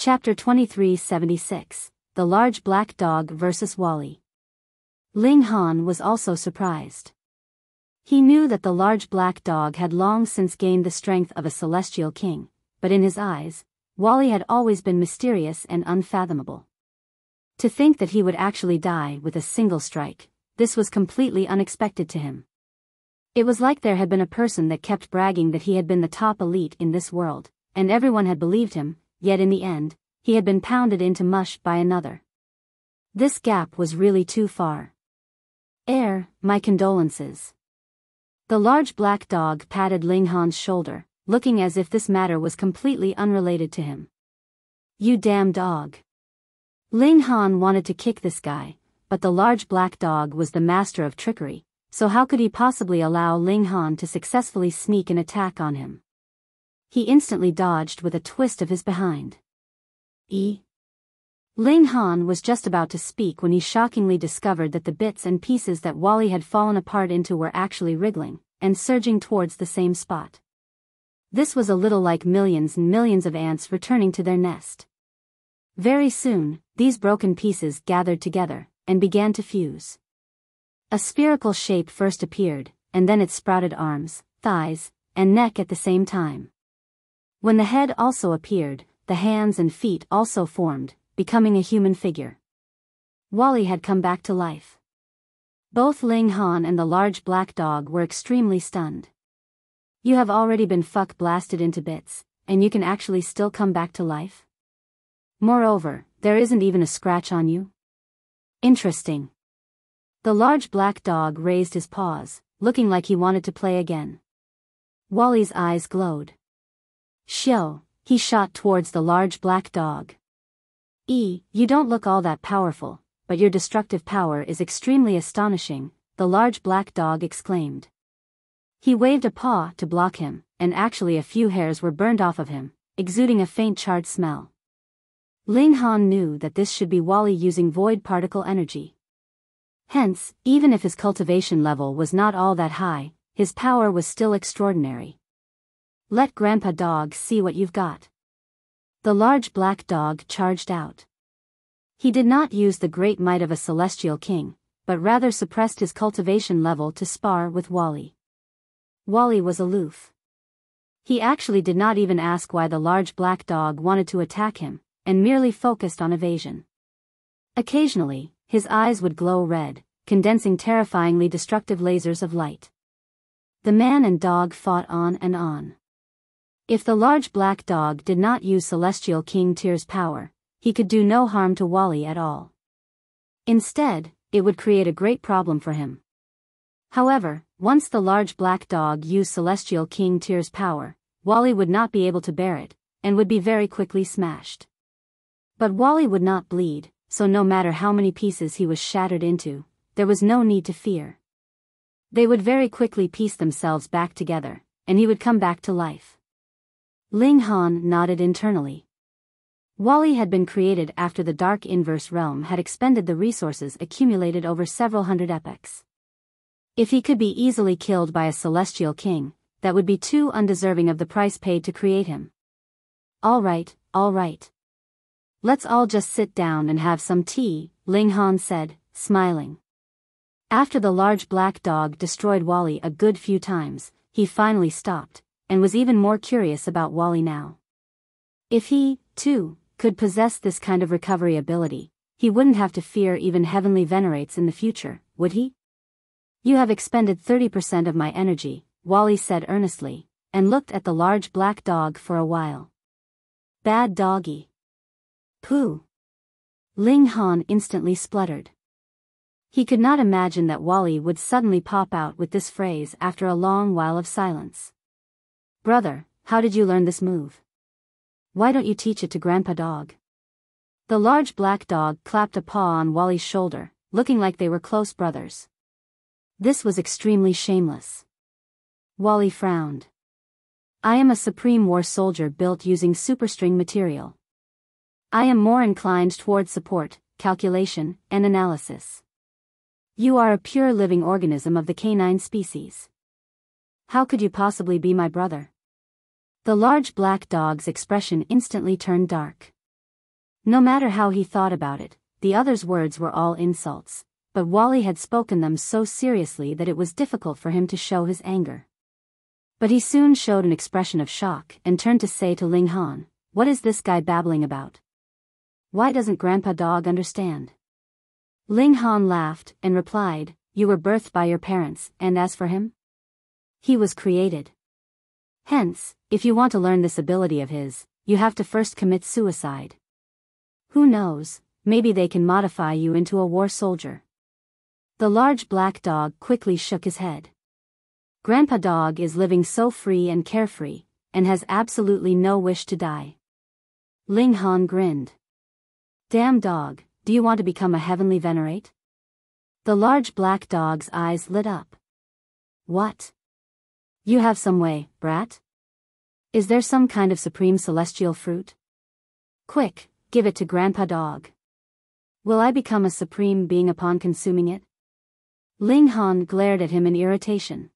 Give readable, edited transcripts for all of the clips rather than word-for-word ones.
Chapter 2376, The Large Black Dog vs. Wally. Ling Han was also surprised. He knew that the large black dog had long since gained the strength of a celestial king, but in his eyes, Wally had always been mysterious and unfathomable. To think that he would actually die with a single strike, this was completely unexpected to him. It was like there had been a person that kept bragging that he had been the top elite in this world, and everyone had believed him, yet in the end, he had been pounded into mush by another. This gap was really too far. My condolences. The large black dog patted Ling Han's shoulder, looking as if this matter was completely unrelated to him. You damn dog. Ling Han wanted to kick this guy, but the large black dog was the master of trickery, so how could he possibly allow Ling Han to successfully sneak an attack on him? He instantly dodged with a twist of his behind. Ling Han was just about to speak when he shockingly discovered that the bits and pieces that Wally had fallen apart into were actually wriggling, and surging towards the same spot. This was a little like millions and millions of ants returning to their nest. Very soon, these broken pieces gathered together, and began to fuse. A spherical shape first appeared, and then it sprouted arms, thighs, and neck at the same time. When the head also appeared, the hands and feet also formed, becoming a human figure. Wally had come back to life. Both Ling Han and the large black dog were extremely stunned. You have already been blasted into bits, and you can actually still come back to life? Moreover, there isn't even a scratch on you? Interesting. The large black dog raised his paws, looking like he wanted to play again. Wally's eyes glowed. He shot towards the large black dog. You don't look all that powerful, but your destructive power is extremely astonishing, the large black dog exclaimed. He waved a paw to block him, and actually a few hairs were burned off of him, exuding a faint charred smell. Ling Han knew that this should be Wally using void particle energy. Hence, even if his cultivation level was not all that high, his power was still extraordinary. Let Grandpa Dog see what you've got. The large black dog charged out. He did not use the great might of a celestial king, but rather suppressed his cultivation level to spar with Wally. Wally was aloof. He actually did not even ask why the large black dog wanted to attack him, and merely focused on evasion. Occasionally, his eyes would glow red, condensing terrifyingly destructive lasers of light. The man and dog fought on and on. If the large black dog did not use Celestial King Tyr's power, he could do no harm to Wally at all. Instead, it would create a great problem for him. However, once the large black dog used Celestial King Tyr's power, Wally would not be able to bear it, and would be very quickly smashed. But Wally would not bleed, so no matter how many pieces he was shattered into, there was no need to fear. They would very quickly piece themselves back together, and he would come back to life. Ling Han nodded internally. Wally had been created after the Dark Inverse Realm had expended the resources accumulated over several hundred epochs. If he could be easily killed by a celestial king, that would be too undeserving of the price paid to create him. All right. Let's all just sit down and have some tea, Ling Han said, smiling. After the large black dog destroyed Wally a good few times, he finally stopped, and was even more curious about Wally now. If he, too, could possess this kind of recovery ability, he wouldn't have to fear even heavenly venerates in the future, would he? You have expended 30% of my energy, Wally said earnestly, and looked at the large black dog for a while. Bad doggy. Pooh. Ling Han instantly spluttered. He could not imagine that Wally would suddenly pop out with this phrase after a long while of silence. Brother, how did you learn this move? Why don't you teach it to Grandpa Dog? The large black dog clapped a paw on Wally's shoulder, looking like they were close brothers. This was extremely shameless. Wally frowned. I am a supreme war soldier built using superstring material. I am more inclined toward support, calculation, and analysis. You are a pure living organism of the canine species. How could you possibly be my brother? The large black dog's expression instantly turned dark. No matter how he thought about it, the other's words were all insults, but Wally had spoken them so seriously that it was difficult for him to show his anger. But he soon showed an expression of shock and turned to say to Ling Han, "What is this guy babbling about? Why doesn't Grandpa Dog understand?" Ling Han laughed and replied, "You were birthed by your parents, and as for him? He was created. Hence, if you want to learn this ability of his, you have to first commit suicide. Who knows, maybe they can modify you into a war soldier." The large black dog quickly shook his head. Grandpa Dog is living so free and carefree, and has absolutely no wish to die. Ling Han grinned. "Damn dog, do you want to become a heavenly Venerate?" The large black dog's eyes lit up. "What? You have some way, brat? Is there some kind of supreme celestial fruit? Quick, give it to Grandpa Dog. Will I become a supreme being upon consuming it?" Ling Han glared at him in irritation.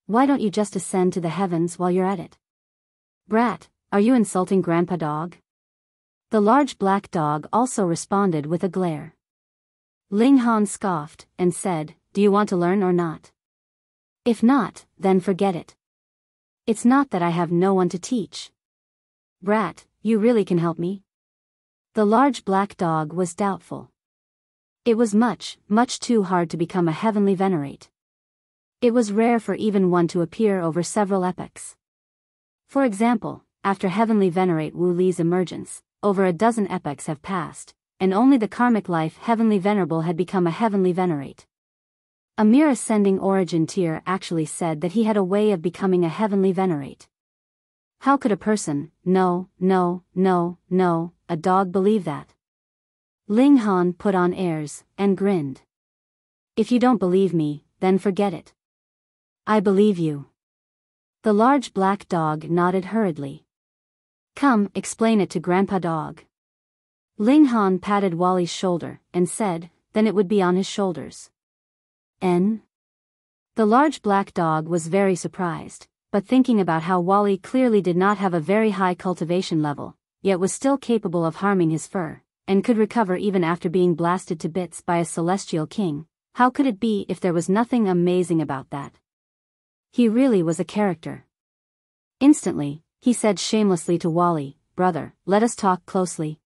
"Why don't you just ascend to the heavens while you're at it? Brat, are you insulting Grandpa Dog?" The large black dog also responded with a glare. Ling Han scoffed and said, "Do you want to learn or not? If not, then forget it. It's not that I have no one to teach. Brat, you really can help me?" The large black dog was doubtful. It was much, much too hard to become a heavenly Venerate. It was rare for even one to appear over several epochs. For example, after heavenly Venerate Wu Li's emergence, over a dozen epochs have passed, and only the karmic life Heavenly Venerable had become a heavenly Venerate. A mere ascending origin tier actually said that he had a way of becoming a heavenly Venerate. How could a person, a dog believe that? Ling Han put on airs, and grinned. "If you don't believe me, then forget it." "I believe you." The large black dog nodded hurriedly. "Come, explain it to Grandpa Dog." Ling Han patted Wally's shoulder, and said, "Then it would be on his shoulders." The large black dog was very surprised, but thinking about how Wally clearly did not have a very high cultivation level, yet was still capable of harming his fur, and could recover even after being blasted to bits by a celestial king, how could it be if there was nothing amazing about that? He really was a character. Instantly, he said shamelessly to Wally, "Brother, let us talk closely."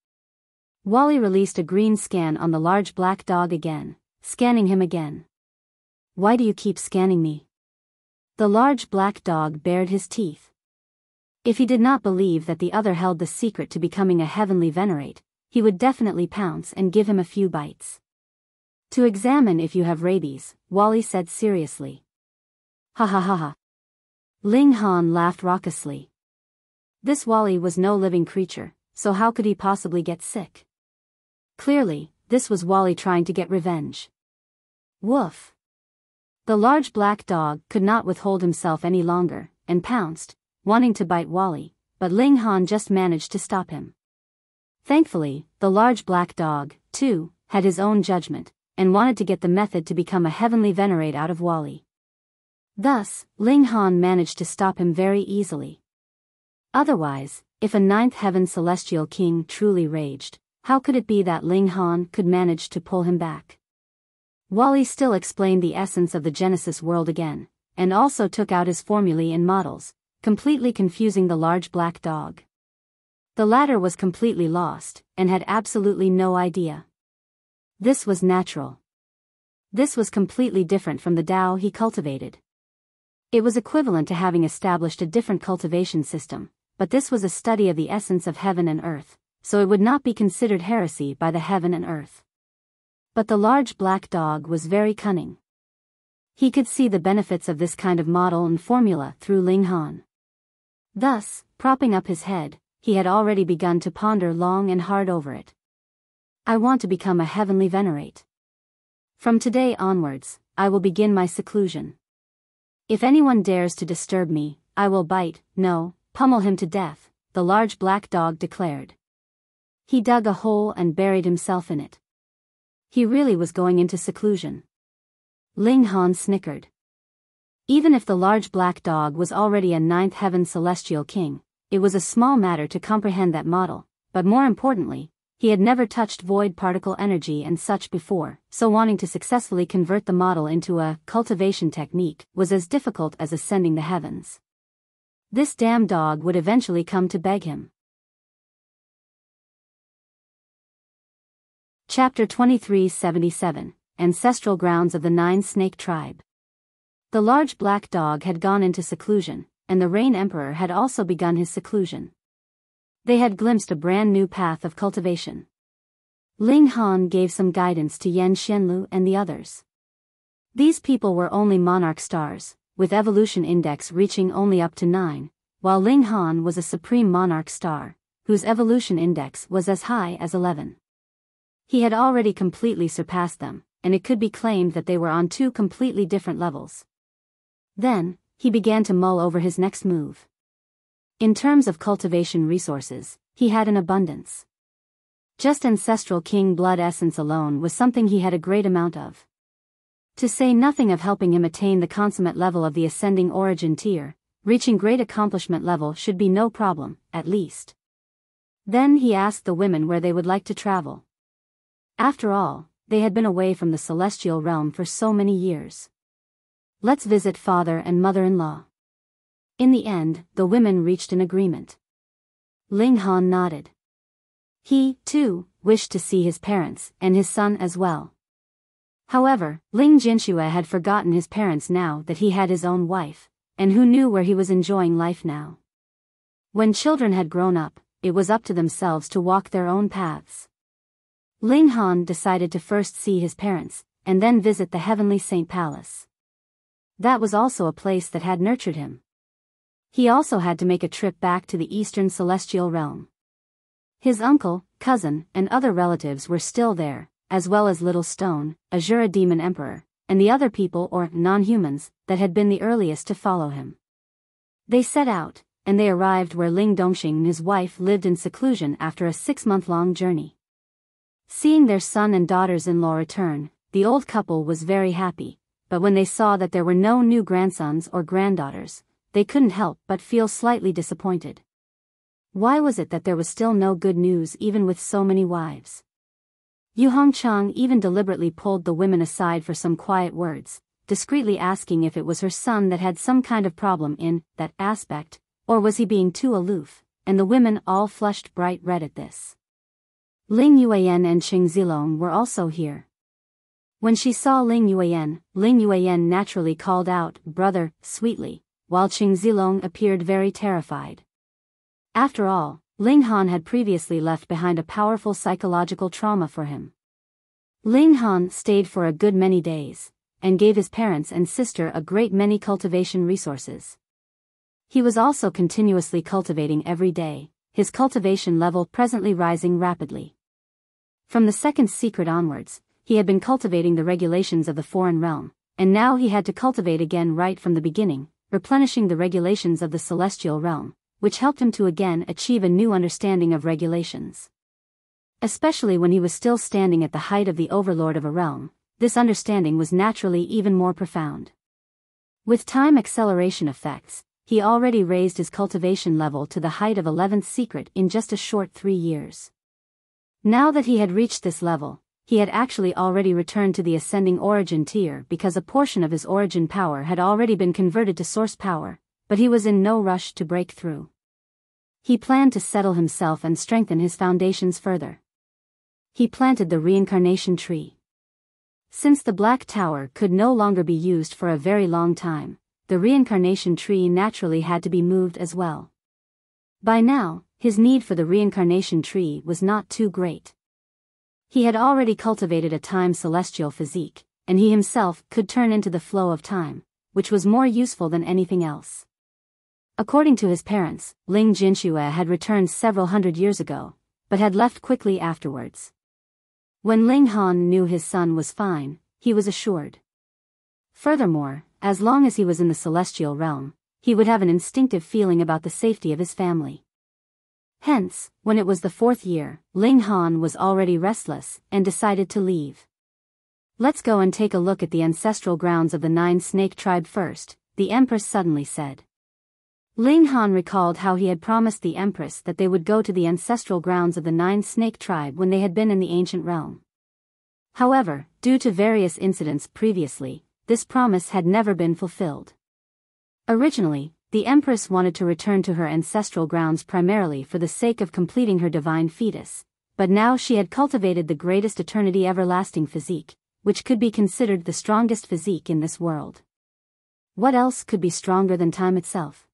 Wally released a green scan on the large black dog again, scanning him again. "Why do you keep scanning me?" The large black dog bared his teeth. If he did not believe that the other held the secret to becoming a heavenly Venerate, he would definitely pounce and give him a few bites. "To examine if you have rabies," Wally said seriously. "Ha ha ha ha." Ling Han laughed raucously. This Wally was no living creature, so how could he possibly get sick? Clearly, this was Wally trying to get revenge. Woof. The large black dog could not withhold himself any longer, and pounced, wanting to bite Wally, but Ling Han just managed to stop him. Thankfully, the large black dog, too, had his own judgment, and wanted to get the method to become a heavenly Venerate out of Wally. Thus, Ling Han managed to stop him very easily. Otherwise, if a ninth heaven celestial king truly raged, how could it be that Ling Han could manage to pull him back? Wally still explained the essence of the Genesis world again, and also took out his formulae and models, completely confusing the large black dog. The latter was completely lost, and had absolutely no idea. This was natural. This was completely different from the Tao he cultivated. It was equivalent to having established a different cultivation system, but this was a study of the essence of heaven and earth, so it would not be considered heresy by the heaven and earth. But the large black dog was very cunning. He could see the benefits of this kind of model and formula through Ling Han. Thus, propping up his head, he had already begun to ponder long and hard over it. "I want to become a heavenly Venerate. From today onwards, I will begin my seclusion. If anyone dares to disturb me, I will pummel him to death," the large black dog declared. He dug a hole and buried himself in it. He really was going into seclusion. Ling Han snickered. Even if the large black dog was already a ninth heaven celestial king, it was a small matter to comprehend that model, but more importantly, He had never touched void particle energy and such before, so wanting to successfully convert the model into a cultivation technique was as difficult as ascending the heavens. This damn dog would eventually come to beg him. Chapter 2377, Ancestral Grounds of the Nine Snake Tribe. The large black dog had gone into seclusion, and the Rain Emperor had also begun his seclusion. They had glimpsed a brand new path of cultivation. Ling Han gave some guidance to Yan Xianlu and the others. These people were only monarch stars, with evolution index reaching only up to 9, while Ling Han was a supreme monarch star, whose evolution index was as high as 11. He had already completely surpassed them, and it could be claimed that they were on two completely different levels. Then, he began to mull over his next move. In terms of cultivation resources, he had an abundance. Just ancestral king blood essence alone was something he had a great amount of. To say nothing of helping him attain the consummate level of the ascending origin tier, reaching great accomplishment level should be no problem, at least. Then he asked the women where they would like to travel. After all, they had been away from the celestial realm for so many years. Let's visit father and mother-in-law. In the end, the women reached an agreement. Ling Han nodded. He, too, wished to see his parents, and his son as well. However, Ling Jinxue had forgotten his parents now that he had his own wife, and who knew where he was enjoying life now. When children had grown up, it was up to themselves to walk their own paths. Ling Han decided to first see his parents, and then visit the Heavenly Saint Palace. That was also a place that had nurtured him. He also had to make a trip back to the Eastern Celestial Realm. His uncle, cousin, and other relatives were still there, as well as Little Stone, Azura Demon Emperor, and the other people or non-humans that had been the earliest to follow him. They set out, and they arrived where Ling Dongxing and his wife lived in seclusion after a 6-month-long journey. Seeing their son and daughters-in-law return, the old couple was very happy, but when they saw that there were no new grandsons or granddaughters, they couldn't help but feel slightly disappointed. Why was it that there was still no good news even with so many wives? Yu Hongchang even deliberately pulled the women aside for some quiet words, discreetly asking if it was her son that had some kind of problem in that aspect, or was he being too aloof, and the women all flushed bright red at this. Ling Yuan and Qing Zilong were also here. When she saw Ling Yuan naturally called out, "Brother," sweetly, while Qing Zilong appeared very terrified. After all, Ling Han had previously left behind a powerful psychological trauma for him. Ling Han stayed for a good many days, and gave his parents and sister a great many cultivation resources. He was also continuously cultivating every day, his cultivation level presently rising rapidly. From the second secret onwards, he had been cultivating the regulations of the foreign realm, and now he had to cultivate again right from the beginning, replenishing the regulations of the celestial realm, which helped him to again achieve a new understanding of regulations. Especially when he was still standing at the height of the overlord of a realm, this understanding was naturally even more profound. With time acceleration effects, he already raised his cultivation level to the height of 11th secret in just a short 3 years. Now that he had reached this level, he had actually already returned to the ascending origin tier because a portion of his origin power had already been converted to source power, but he was in no rush to break through. He planned to settle himself and strengthen his foundations further. He planted the reincarnation tree. Since the Black Tower could no longer be used for a very long time, the reincarnation tree naturally had to be moved as well. By now, his need for the reincarnation tree was not too great. He had already cultivated a time celestial physique, and he himself could turn into the flow of time, which was more useful than anything else. According to his parents, Ling Jinxue had returned several hundred years ago, but had left quickly afterwards. When Ling Han knew his son was fine, he was assured. Furthermore, as long as he was in the celestial realm, he would have an instinctive feeling about the safety of his family. Hence, when it was the 4th year, Ling Han was already restless and decided to leave. "Let's go and take a look at the ancestral grounds of the 9 Snake Tribe first," the Empress suddenly said. Ling Han recalled how he had promised the Empress that they would go to the ancestral grounds of the Nine Snake Tribe when they had been in the ancient realm. However, due to various incidents previously, this promise had never been fulfilled. Originally, the Empress wanted to return to her ancestral grounds primarily for the sake of completing her divine fetus, but now she had cultivated the greatest eternity everlasting physique, which could be considered the strongest physique in this world. What else could be stronger than time itself?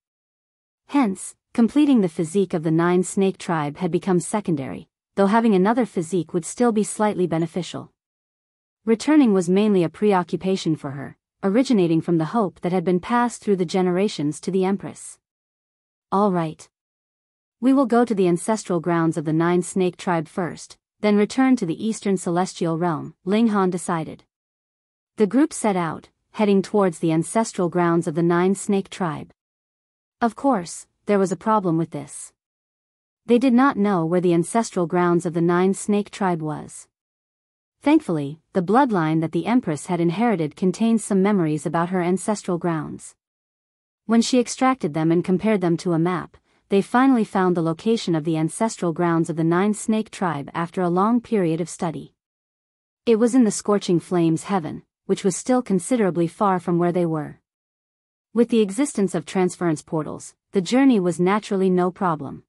Hence, completing the physique of the Nine Snake Tribe had become secondary, though having another physique would still be slightly beneficial. Returning was mainly a preoccupation for her, originating from the hope that had been passed through the generations to the Empress. All right. We will go to the ancestral grounds of the Nine Snake Tribe first, then return to the Eastern Celestial Realm, Ling Han decided. The group set out, heading towards the ancestral grounds of the Nine Snake Tribe. Of course, there was a problem with this. They did not know where the ancestral grounds of the Nine Snake Tribe was. Thankfully, the bloodline that the Empress had inherited contained some memories about her ancestral grounds. When she extracted them and compared them to a map, they finally found the location of the ancestral grounds of the Nine Snake Tribe after a long period of study. It was in the Scorching Flames Heaven, which was still considerably far from where they were. With the existence of transference portals, the journey was naturally no problem.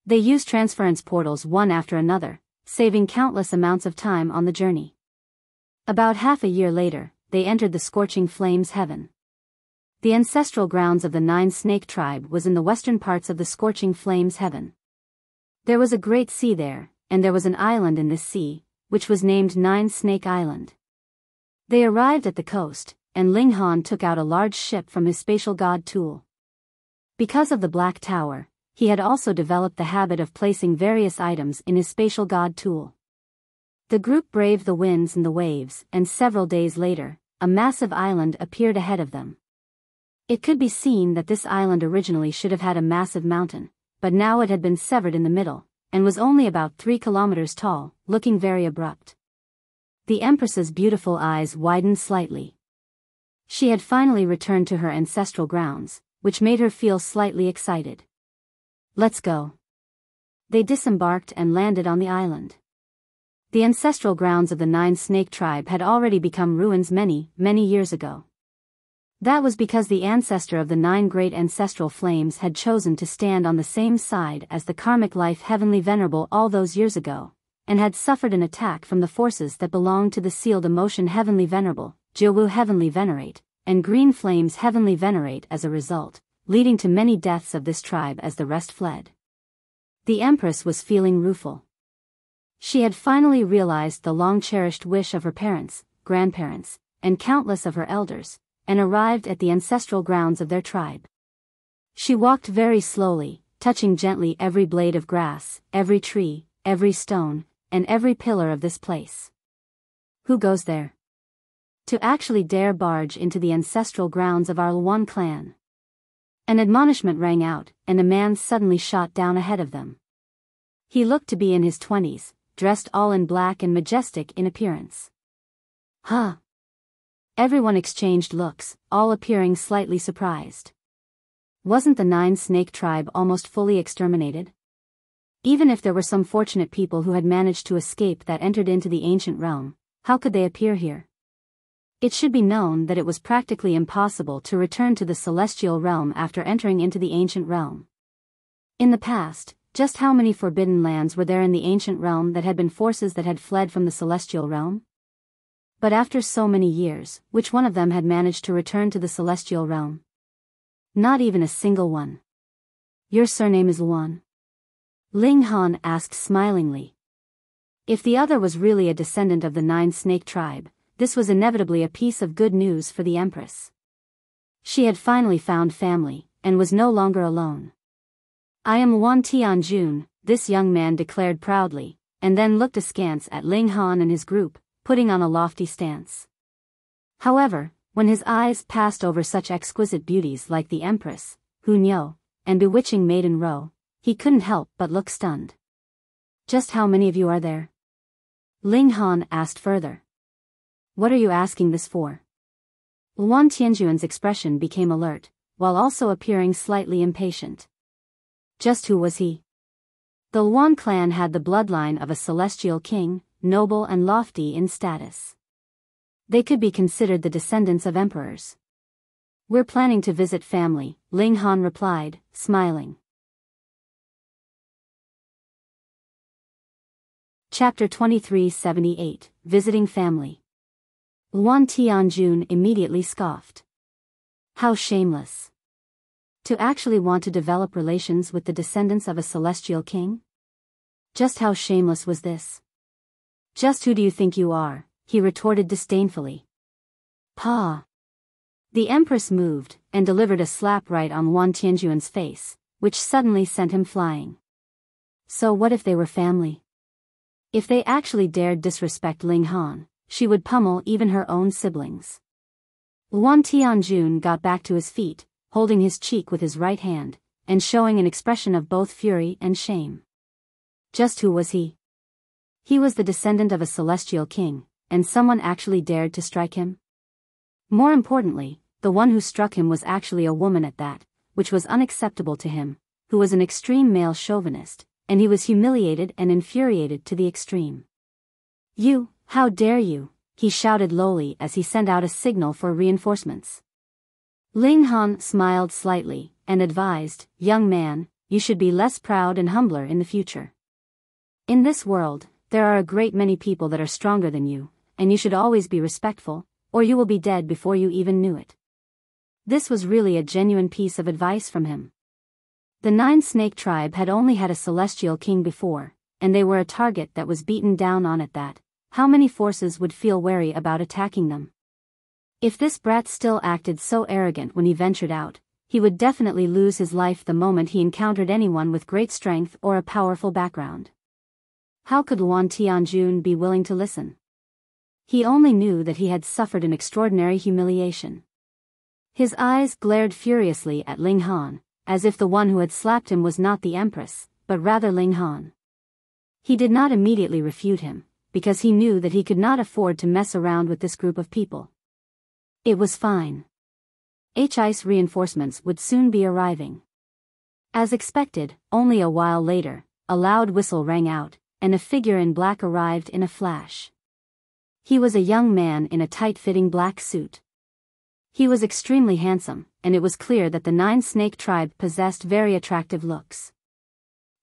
They used transference portals one after another, saving countless amounts of time on the journey. About half a year later, they entered the Scorching Flames Heaven. The ancestral grounds of the Nine Snake Tribe was in the western parts of the Scorching Flames Heaven. There was a great sea there, and there was an island in this sea, which was named Nine Snake Island. They arrived at the coast, and Ling Han took out a large ship from his spatial god tool. Because of the Black Tower, he had also developed the habit of placing various items in his spatial god tool. The group braved the winds and the waves, and several days later, a massive island appeared ahead of them. It could be seen that this island originally should have had a massive mountain, but now it had been severed in the middle, and was only about 3 kilometers tall, looking very abrupt. The Empress's beautiful eyes widened slightly. She had finally returned to her ancestral grounds, which made her feel slightly excited. Let's go. They disembarked and landed on the island. The ancestral grounds of the Nine Snake Tribe had already become ruins many, many years ago. That was because the ancestor of the 9 great ancestral flames had chosen to stand on the same side as the karmic life Heavenly Venerable all those years ago, and had suffered an attack from the forces that belonged to the sealed emotion Heavenly Venerable, Zhou Heavenly Venerate, and Green Flames Heavenly Venerate as a result, leading to many deaths of this tribe as the rest fled. The Empress was feeling rueful. She had finally realized the long-cherished wish of her parents, grandparents, and countless of her elders, and arrived at the ancestral grounds of their tribe. She walked very slowly, touching gently every blade of grass, every tree, every stone, and every pillar of this place. Who goes there? To actually dare barge into the ancestral grounds of our Luan clan. An admonishment rang out, and a man suddenly shot down ahead of them. He looked to be in his 20s, dressed all in black and majestic in appearance. Huh? Everyone exchanged looks, all appearing slightly surprised. Wasn't the Nine Snake Tribe almost fully exterminated? Even if there were some fortunate people who had managed to escape that entered into the ancient realm, how could they appear here? It should be known that it was practically impossible to return to the celestial realm after entering into the ancient realm. In the past, just how many forbidden lands were there in the ancient realm that had been forces that had fled from the celestial realm? But after so many years, which one of them had managed to return to the celestial realm? Not even a single one. Your surname is Luan? Ling Han asked smilingly. If the other was really a descendant of the Nine Snake Tribe, this was inevitably a piece of good news for the Empress. She had finally found family, and was no longer alone. I am Luan Tianjun, this young man declared proudly, and then looked askance at Ling Han and his group, putting on a lofty stance. However, when his eyes passed over such exquisite beauties like the Empress, Hunyo, and bewitching Maiden Ro, he couldn't help but look stunned. Just how many of you are there? Ling Han asked further. What are you asking this for? Luan Tianjun's expression became alert, while also appearing slightly impatient. Just who was he? The Yuan clan had the bloodline of a celestial king, noble and lofty in status. They could be considered the descendants of emperors. We're planning to visit family, Ling Han replied, smiling. Chapter 2378, Visiting Family. Yuan Tianjun immediately scoffed. How shameless. To actually want to develop relations with the descendants of a celestial king? Just how shameless was this? Just who do you think you are? He retorted disdainfully. Pa. The Empress moved, and delivered a slap right on Yuan Tianjun's face, which suddenly sent him flying. So what if they were family? If they actually dared disrespect Ling Han, she would pummel even her own siblings. Yuan Tianjun got back to his feet, holding his cheek with his right hand, and showing an expression of both fury and shame. Just who was he? He was the descendant of a celestial king, and someone actually dared to strike him? More importantly, the one who struck him was actually a woman at that, which was unacceptable to him, who was an extreme male chauvinist, and he was humiliated and infuriated to the extreme. You, how dare you, he shouted lowly as he sent out a signal for reinforcements. Ling Han smiled slightly, and advised, young man, you should be less proud and humbler in the future. In this world, there are a great many people that are stronger than you, and you should always be respectful, or you will be dead before you even knew it. This was really a genuine piece of advice from him. The Nine Snake tribe had only had a celestial king before, and they were a target that was beaten down on at that. How many forces would feel wary about attacking them? If this brat still acted so arrogant when he ventured out, he would definitely lose his life the moment he encountered anyone with great strength or a powerful background. How could Yuan Tianjun be willing to listen? He only knew that he had suffered an extraordinary humiliation. His eyes glared furiously at Ling Han, as if the one who had slapped him was not the Empress, but rather Ling Han. He did not immediately refute him, because he knew that he could not afford to mess around with this group of people. It was fine. HI's reinforcements would soon be arriving. As expected, only a while later, a loud whistle rang out, and a figure in black arrived in a flash. He was a young man in a tight-fitting black suit. He was extremely handsome, and it was clear that the Nine Snake tribe possessed very attractive looks.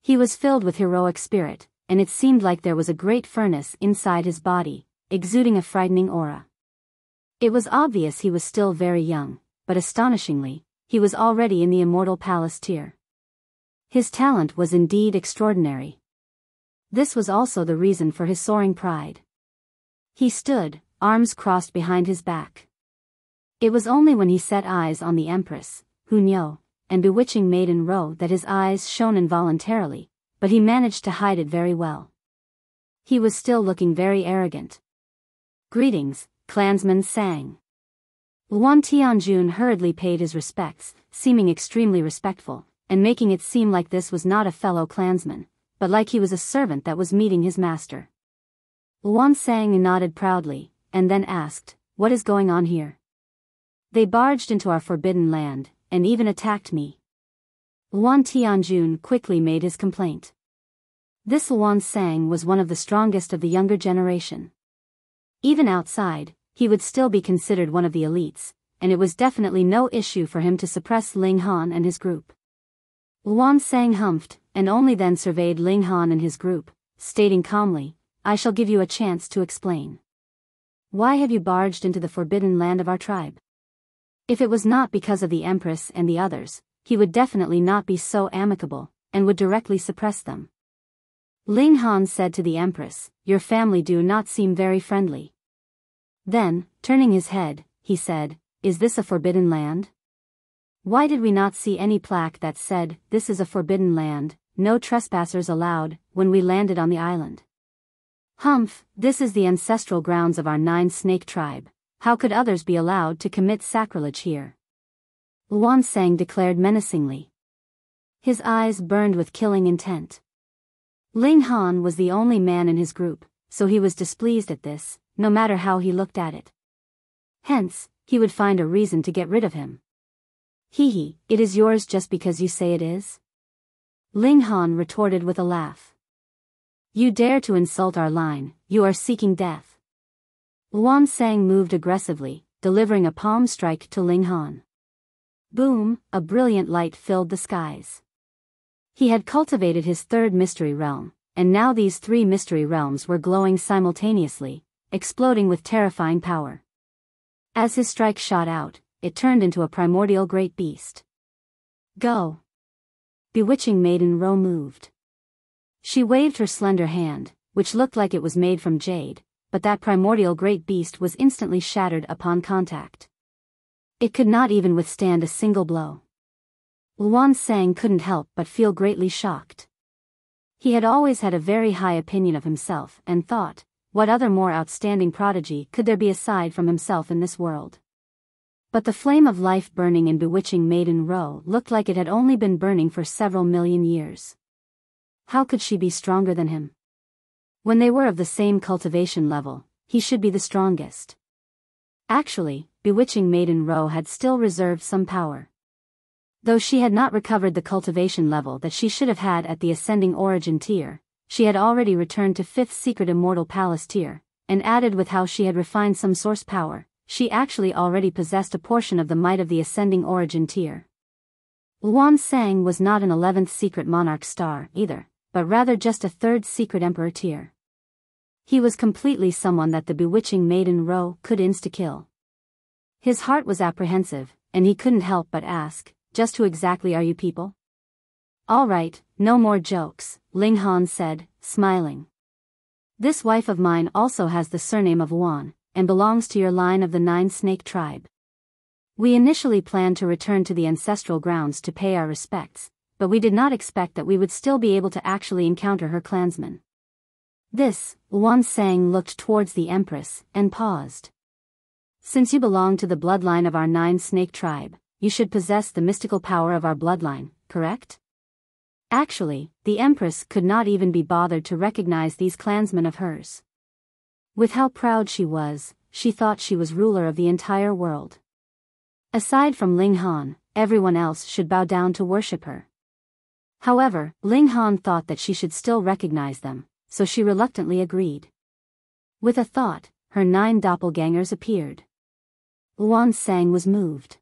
He was filled with heroic spirit, and it seemed like there was a great furnace inside his body, exuding a frightening aura. It was obvious he was still very young, but astonishingly, he was already in the immortal palace tier. His talent was indeed extraordinary. This was also the reason for his soaring pride. He stood, arms crossed behind his back. It was only when he set eyes on the Empress, Hunyo, and bewitching maiden Ro that his eyes shone involuntarily, but he managed to hide it very well. He was still looking very arrogant. Greetings, clansmen sang. Yuan Tianjun hurriedly paid his respects, seeming extremely respectful, and making it seem like this was not a fellow clansman, but like he was a servant that was meeting his master. Yuan sang nodded proudly, and then asked, what is going on here? They barged into our forbidden land, and even attacked me. Yuan Tianjun quickly made his complaint. This Yuan Sang was one of the strongest of the younger generation. Even outside, he would still be considered one of the elites, and it was definitely no issue for him to suppress Ling Han and his group. Yuan Sang humphed, and only then surveyed Ling Han and his group, stating calmly, I shall give you a chance to explain. Why have you barged into the forbidden land of our tribe? If it was not because of the Empress and the others, he would definitely not be so amicable, and would directly suppress them. Ling Han said to the Empress, your family do not seem very friendly. Then, turning his head, he said, is this a forbidden land? Why did we not see any plaque that said, this is a forbidden land, no trespassers allowed, when we landed on the island? Humph, this is the ancestral grounds of our Nine Snake tribe. How could others be allowed to commit sacrilege here? Yuan Sang declared menacingly. His eyes burned with killing intent. Ling Han was the only man in his group, so he was displeased at this, no matter how he looked at it. Hence, he would find a reason to get rid of him. Hee, it is yours just because you say it is? Ling Han retorted with a laugh. You dare to insult our line, you are seeking death. Luan Sang moved aggressively, delivering a palm strike to Ling Han. Boom, a brilliant light filled the skies. He had cultivated his third mystery realm, and now these three mystery realms were glowing simultaneously, exploding with terrifying power. As his strike shot out, it turned into a primordial great beast. Go! Bewitching Maiden Ro moved. She waved her slender hand, which looked like it was made from jade, but that primordial great beast was instantly shattered upon contact. It could not even withstand a single blow. Luan Sang couldn't help but feel greatly shocked. He had always had a very high opinion of himself and thought, what other more outstanding prodigy could there be aside from himself in this world? But the flame of life burning in bewitching Maiden Ro looked like it had only been burning for several million years. How could she be stronger than him? When they were of the same cultivation level, he should be the strongest. Actually, bewitching Maiden Ro had still reserved some power. Though she had not recovered the cultivation level that she should have had at the ascending origin tier, she had already returned to 5th secret immortal palace tier, and added with how she had refined some source power, she actually already possessed a portion of the might of the ascending origin tier. Luan Sang was not an 11th secret monarch star either, but rather just a 3rd secret emperor tier. He was completely someone that the bewitching Maiden Ro could insta-kill. His heart was apprehensive, and he couldn't help but ask, just who exactly are you people? All right, no more jokes, Ling Han said, smiling. This wife of mine also has the surname of Wan, and belongs to your line of the 9 Snake tribe. We initially planned to return to the ancestral grounds to pay our respects, but we did not expect that we would still be able to actually encounter her clansmen. Luan Sang looked towards the Empress, and paused. Since you belong to the bloodline of our 9 Snake tribe, you should possess the mystical power of our bloodline, correct? Actually, the Empress could not even be bothered to recognize these clansmen of hers. With how proud she was, she thought she was ruler of the entire world. Aside from Ling Han, everyone else should bow down to worship her. However, Ling Han thought that she should still recognize them, so she reluctantly agreed. With a thought, her 9 doppelgangers appeared. Luan Sang was moved.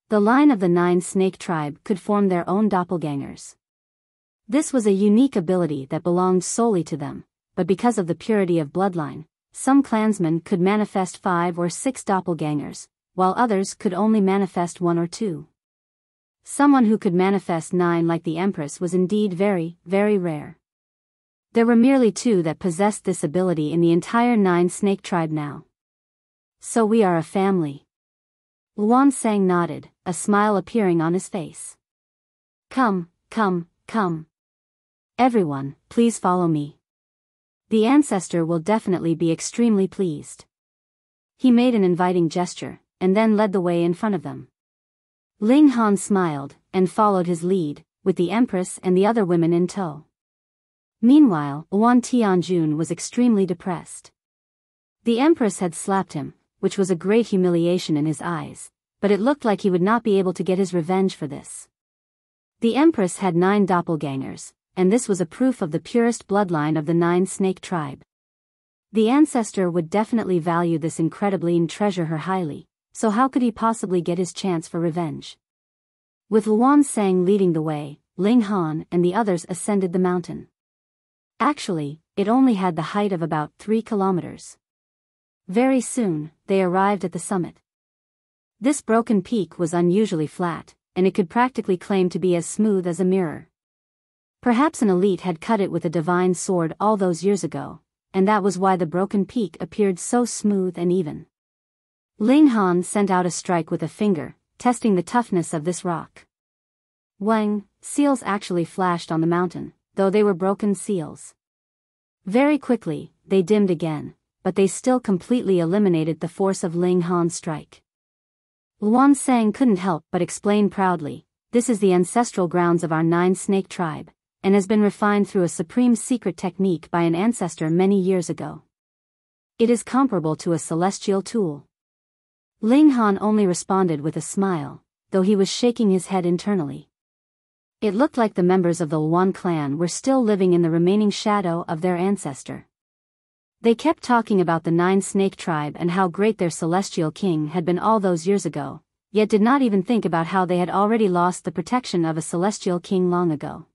The line of the 9 Snake tribe could form their own doppelgangers. This was a unique ability that belonged solely to them, but because of the purity of bloodline, some clansmen could manifest 5 or 6 doppelgangers, while others could only manifest 1 or 2. Someone who could manifest 9 like the Empress was indeed very, very rare. There were merely 2 that possessed this ability in the entire 9 Snake tribe now. So we are a family. Luan Sang nodded, a smile appearing on his face. Come, come, come. Everyone, please follow me. The ancestor will definitely be extremely pleased. He made an inviting gesture, and then led the way in front of them. Ling Han smiled, and followed his lead, with the Empress and the other women in tow. Meanwhile, Wan Tianjun was extremely depressed. The Empress had slapped him, which was a great humiliation in his eyes, but it looked like he would not be able to get his revenge for this. The Empress had 9 doppelgangers, and this was a proof of the purest bloodline of the 9 Snake tribe. The ancestor would definitely value this incredibly and treasure her highly, so how could he possibly get his chance for revenge? With Luan Sang leading the way, Ling Han and the others ascended the mountain. Actually, it only had the height of about 3 kilometers. Very soon, they arrived at the summit. This broken peak was unusually flat, and it could practically claim to be as smooth as a mirror. Perhaps an elite had cut it with a divine sword all those years ago, and that was why the broken peak appeared so smooth and even. Ling Han sent out a strike with a finger, testing the toughness of this rock. Wang, seals actually flashed on the mountain, though they were broken seals. Very quickly, they dimmed again, but they still completely eliminated the force of Ling Han's strike. Luan Sang couldn't help but explain proudly, this is the ancestral grounds of our 9 Snake tribe, and has been refined through a supreme secret technique by an ancestor many years ago. It is comparable to a celestial tool. Ling Han only responded with a smile, though he was shaking his head internally. It looked like the members of the Yuan clan were still living in the remaining shadow of their ancestor. They kept talking about the 9-snake tribe and how great their celestial king had been all those years ago, yet did not even think about how they had already lost the protection of a celestial king long ago.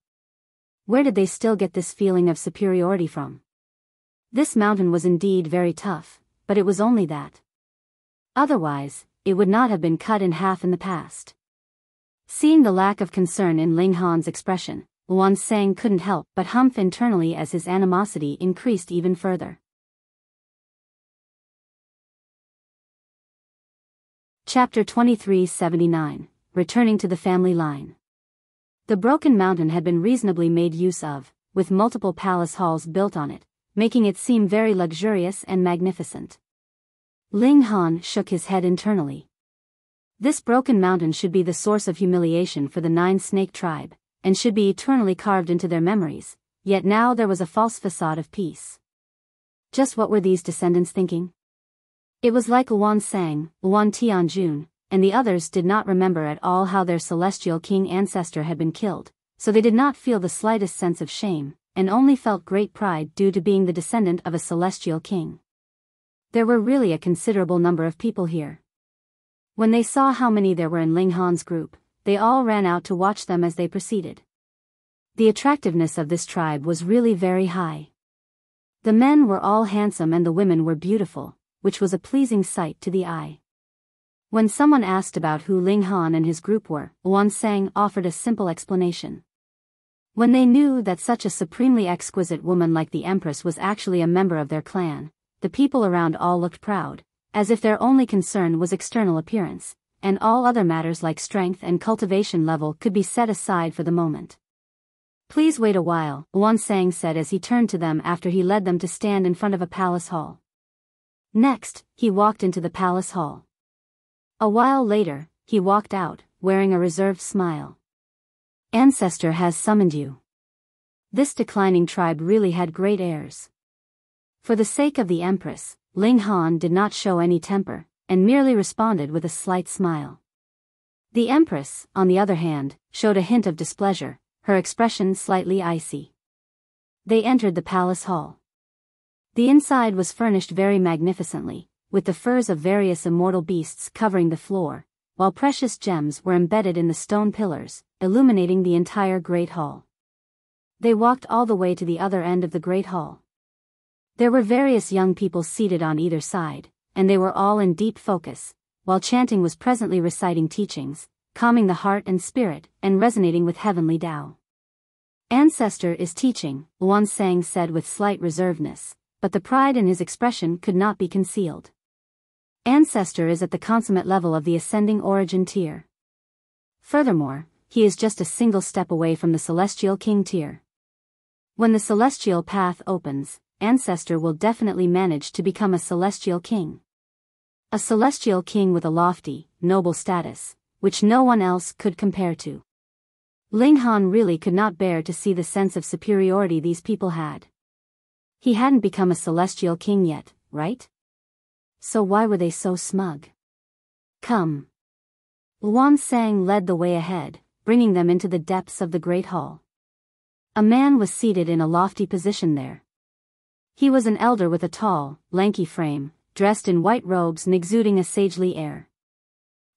Where did they still get this feeling of superiority from? This mountain was indeed very tough, but it was only that. Otherwise, it would not have been cut in half in the past. Seeing the lack of concern in Ling Han's expression, Yuan Sang couldn't help but humph internally as his animosity increased even further. Chapter 2379, Returning to the Family Line. The broken mountain had been reasonably made use of, with multiple palace halls built on it, making it seem very luxurious and magnificent. Ling Han shook his head internally. This broken mountain should be the source of humiliation for the 9-snake tribe, and should be eternally carved into their memories, yet now there was a false facade of peace. Just what were these descendants thinking? It was like Yuan Sang, Yuan Tianjun, and the others did not remember at all how their celestial king ancestor had been killed, so they did not feel the slightest sense of shame, and only felt great pride due to being the descendant of a celestial king. There were really a considerable number of people here. When they saw how many there were in Ling Han's group, they all ran out to watch them as they proceeded. The attractiveness of this tribe was really very high. The men were all handsome and the women were beautiful, which was a pleasing sight to the eye. When someone asked about who Ling Han and his group were, Yuan Sang offered a simple explanation. When they knew that such a supremely exquisite woman like the Empress was actually a member of their clan, the people around all looked proud, as if their only concern was external appearance, and all other matters like strength and cultivation level could be set aside for the moment. "Please wait a while," Yuan Sang said as he turned to them after he led them to stand in front of a palace hall. Next, he walked into the palace hall. A while later, he walked out, wearing a reserved smile. "Ancestor has summoned you." This declining tribe really had great airs. For the sake of the Empress, Ling Han did not show any temper, and merely responded with a slight smile. The Empress, on the other hand, showed a hint of displeasure, her expression slightly icy. They entered the palace hall. The inside was furnished very magnificently, with the furs of various immortal beasts covering the floor, while precious gems were embedded in the stone pillars, illuminating the entire great hall. They walked all the way to the other end of the great hall. There were various young people seated on either side, and they were all in deep focus, while chanting was presently reciting teachings, calming the heart and spirit, and resonating with heavenly Tao. "Ancestor is teaching," Yuan Sang said with slight reservedness, but the pride in his expression could not be concealed. "Ancestor is at the consummate level of the ascending origin tier. Furthermore, he is just a single step away from the celestial king tier. When the celestial path opens, Ancestor will definitely manage to become a celestial king. A celestial king with a lofty, noble status, which no one else could compare to." Ling Han really could not bear to see the sense of superiority these people had. He hadn't become a celestial king yet, right? So why were they so smug? "Come." Yuan Sang led the way ahead, bringing them into the depths of the great hall. A man was seated in a lofty position there. He was an elder with a tall, lanky frame, dressed in white robes and exuding a sagely air.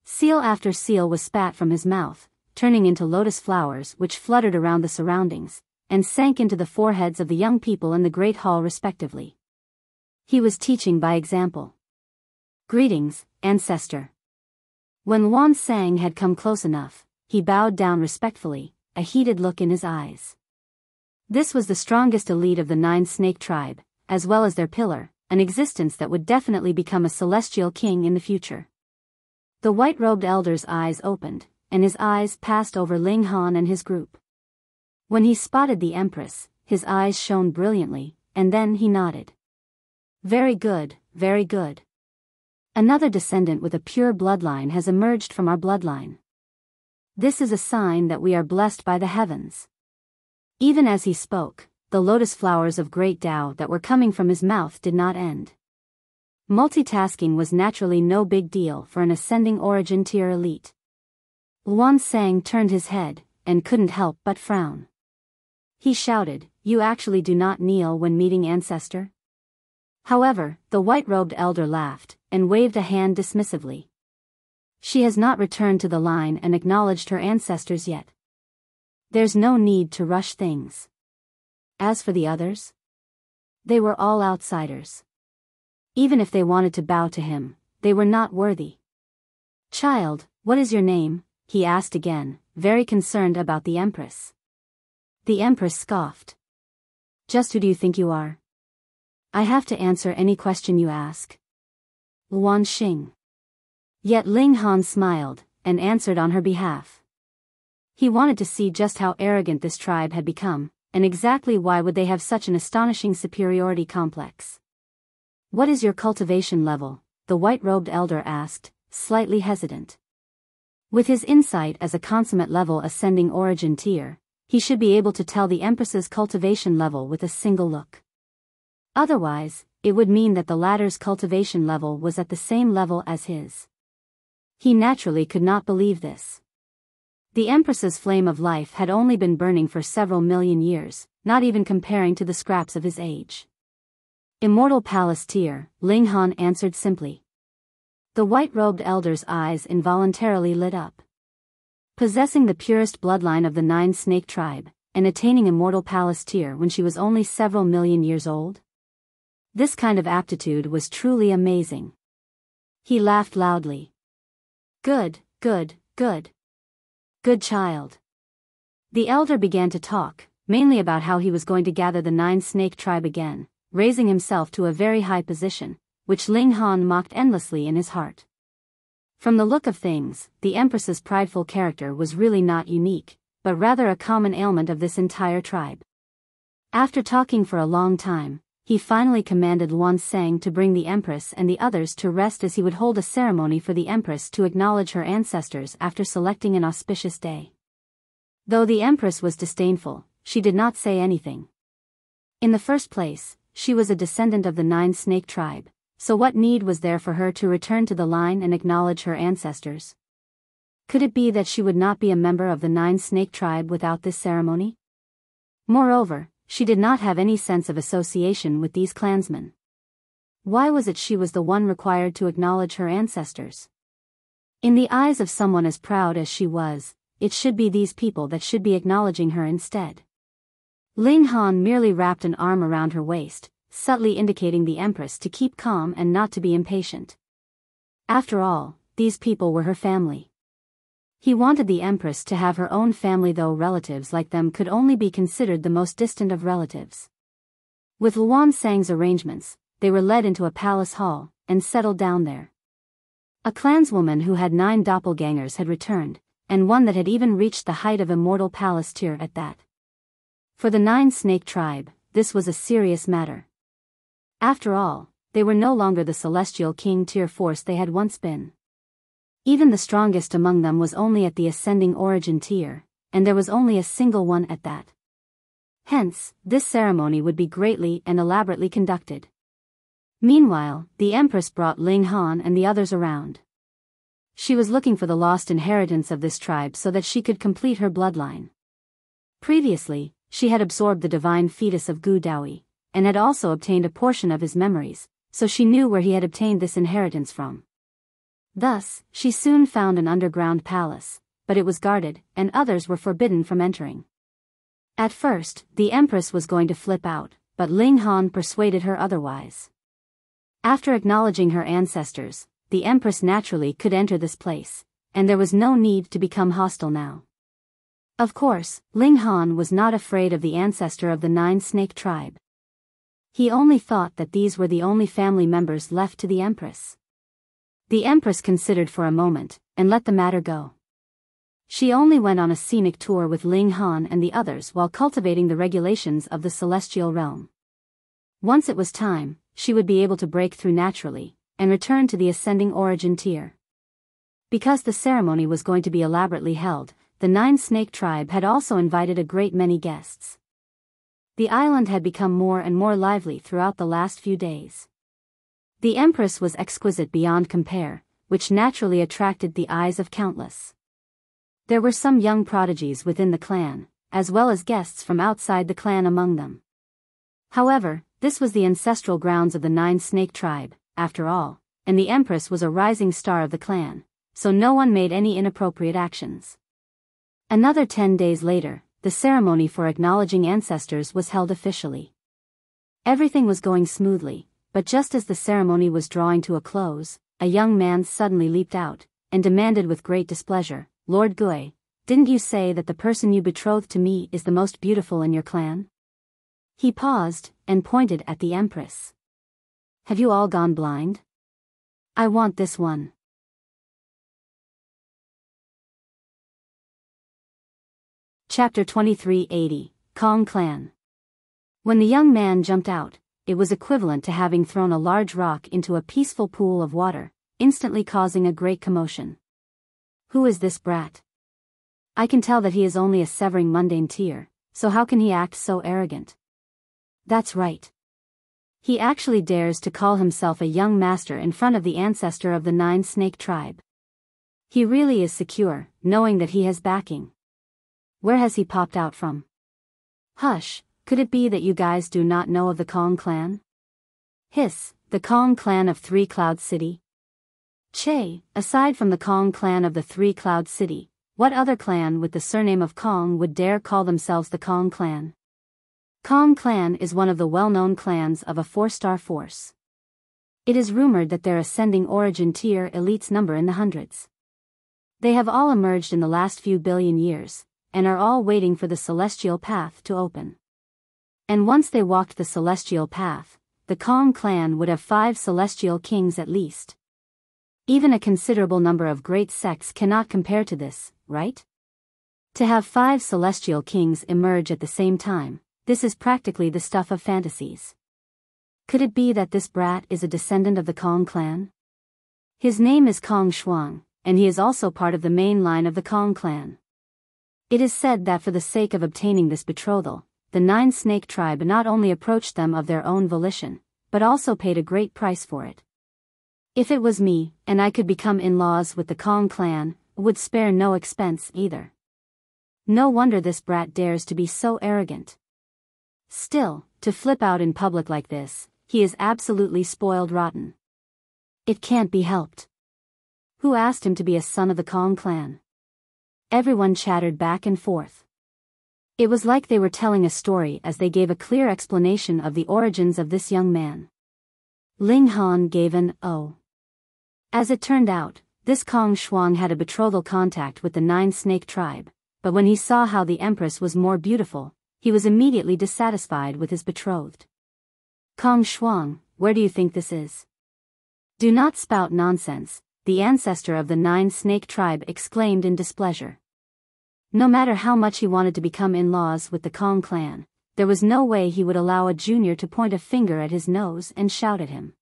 Seal after seal was spat from his mouth, turning into lotus flowers which fluttered around the surroundings, and sank into the foreheads of the young people in the great hall respectively. He was teaching by example. "Greetings, Ancestor." When Yuan Sang had come close enough, he bowed down respectfully, a heated look in his eyes. This was the strongest elite of the 9-snake tribe, as well as their pillar, an existence that would definitely become a celestial king in the future. The white-robed elder's eyes opened, and his eyes passed over Ling Han and his group. When he spotted the Empress, his eyes shone brilliantly, and then he nodded. "Very good, very good. Another descendant with a pure bloodline has emerged from our bloodline. This is a sign that we are blessed by the heavens." Even as he spoke, the lotus flowers of great Tao that were coming from his mouth did not end. Multitasking was naturally no big deal for an ascending origin tier elite. Luan Sang turned his head, and couldn't help but frown. He shouted, "You actually do not kneel when meeting Ancestor?" However, the white-robed elder laughed, and waved a hand dismissively. She has not returned to the line and acknowledged her ancestors yet. There's no need to rush things. As for the others, they were all outsiders. Even if they wanted to bow to him, they were not worthy. "Child, what is your name?" he asked again, very concerned about the Empress. The Empress scoffed. "Just who do you think you are? I have to answer any question you ask." Luan Xing. Yet Ling Han smiled, and answered on her behalf. He wanted to see just how arrogant this tribe had become, and exactly why would they have such an astonishing superiority complex. "What is your cultivation level?" the white-robed elder asked, slightly hesitant. With his insight as a consummate level ascending origin tier, he should be able to tell the Empress's cultivation level with a single look. Otherwise, it would mean that the latter's cultivation level was at the same level as his. He naturally could not believe this. The Empress's flame of life had only been burning for several million years, not even comparing to the scraps of his age. "Immortal Palace tier," Ling Han answered simply. The white-robed elder's eyes involuntarily lit up. Possessing the purest bloodline of the 9 snake tribe, and attaining Immortal Palace tier when she was only several million years old? This kind of aptitude was truly amazing. He laughed loudly. "Good, good, good. Good child." The elder began to talk, mainly about how he was going to gather the 9 snake tribe again, raising himself to a very high position, which Ling Han mocked endlessly in his heart. From the look of things, the Empress's prideful character was really not unique, but rather a common ailment of this entire tribe. After talking for a long time, he finally commanded Luan Sang to bring the Empress and the others to rest as he would hold a ceremony for the Empress to acknowledge her ancestors after selecting an auspicious day. Though the Empress was disdainful, she did not say anything. In the first place, she was a descendant of the 9 snake tribe, so what need was there for her to return to the line and acknowledge her ancestors? Could it be that she would not be a member of the 9 snake tribe without this ceremony? Moreover, she did not have any sense of association with these clansmen. Why was it she was the one required to acknowledge her ancestors? In the eyes of someone as proud as she was, it should be these people that should be acknowledging her instead. Ling Han merely wrapped an arm around her waist, subtly indicating the Empress to keep calm and not to be impatient. After all, these people were her family. He wanted the Empress to have her own family, though relatives like them could only be considered the most distant of relatives. With Luan Sang's arrangements, they were led into a palace hall, and settled down there. A clanswoman who had 9 doppelgangers had returned, and one that had even reached the height of Immortal Palace tier at that. For the 9 snake tribe, this was a serious matter. After all, they were no longer the Celestial King tier force they had once been. Even the strongest among them was only at the ascending origin tier, and there was only a single one at that. Hence, this ceremony would be greatly and elaborately conducted. Meanwhile, the Empress brought Ling Han and the others around. She was looking for the lost inheritance of this tribe so that she could complete her bloodline. Previously, she had absorbed the divine fetus of Gu Daoyi, and had also obtained a portion of his memories, so she knew where he had obtained this inheritance from. Thus, she soon found an underground palace, but it was guarded, and others were forbidden from entering. At first, the Empress was going to flip out, but Ling Han persuaded her otherwise. After acknowledging her ancestors, the Empress naturally could enter this place, and there was no need to become hostile now. Of course, Ling Han was not afraid of the ancestor of the 9 snake tribe. He only thought that these were the only family members left to the Empress. The Empress considered for a moment, and let the matter go. She only went on a scenic tour with Ling Han and the others while cultivating the regulations of the celestial realm. Once it was time, she would be able to break through naturally, and return to the ascending origin tier. Because the ceremony was going to be elaborately held, the 9 snake tribe had also invited a great many guests. The island had become more and more lively throughout the last few days. The Empress was exquisite beyond compare, which naturally attracted the eyes of countless. There were some young prodigies within the clan, as well as guests from outside the clan among them. However, this was the ancestral grounds of the Nine Snake tribe, after all, and the Empress was a rising star of the clan, so no one made any inappropriate actions. Another 10 days later, the ceremony for acknowledging ancestors was held officially. Everything was going smoothly, but just as the ceremony was drawing to a close, a young man suddenly leaped out, and demanded with great displeasure, "Lord Gui, didn't you say that the person you betrothed to me is the most beautiful in your clan?" He paused, and pointed at the Empress. "Have you all gone blind? I want this one." Chapter 2380, Kong Clan. When the young man jumped out, it was equivalent to having thrown a large rock into a peaceful pool of water, instantly causing a great commotion. "Who is this brat? I can tell that he is only a severing mundane tier, so how can he act so arrogant? That's right. He actually dares to call himself a young master in front of the ancestor of the Nine Snake tribe. He really is secure, knowing that he has backing. Where has he popped out from? Hush, could it be that you guys do not know of the Kong clan? Hiss, the Kong clan of Three Cloud City? Che, aside from the Kong clan of the Three Cloud City, what other clan with the surname of Kong would dare call themselves the Kong clan? Kong clan is one of the well-known clans of a 4-star force. It is rumored that their ascending origin tier elites number in the hundreds. They have all emerged in the last few billion years, and are all waiting for the celestial path to open. And once they walked the celestial path, the Kong clan would have 5 celestial kings at least. Even a considerable number of great sects cannot compare to this, right? To have 5 celestial kings emerge at the same time, this is practically the stuff of fantasies. Could it be that this brat is a descendant of the Kong clan? His name is Kong Shuang, and he is also part of the main line of the Kong clan. It is said that for the sake of obtaining this betrothal, the Nine Snake tribe not only approached them of their own volition, but also paid a great price for it. If it was me, and I could become in-laws with the Kong clan, would spare no expense either. No wonder this brat dares to be so arrogant. Still, to flip out in public like this, he is absolutely spoiled rotten. It can't be helped. Who asked him to be a son of the Kong clan? Everyone chattered back and forth. It was like they were telling a story as they gave a clear explanation of the origins of this young man. Ling Han gave an "oh." As it turned out, this Kong Shuang had a betrothal contact with the Nine Snake tribe, but when he saw how the Empress was more beautiful, he was immediately dissatisfied with his betrothed. "Kong Shuang, where do you think this is?" "Do not spout nonsense," the ancestor of the Nine Snake tribe exclaimed in displeasure. No matter how much he wanted to become in-laws with the Kong clan, there was no way he would allow a junior to point a finger at his nose and shout at him.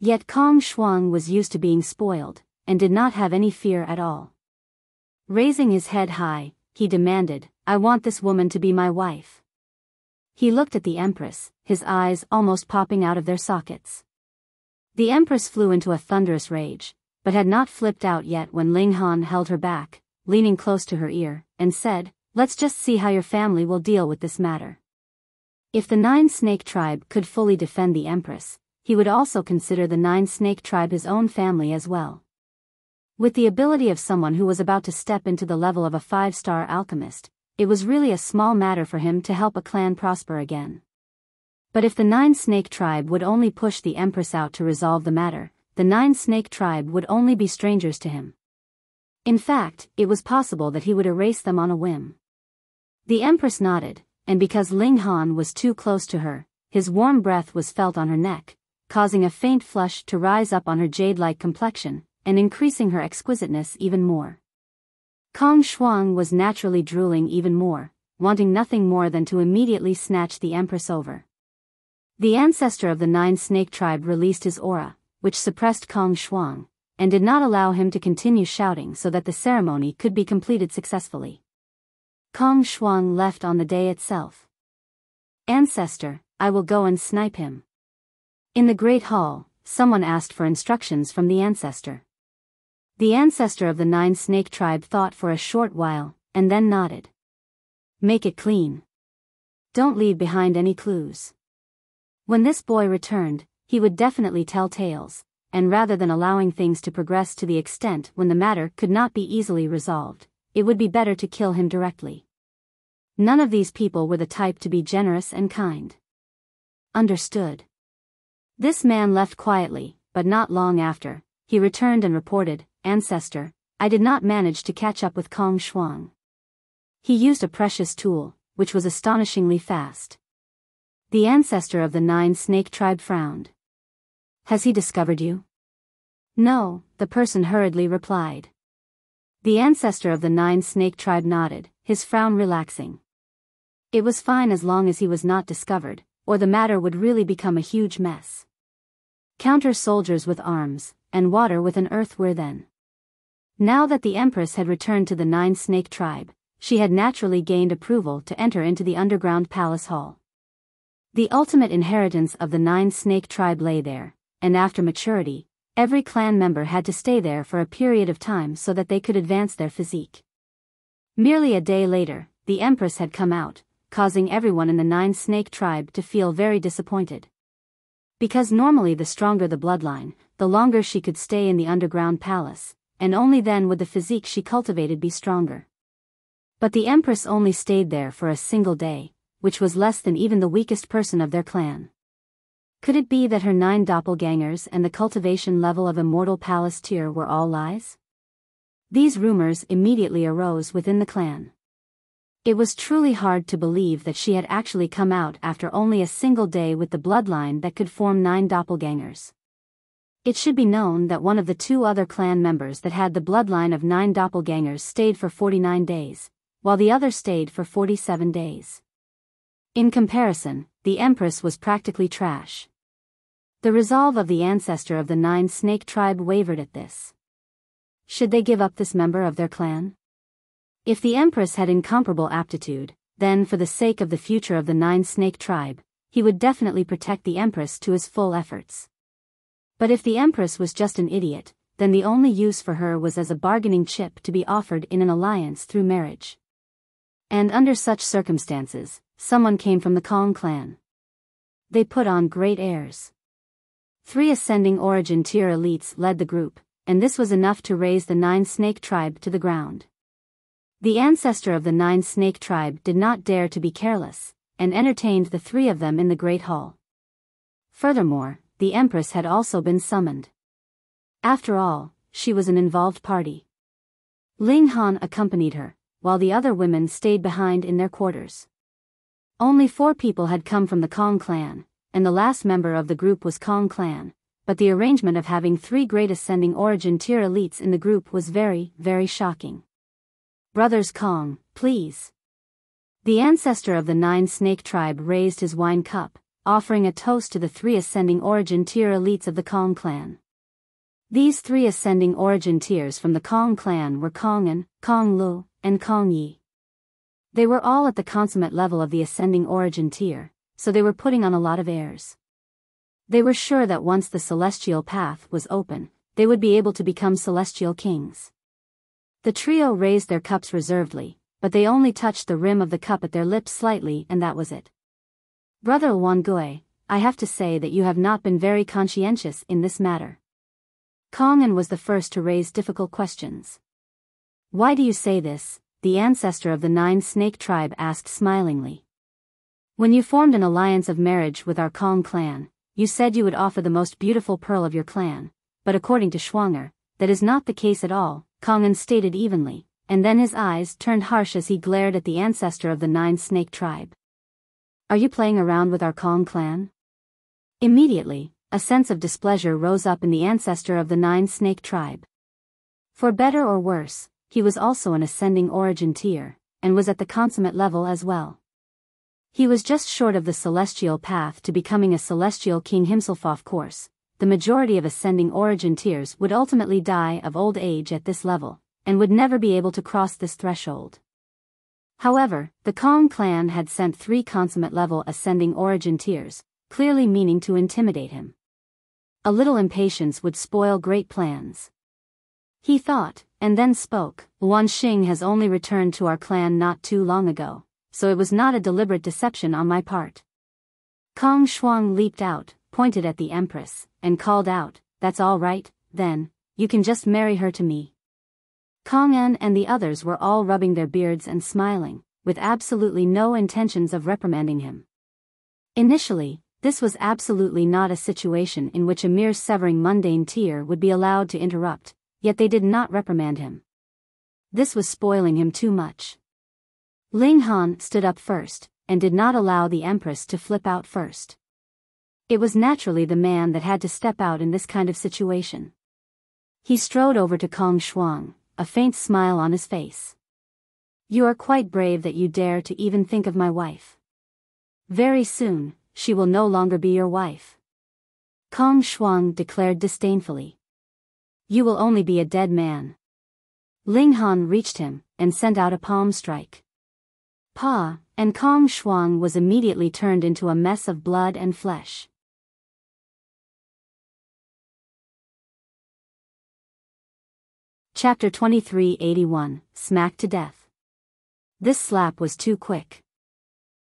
Yet Kong Shuang was used to being spoiled, and did not have any fear at all. Raising his head high, he demanded, "I want this woman to be my wife." He looked at the Empress, his eyes almost popping out of their sockets. The Empress flew into a thunderous rage, but had not flipped out yet when Ling Han held her back, leaning close to her ear, and said, "Let's just see how your family will deal with this matter." If the Nine Snake tribe could fully defend the Empress, he would also consider the Nine Snake tribe his own family as well. With the ability of someone who was about to step into the level of a 5-star alchemist, it was really a small matter for him to help a clan prosper again. But if the Nine Snake tribe would only push the Empress out to resolve the matter, the Nine Snake tribe would only be strangers to him. In fact, it was possible that he would erase them on a whim. The Empress nodded, and because Ling Han was too close to her, his warm breath was felt on her neck, causing a faint flush to rise up on her jade-like complexion, and increasing her exquisiteness even more. Kong Shuang was naturally drooling even more, wanting nothing more than to immediately snatch the Empress over. The ancestor of the Nine Snake tribe released his aura, which suppressed Kong Shuang, and did not allow him to continue shouting so that the ceremony could be completed successfully. Kong Shuang left on the day itself. "Ancestor, I will go and snipe him." In the Great Hall, someone asked for instructions from the ancestor. The ancestor of the 9-snake tribe thought for a short while, and then nodded. Make it clean. Don't leave behind any clues. When this boy returned, he would definitely tell tales, and rather than allowing things to progress to the extent when the matter could not be easily resolved, it would be better to kill him directly. None of these people were the type to be generous and kind. Understood. This man left quietly, but not long after, he returned and reported, Ancestor, I did not manage to catch up with Kong Shuang. He used a precious tool, which was astonishingly fast. The ancestor of the 9-snake tribe frowned. Has he discovered you? No, the person hurriedly replied. The ancestor of the 9-snake tribe nodded, his frown relaxing. It was fine as long as he was not discovered, or the matter would really become a huge mess. Counter soldiers with arms, and water with an earthware then. Now that the Empress had returned to the 9-snake tribe, she had naturally gained approval to enter into the underground palace hall. The ultimate inheritance of the 9-snake tribe lay there, and after maturity, every clan member had to stay there for a period of time so that they could advance their physique. Merely a day later, the Empress had come out, causing everyone in the 9-snake tribe to feel very disappointed. Because normally the stronger the bloodline, the longer she could stay in the underground palace, and only then would the physique she cultivated be stronger. But the Empress only stayed there for a single day, which was less than even the weakest person of their clan. Could it be that her 9 doppelgangers and the cultivation level of immortal palace tier were all lies? These rumors immediately arose within the clan. It was truly hard to believe that she had actually come out after only a single day with the bloodline that could form 9 doppelgangers. It should be known that one of the 2 other clan members that had the bloodline of 9 doppelgangers stayed for 49 days, while the other stayed for 47 days. In comparison, the Empress was practically trash. The resolve of the ancestor of the 9-snake tribe wavered at this. Should they give up this member of their clan? If the Empress had incomparable aptitude, then for the sake of the future of the 9-snake tribe, he would definitely protect the Empress to his full efforts. But if the Empress was just an idiot, then the only use for her was as a bargaining chip to be offered in an alliance through marriage. And under such circumstances, someone came from the Kong clan. They put on great airs. 3 ascending origin tier elites led the group, and this was enough to raise the 9-snake tribe to the ground. The ancestor of the 9-snake tribe did not dare to be careless, and entertained the 3 of them in the Great Hall. Furthermore, the Empress had also been summoned. After all, she was an involved party. Ling Han accompanied her, while the other women stayed behind in their quarters. Only 4 people had come from the Kong clan, and the last member of the group was Kong clan, but the arrangement of having 3 great ascending origin tier elites in the group was very, very shocking. Brothers Kong, please. The ancestor of the 9-snake tribe raised his wine cup, offering a toast to the 3 ascending origin tier elites of the Kong clan. These 3 ascending origin tiers from the Kong clan were Kongan, Kong Lu, and Kong Yi. They were all at the consummate level of the ascending origin tier, so they were putting on a lot of airs. They were sure that once the celestial path was open, they would be able to become celestial kings. The trio raised their cups reservedly, but they only touched the rim of the cup at their lips slightly, and that was it. Brother Wangui, I have to say that you have not been very conscientious in this matter. Kongan was the first to raise difficult questions. Why do you say this? The ancestor of the 9-snake tribe asked smilingly. When you formed an alliance of marriage with our Kong clan, you said you would offer the most beautiful pearl of your clan, but according to Schwanger, that is not the case at all, Kongan stated evenly, and then his eyes turned harsh as he glared at the ancestor of the 9-snake tribe. Are you playing around with our Kong clan? Immediately, a sense of displeasure rose up in the ancestor of the 9-snake tribe. For better or worse, he was also an ascending origin tier, and was at the consummate level as well. He was just short of the celestial path to becoming a celestial king himself. Of course, the majority of ascending origin tiers would ultimately die of old age at this level, and would never be able to cross this threshold. However, the Kong clan had sent 3 consummate level ascending origin tiers, clearly meaning to intimidate him. A little impatience would spoil great plans. He thought, and then spoke. Wan Xing has only returned to our clan not too long ago, so it was not a deliberate deception on my part. Kong Shuang leaped out, pointed at the Empress, and called out, "That's all right, then, you can just marry her to me." Kong En and the others were all rubbing their beards and smiling, with absolutely no intentions of reprimanding him. Initially, this was absolutely not a situation in which a mere severing mundane tear would be allowed to interrupt, yet they did not reprimand him. This was spoiling him too much. Ling Han stood up first, and did not allow the Empress to flip out first. It was naturally the man that had to step out in this kind of situation. He strode over to Kong Shuang, a faint smile on his face. "You are quite brave that you dare to even think of my wife. Very soon, she will no longer be your wife," Kong Shuang declared disdainfully. "You will only be a dead man." Ling Han reached him, and sent out a palm strike. Pa, and Kong Shuang was immediately turned into a mess of blood and flesh. Chapter 2381, Smacked to Death. This slap was too quick.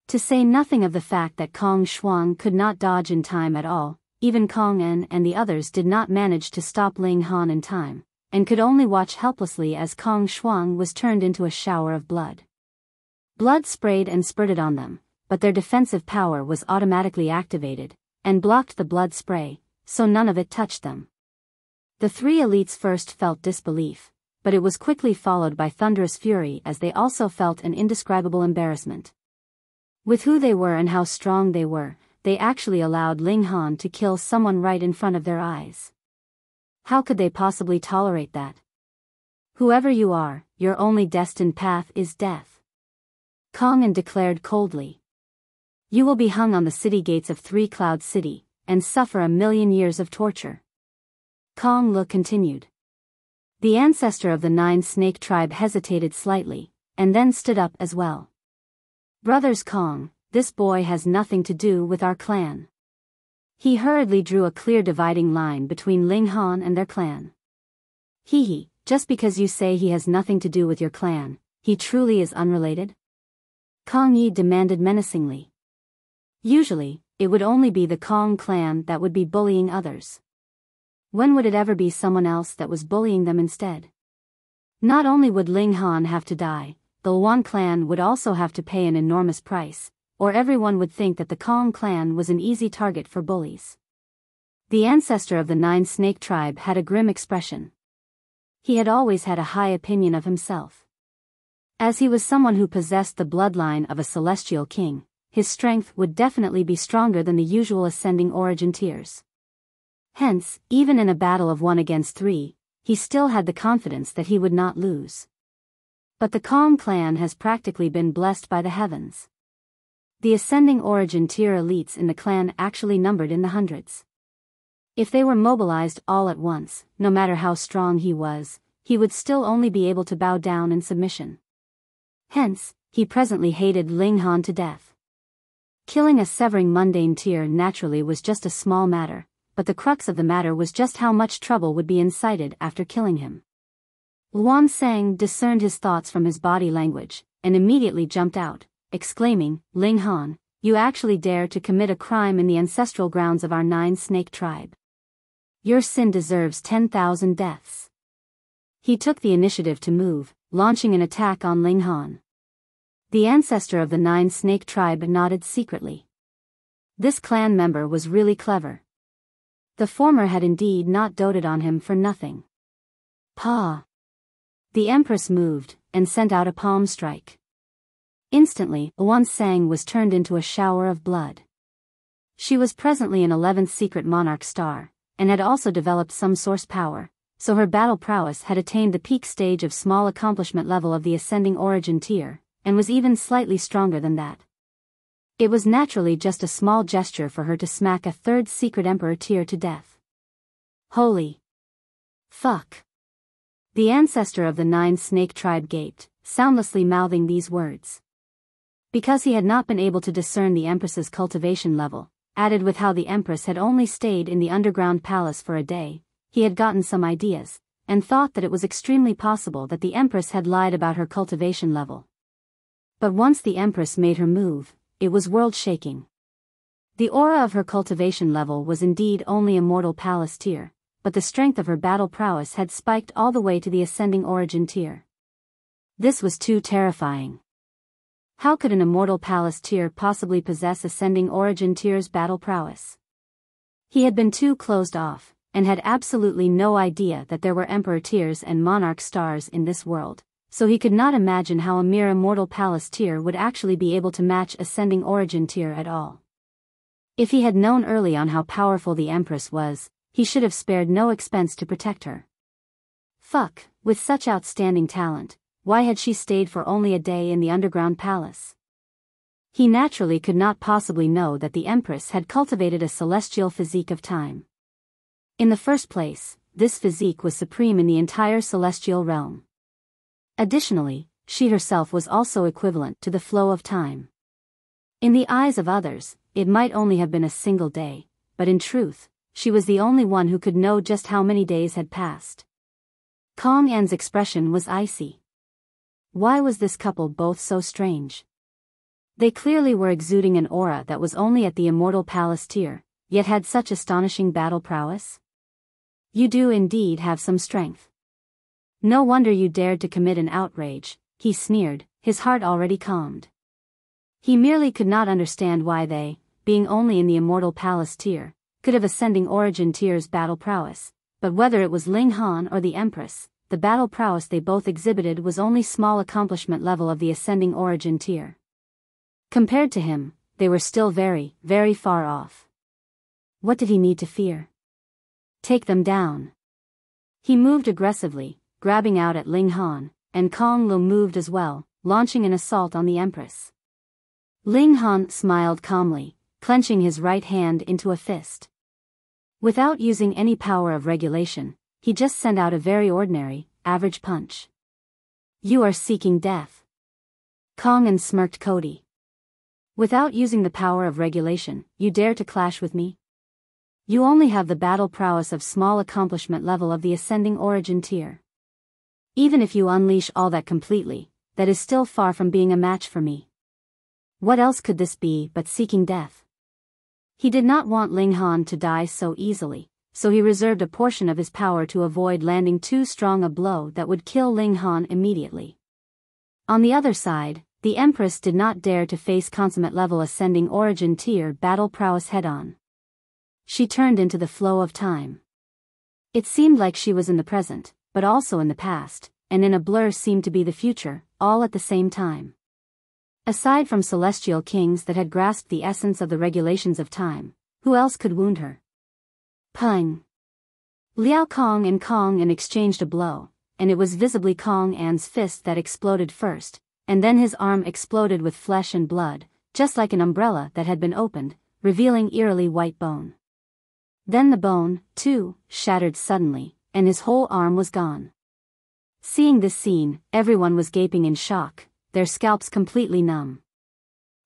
To say nothing of the fact that Kong Shuang could not dodge in time at all, even Kong En and the others did not manage to stop Ling Han in time, and could only watch helplessly as Kong Shuang was turned into a shower of blood. Blood sprayed and spurted on them, but their defensive power was automatically activated, and blocked the blood spray, so none of it touched them. The three elites first felt disbelief, but it was quickly followed by thunderous fury as they also felt an indescribable embarrassment. With who they were and how strong they were, they actually allowed Ling Han to kill someone right in front of their eyes. How could they possibly tolerate that? "Whoever you are, your only destined path is death," Kong En declared coldly. "You will be hung on the city gates of Three Cloud City, and suffer 1,000,000 years of torture." Kong Le continued. The ancestor of the Nine Snake tribe hesitated slightly, and then stood up as well. "Brothers Kong, this boy has nothing to do with our clan." He hurriedly drew a clear dividing line between Ling Han and their clan. "Hee, just because you say he has nothing to do with your clan, he truly is unrelated?" Kong Yi demanded menacingly. Usually, it would only be the Kong clan that would be bullying others. When would it ever be someone else that was bullying them instead? Not only would Ling Han have to die, the Luan clan would also have to pay an enormous price, or everyone would think that the Kong clan was an easy target for bullies. The ancestor of the Nine Snake tribe had a grim expression. He had always had a high opinion of himself. As he was someone who possessed the bloodline of a celestial king, his strength would definitely be stronger than the usual ascending origin tiers. Hence, even in a battle of 1 against 3, he still had the confidence that he would not lose. But the Kong clan has practically been blessed by the heavens. The ascending origin tier elites in the clan actually numbered in the hundreds. If they were mobilized all at once, no matter how strong he would still only be able to bow down in submission. Hence, he presently hated Ling Han to death. Killing a severing mundane tier naturally was just a small matter, but the crux of the matter was just how much trouble would be incited after killing him. Luan Sang discerned his thoughts from his body language, and immediately jumped out, exclaiming, "Ling Han, you actually dare to commit a crime in the ancestral grounds of our Nine Snake tribe. Your sin deserves 10,000 deaths." He took the initiative to move, launching an attack on Ling Han. The ancestor of the Nine Snake tribe nodded secretly. This clan member was really clever. The former had indeed not doted on him for nothing. "Pa!" The Empress moved, and sent out a palm strike. Instantly, Luan Sang was turned into a shower of blood. She was presently an 11th secret monarch star, and had also developed some source power, so her battle prowess had attained the peak stage of small accomplishment level of the ascending origin tier, and was even slightly stronger than that. It was naturally just a small gesture for her to smack a 3rd secret emperor tier to death. Holy fuck! The ancestor of the Nine Snake tribe gaped, soundlessly mouthing these words. Because he had not been able to discern the Empress's cultivation level, added with how the Empress had only stayed in the underground palace for a day, he had gotten some ideas, and thought that it was extremely possible that the Empress had lied about her cultivation level. But once the Empress made her move, it was world-shaking. The aura of her cultivation level was indeed only a mortal palace tier, but the strength of her battle prowess had spiked all the way to the ascending origin tier. This was too terrifying. How could an immortal palace tier possibly possess ascending origin tier's battle prowess? He had been too closed off, and had absolutely no idea that there were emperor tiers and monarch stars in this world, so he could not imagine how a mere immortal palace tier would actually be able to match ascending origin tier at all. If he had known early on how powerful the Empress was, he should have spared no expense to protect her. Fuck, with such outstanding talent, why had she stayed for only a day in the underground palace? He naturally could not possibly know that the Empress had cultivated a celestial physique of time. In the first place, this physique was supreme in the entire celestial realm. Additionally, she herself was also equivalent to the flow of time. In the eyes of others, it might only have been a single day, but in truth, she was the only one who could know just how many days had passed. Kong An's expression was icy. Why was this couple both so strange? They clearly were exuding an aura that was only at the immortal palace tier, yet had such astonishing battle prowess. You do indeed have some strength. No wonder you dared to commit an outrage, he sneered, his heart already calmed. He merely could not understand why they, being only in the immortal palace tier, could have ascending origin tier's battle prowess, but whether it was Ling Han or the Empress, the battle prowess they both exhibited was only small accomplishment level of the ascending origin tier. Compared to him, they were still very, very far off. What did he need to fear? Take them down. He moved aggressively, grabbing out at Ling Han, and Kong Lu moved as well, launching an assault on the Empress. Ling Han smiled calmly, clenching his right hand into a fist. Without using any power of regulation, he just sent out a very ordinary, average punch. You are seeking death. Kong An smirked Cody. Without using the power of regulation, you dare to clash with me? You only have the battle prowess of small accomplishment level of the ascending origin tier. Even if you unleash all that completely, that is still far from being a match for me. What else could this be but seeking death? He did not want Ling Han to die so easily, so he reserved a portion of his power to avoid landing too strong a blow that would kill Ling Han immediately. On the other side, the Empress did not dare to face consummate level ascending origin tier battle prowess head-on. She turned into the flow of time. It seemed like she was in the present, but also in the past, and in a blur seemed to be the future, all at the same time. Aside from celestial kings that had grasped the essence of the regulations of time, who else could wound her? Pung! Liao Kong and exchanged a blow, and it was visibly Kong An's fist that exploded first, and then his arm exploded with flesh and blood, just like an umbrella that had been opened, revealing eerily white bone. Then the bone, too, shattered suddenly, and his whole arm was gone. Seeing this scene, everyone was gaping in shock, their scalps completely numb.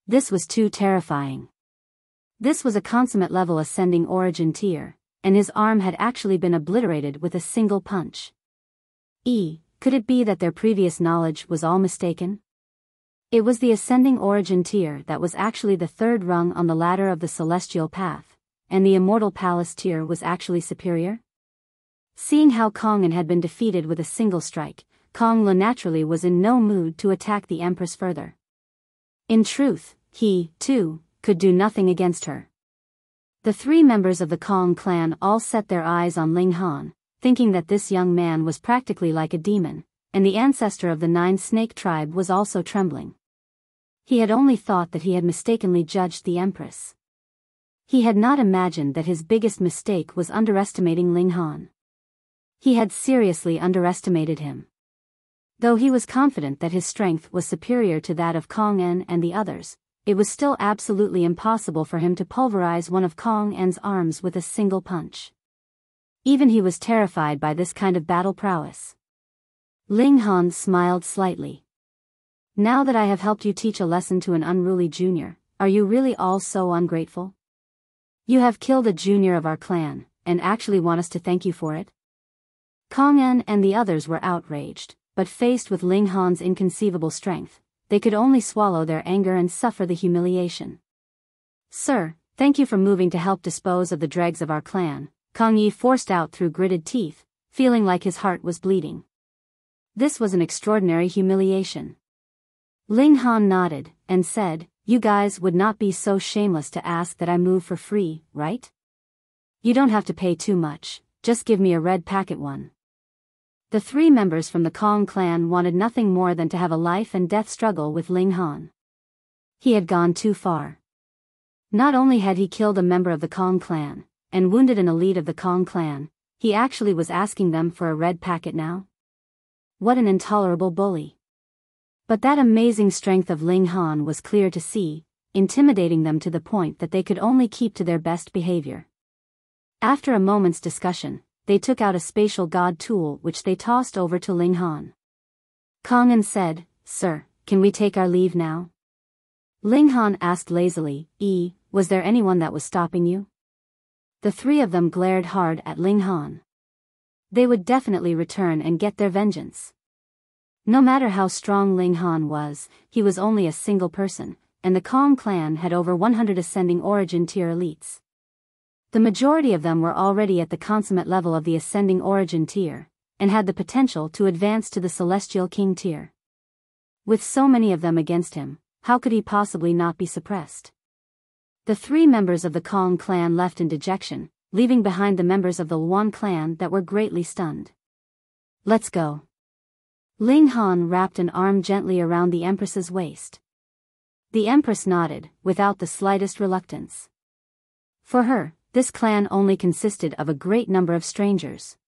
This was too terrifying. This was a consummate level ascending origin tier, and his arm had actually been obliterated with a single punch. Could it be that their previous knowledge was all mistaken? It was the ascending origin tier that was actually the third rung on the ladder of the celestial path, and the immortal palace tier was actually superior? Seeing how Kong An had been defeated with a single strike, Kong Lu naturally was in no mood to attack the Empress further. In truth, he, too, could do nothing against her. The three members of the Kong clan all set their eyes on Ling Han, thinking that this young man was practically like a demon, and the ancestor of the 9 snake tribe was also trembling. He had only thought that he had mistakenly judged the Empress. He had not imagined that his biggest mistake was underestimating Ling Han. He had seriously underestimated him. Though he was confident that his strength was superior to that of Kong An and the others, it was still absolutely impossible for him to pulverize one of Kong An's arms with a single punch. Even he was terrified by this kind of battle prowess. Ling Han smiled slightly. Now that I have helped you teach a lesson to an unruly junior, are you really all so ungrateful? You have killed a junior of our clan, and actually want us to thank you for it? Kong En and the others were outraged, but faced with Ling Han's inconceivable strength, they could only swallow their anger and suffer the humiliation. "Sir, thank you for moving to help dispose of the dregs of our clan," Kong Yi forced out through gritted teeth, feeling like his heart was bleeding. This was an extraordinary humiliation. Ling Han nodded, and said, "You guys would not be so shameless to ask that I move for free, right? You don't have to pay too much, just give me a red packet one." The three members from the Kong clan wanted nothing more than to have a life and death struggle with Ling Han. He had gone too far. Not only had he killed a member of the Kong clan, and wounded an elite of the Kong clan, he actually was asking them for a red packet now? What an intolerable bully. But that amazing strength of Ling Han was clear to see, intimidating them to the point that they could only keep to their best behavior. After a moment's discussion, they took out a spatial god tool which they tossed over to Ling Han. Kong En said, "Sir, can we take our leave now?" Ling Han asked lazily, Was there anyone that was stopping you?" The three of them glared hard at Ling Han. They would definitely return and get their vengeance. No matter how strong Ling Han was, he was only a single person, and the Kong clan had over 100 ascending origin tier elites. The majority of them were already at the consummate level of the ascending origin tier, and had the potential to advance to the celestial king tier. With so many of them against him, how could he possibly not be suppressed? The three members of the Kong clan left in dejection, leaving behind the members of the Luan clan that were greatly stunned. "Let's go." Ling Han wrapped an arm gently around the Empress's waist. The Empress nodded, without the slightest reluctance. For her, this clan only consisted of a great number of strangers.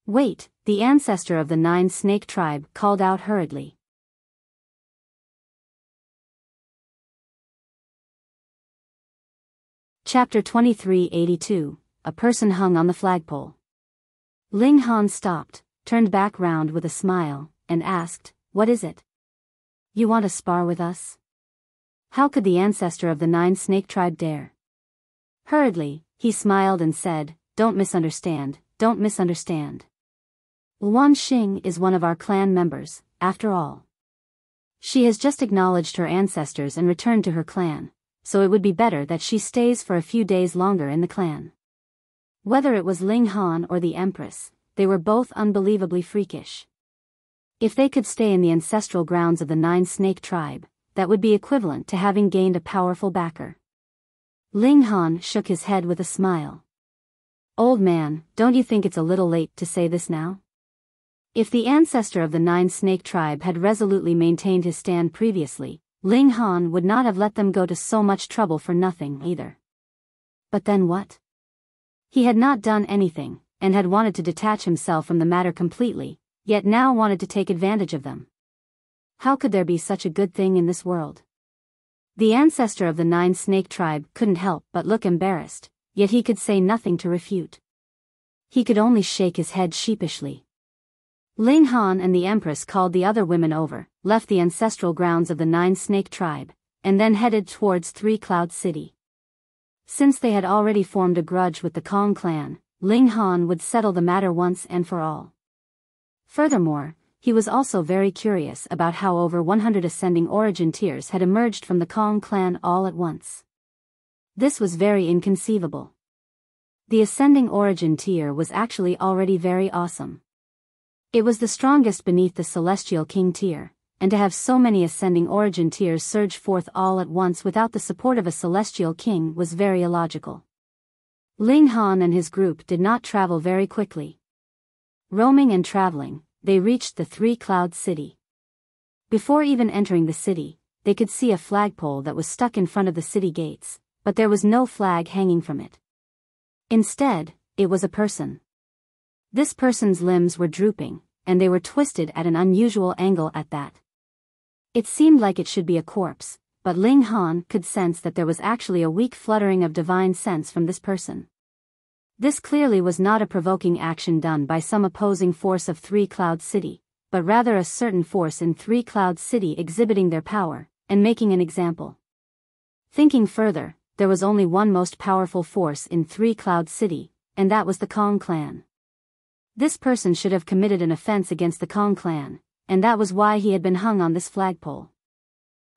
"Wait," the ancestor of the 9 snake tribe called out hurriedly. Chapter 2382, A Person Hung on the Flagpole. Ling Han stopped, turned back round with a smile, and asked, "What is it? You want to spar with us?" How could the ancestor of the 9 snake tribe dare? Hurriedly, he smiled and said, don't misunderstand. Luan Xing is one of our clan members, after all. She has just acknowledged her ancestors and returned to her clan, so it would be better that she stays for a few days longer in the clan." Whether it was Ling Han or the Empress, they were both unbelievably freakish. If they could stay in the ancestral grounds of the 9 snake tribe, that would be equivalent to having gained a powerful backer. Ling Han shook his head with a smile. "Old man, don't you think it's a little late to say this now?" If the ancestor of the 9 snake tribe had resolutely maintained his stand previously, Ling Han would not have let them go to so much trouble for nothing either. But then what? He had not done anything, and had wanted to detach himself from the matter completely, yet now wanted to take advantage of them. How could there be such a good thing in this world? The ancestor of the 9 snake tribe couldn't help but look embarrassed, yet he could say nothing to refute. He could only shake his head sheepishly. Ling Han and the Empress called the other women over, left the ancestral grounds of the 9 snake tribe, and then headed towards 3 Cloud City. Since they had already formed a grudge with the Kong clan, Ling Han would settle the matter once and for all. Furthermore, he was also very curious about how over 100 ascending origin tiers had emerged from the Kong clan all at once. This was very inconceivable. The ascending origin tier was actually already very awesome. It was the strongest beneath the celestial king tier, and to have so many ascending origin tiers surge forth all at once without the support of a celestial king was very illogical. Ling Han and his group did not travel very quickly. Roaming and traveling, they reached the 3 Cloud City. Before even entering the city, they could see a flagpole that was stuck in front of the city gates, but there was no flag hanging from it. Instead, it was a person. This person's limbs were drooping, and they were twisted at an unusual angle at that. It seemed like it should be a corpse, but Ling Han could sense that there was actually a weak fluttering of divine sense from this person. This clearly was not a provoking action done by some opposing force of 3 Cloud City, but rather a certain force in 3 Cloud City exhibiting their power, and making an example. Thinking further, there was only one most powerful force in 3 Cloud City, and that was the Kong clan. This person should have committed an offense against the Kong clan, and that was why he had been hung on this flagpole.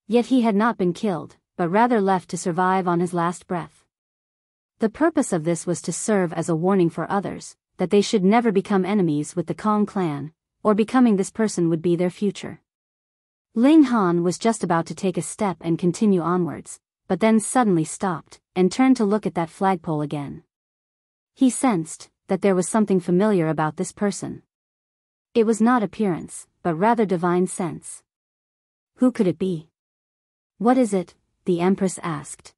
Yet he had not been killed, but rather left to survive on his last breath. The purpose of this was to serve as a warning for others, that they should never become enemies with the Kong clan, or becoming this person would be their future. Ling Han was just about to take a step and continue onwards, but then suddenly stopped, and turned to look at that flagpole again. He sensed that there was something familiar about this person. It was not appearance, but rather divine sense. Who could it be? What is it? The Empress asked.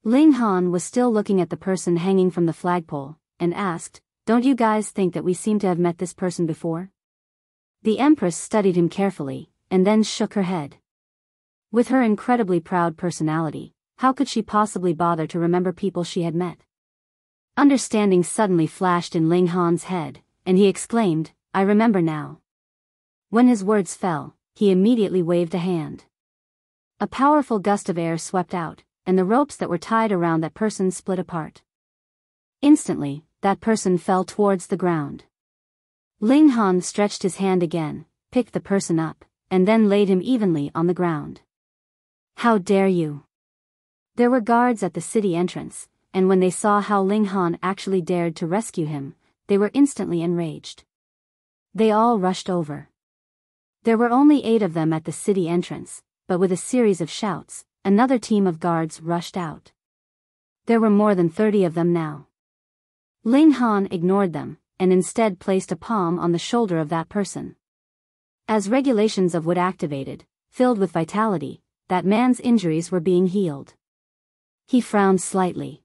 Ling Han was still looking at the person hanging from the flagpole, and asked, "Don't you guys think that we seem to have met this person before?" The Empress studied him carefully, and then shook her head. With her incredibly proud personality, how could she possibly bother to remember people she had met? Understanding suddenly flashed in Ling Han's head, and he exclaimed, "I remember now." When his words fell, he immediately waved a hand. A powerful gust of air swept out, and the ropes that were tied around that person split apart. Instantly, that person fell towards the ground. Ling Han stretched his hand again, picked the person up, and then laid him evenly on the ground. "How dare you!" There were guards at the city entrance, and when they saw how Ling Han actually dared to rescue him, they were instantly enraged. They all rushed over. There were only 8 of them at the city entrance, but with a series of shouts, another team of guards rushed out. There were more than 30 of them now. Ling Han ignored them, and instead placed a palm on the shoulder of that person. As regulations of Wood activated, filled with vitality, that man's injuries were being healed. He frowned slightly.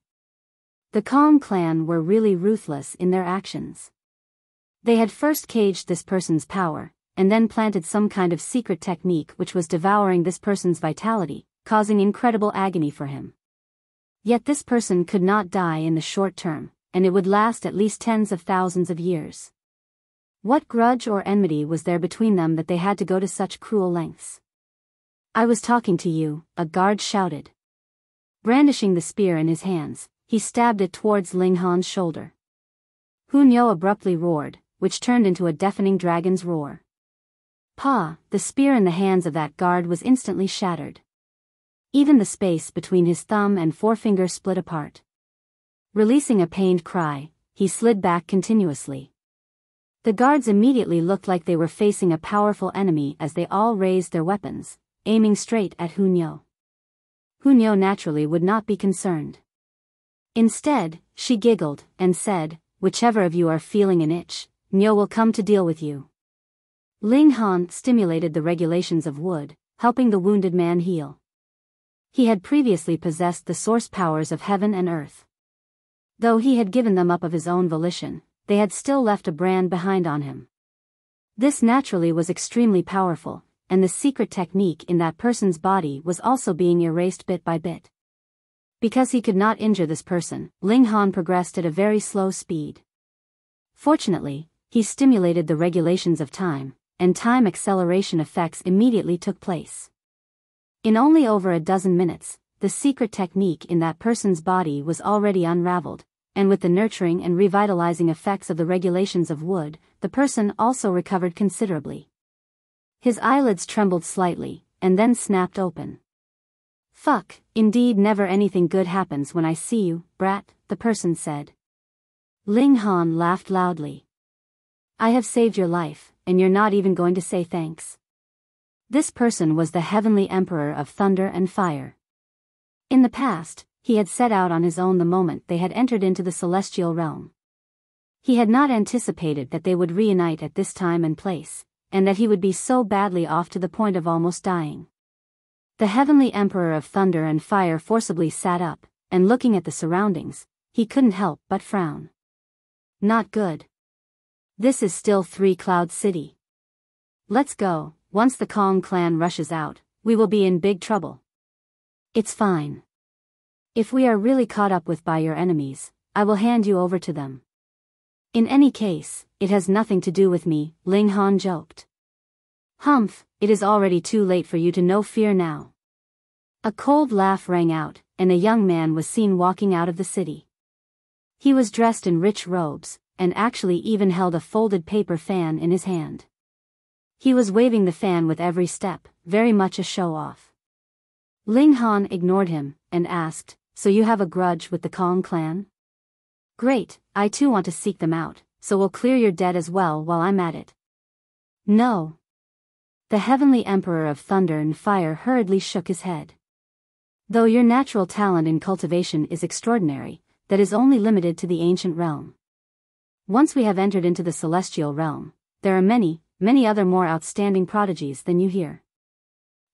The Kong clan were really ruthless in their actions. They had first caged this person's power, and then planted some kind of secret technique which was devouring this person's vitality, causing incredible agony for him. Yet this person could not die in the short term, and it would last at least tens of thousands of years. What grudge or enmity was there between them that they had to go to such cruel lengths? "I was talking to you," a guard shouted. Brandishing the spear in his hands, he stabbed it towards Ling Han's shoulder. Hunyo abruptly roared, which turned into a deafening dragon's roar. Pa! The spear in the hands of that guard was instantly shattered. Even the space between his thumb and forefinger split apart. Releasing a pained cry, he slid back continuously. The guards immediately looked like they were facing a powerful enemy as they all raised their weapons, aiming straight at Hunyo. Hunyo naturally would not be concerned. Instead, she giggled, and said, "Whichever of you are feeling an itch, Nyo will come to deal with you." Ling Han stimulated the regulations of Wood, helping the wounded man heal. He had previously possessed the source powers of heaven and earth. Though he had given them up of his own volition, they had still left a brand behind on him. This naturally was extremely powerful, and the secret technique in that person's body was also being erased bit by bit. Because he could not injure this person, Ling Han progressed at a very slow speed. Fortunately, he stimulated the regulations of time, and time acceleration effects immediately took place. In only over a dozen minutes, the secret technique in that person's body was already unraveled, and with the nurturing and revitalizing effects of the regulations of Wood, the person also recovered considerably. His eyelids trembled slightly, and then snapped open. "Fuck, indeed never anything good happens when I see you, brat," the person said. Ling Han laughed loudly. "I have saved your life, and you're not even going to say thanks." This person was the Heavenly Emperor of Thunder and Fire. In the past, he had set out on his own the moment they had entered into the celestial realm. He had not anticipated that they would reunite at this time and place, and that he would be so badly off to the point of almost dying. The Heavenly Emperor of Thunder and Fire forcibly sat up, and looking at the surroundings, he couldn't help but frown. Not good. This is still Three Cloud City. Let's go. Once the Kong clan rushes out, we will be in big trouble. It's fine. If we are really caught up with by your enemies, I will hand you over to them. In any case, it has nothing to do with me, Ling Han joked. Humph, it is already too late for you to know fear now. A cold laugh rang out, and a young man was seen walking out of the city. He was dressed in rich robes, and actually even held a folded paper fan in his hand. He was waving the fan with every step, very much a show-off. Ling Han ignored him, and asked, "So you have a grudge with the Kong clan? Great, I too want to seek them out, so we'll clear your debt as well while I'm at it." No. The Heavenly Emperor of Thunder and Fire hurriedly shook his head. Though your natural talent in cultivation is extraordinary, that is only limited to the ancient realm. Once we have entered into the celestial realm, there are many, many other more outstanding prodigies than you hear.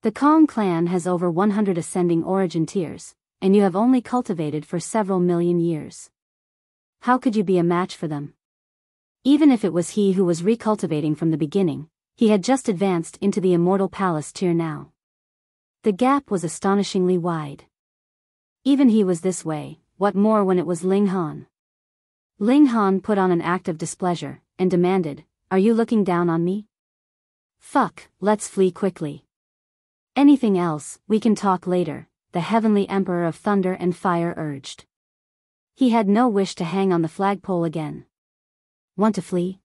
The Kong clan has over 100 ascending origin tiers, and you have only cultivated for several million years. How could you be a match for them? Even if it was he who was recultivating from the beginning, he had just advanced into the Immortal Palace tier now. The gap was astonishingly wide. Even he was this way, what more when it was Ling Han? Ling Han put on an act of displeasure, and demanded, "Are you looking down on me? Fuck, let's flee quickly. Anything else, we can talk later," the Heavenly Emperor of Thunder and Fire urged. He had no wish to hang on the flagpole again. Want to flee?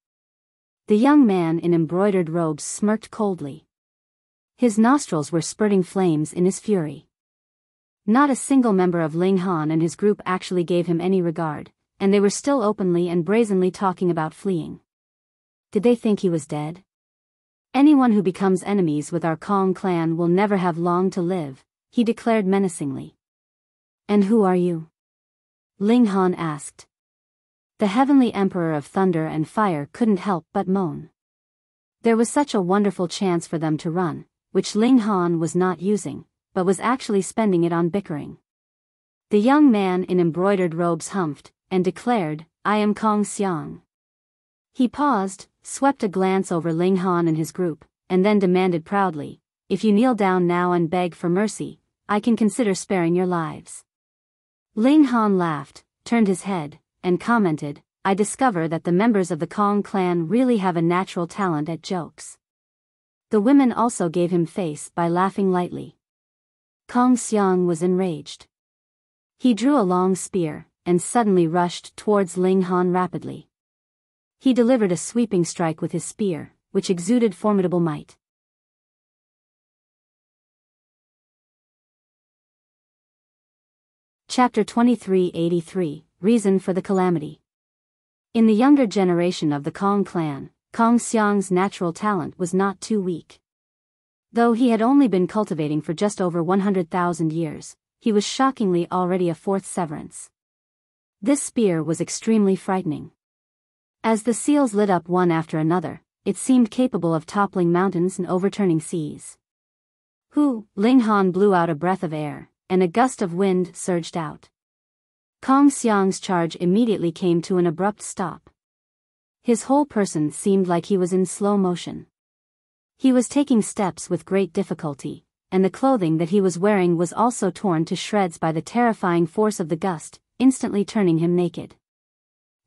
The young man in embroidered robes smirked coldly. His nostrils were spurting flames in his fury. Not a single member of Ling Han and his group actually gave him any regard, and they were still openly and brazenly talking about fleeing. Did they think he was dead? "Anyone who becomes enemies with our Kong clan will never have long to live," he declared menacingly. "And who are you?" Ling Han asked. The Heavenly Emperor of Thunder and Fire couldn't help but moan. There was such a wonderful chance for them to run, which Ling Han was not using, but was actually spending it on bickering. The young man in embroidered robes humphed, and declared, "I am Kong Xiang." He paused, swept a glance over Ling Han and his group, and then demanded proudly, "If you kneel down now and beg for mercy, I can consider sparing your lives." Ling Han laughed, turned his head, and commented, "I discover that the members of the Kong clan really have a natural talent at jokes." The women also gave him face by laughing lightly. Kong Xiang was enraged. He drew a long spear, and suddenly rushed towards Ling Han rapidly. He delivered a sweeping strike with his spear, which exuded formidable might. Chapter 2383, Reason for the Calamity. In the younger generation of the Kong clan, Kong Xiang's natural talent was not too weak. Though he had only been cultivating for just over 100,000 years, he was shockingly already a fourth severance. This spear was extremely frightening. As the seals lit up one after another, it seemed capable of toppling mountains and overturning seas. Ling Han blew out a breath of air, and a gust of wind surged out. Kong Xiang's charge immediately came to an abrupt stop. His whole person seemed like he was in slow motion. He was taking steps with great difficulty, and the clothing that he was wearing was also torn to shreds by the terrifying force of the gust, instantly turning him naked.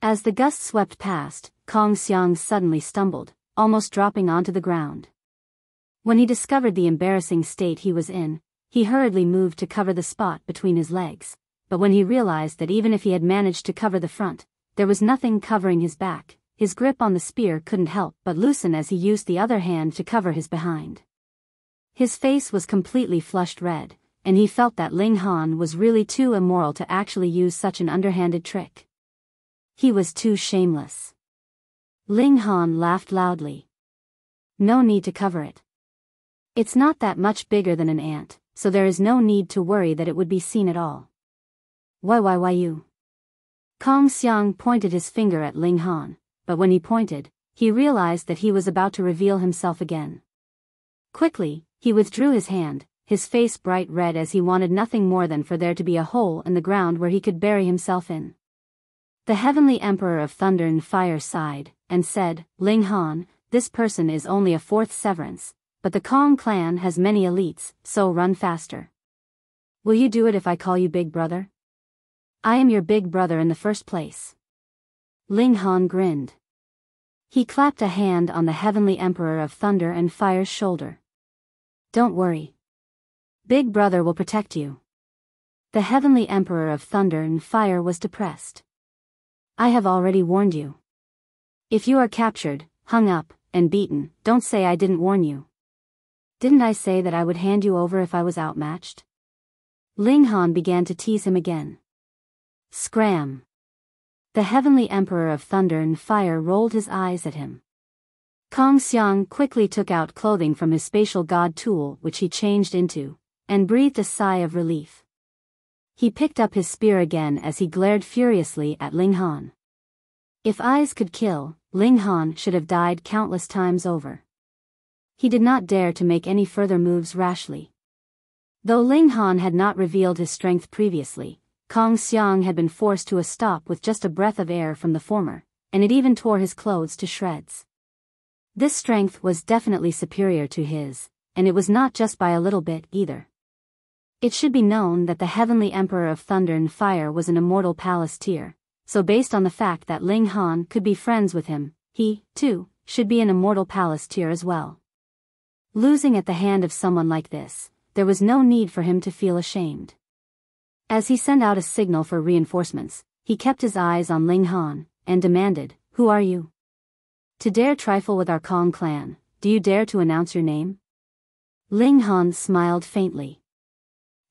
As the gust swept past, Kong Xiang suddenly stumbled, almost dropping onto the ground. When he discovered the embarrassing state he was in, he hurriedly moved to cover the spot between his legs, but when he realized that even if he had managed to cover the front, there was nothing covering his back, his grip on the spear couldn't help but loosen as he used the other hand to cover his behind. His face was completely flushed red, and he felt that Ling Han was really too immoral to actually use such an underhanded trick. He was too shameless. Ling Han laughed loudly. "No need to cover it. It's not that much bigger than an ant, so there is no need to worry that it would be seen at all." Why you? Kong Xiang pointed his finger at Ling Han, but when he pointed, he realized that he was about to reveal himself again. Quickly, he withdrew his hand, his face bright red as he wanted nothing more than for there to be a hole in the ground where he could bury himself in. The Heavenly Emperor of Thunder and Fire sighed, and said, "Ling Han, this person is only a fourth severance, but the Kong clan has many elites, so run faster. Will you do it if I call you Big Brother? I am your big brother in the first place." Ling Han grinned. He clapped a hand on the Heavenly Emperor of Thunder and Fire's shoulder. "Don't worry. Big Brother will protect you." The Heavenly Emperor of Thunder and Fire was depressed. "I have already warned you. If you are captured, hung up, and beaten, don't say I didn't warn you. Didn't I say that I would hand you over if I was outmatched? Ling Han began to tease him again. Scram! The Heavenly Emperor of Thunder and Fire rolled his eyes at him. Kong Xiang quickly took out clothing from his spatial god tool, which he changed into, and breathed a sigh of relief. He picked up his spear again as he glared furiously at Ling Han. If eyes could kill, Ling Han should have died countless times over. He did not dare to make any further moves rashly. Though Ling Han had not revealed his strength previously, Kong Xiang had been forced to a stop with just a breath of air from the former, and it even tore his clothes to shreds. This strength was definitely superior to his, and it was not just by a little bit either. It should be known that the Heavenly Emperor of Thunder and Fire was an immortal palace tier, so based on the fact that Ling Han could be friends with him, he, too, should be an immortal palace tier as well. Losing at the hand of someone like this, there was no need for him to feel ashamed. As he sent out a signal for reinforcements, he kept his eyes on Ling Han, and demanded, "Who are you? To dare trifle with our Kong clan, do you dare to announce your name?" Ling Han smiled faintly.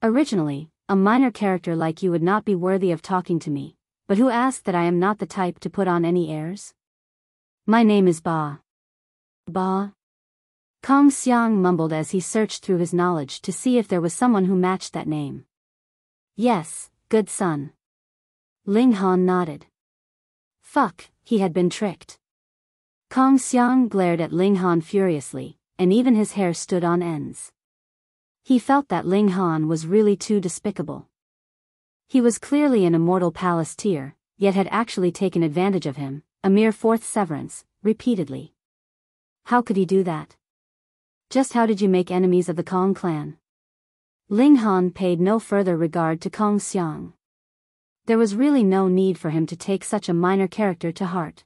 "Originally, a minor character like you would not be worthy of talking to me, but who asked that I am not the type to put on any airs? My name is Ba." Ba? Kong Xiang mumbled as he searched through his knowledge to see if there was someone who matched that name. "Yes, good son." Ling Han nodded. Fuck, he had been tricked. Kong Xiang glared at Ling Han furiously, and even his hair stood on ends. He felt that Ling Han was really too despicable. He was clearly an immortal palace tier, yet had actually taken advantage of him, a mere fourth severance, repeatedly. How could he do that? Just how did you make enemies of the Kong clan? Ling Han paid no further regard to Kong Xiang. There was really no need for him to take such a minor character to heart.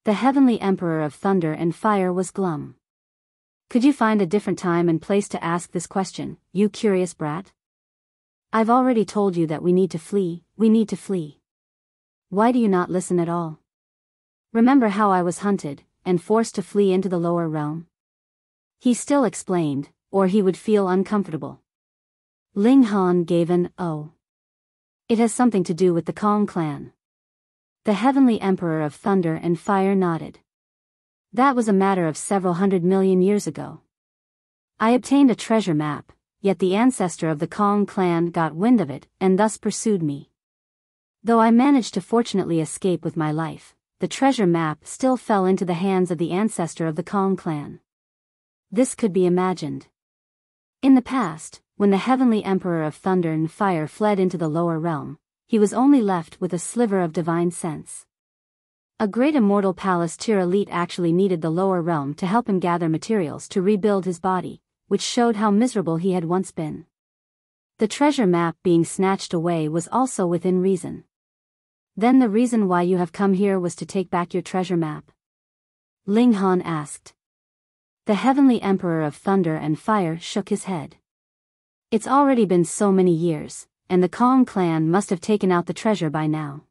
The Heavenly Emperor of Thunder and Fire was glum. Could you find a different time and place to ask this question, you curious brat? I've already told you that we need to flee, we need to flee. Why do you not listen at all? Remember how I was hunted, and forced to flee into the lower realm? He still explained, or he would feel uncomfortable. Ling Han gave an "oh." It has something to do with the Kong clan. The Heavenly Emperor of Thunder and Fire nodded. That was a matter of several 100 million years ago. I obtained a treasure map, yet the ancestor of the Kong clan got wind of it and thus pursued me. Though I managed to fortunately escape with my life, the treasure map still fell into the hands of the ancestor of the Kong clan. This could be imagined. In the past, when the Heavenly Emperor of Thunder and Fire fled into the lower realm, he was only left with a sliver of divine sense. A great immortal palace tier elite actually needed the lower realm to help him gather materials to rebuild his body, which showed how miserable he had once been. The treasure map being snatched away was also within reason. Then the reason why you have come here was to take back your treasure map? Ling Han asked. The Heavenly Emperor of Thunder and Fire shook his head. It's already been so many years, and the Kong clan must have taken out the treasure by now.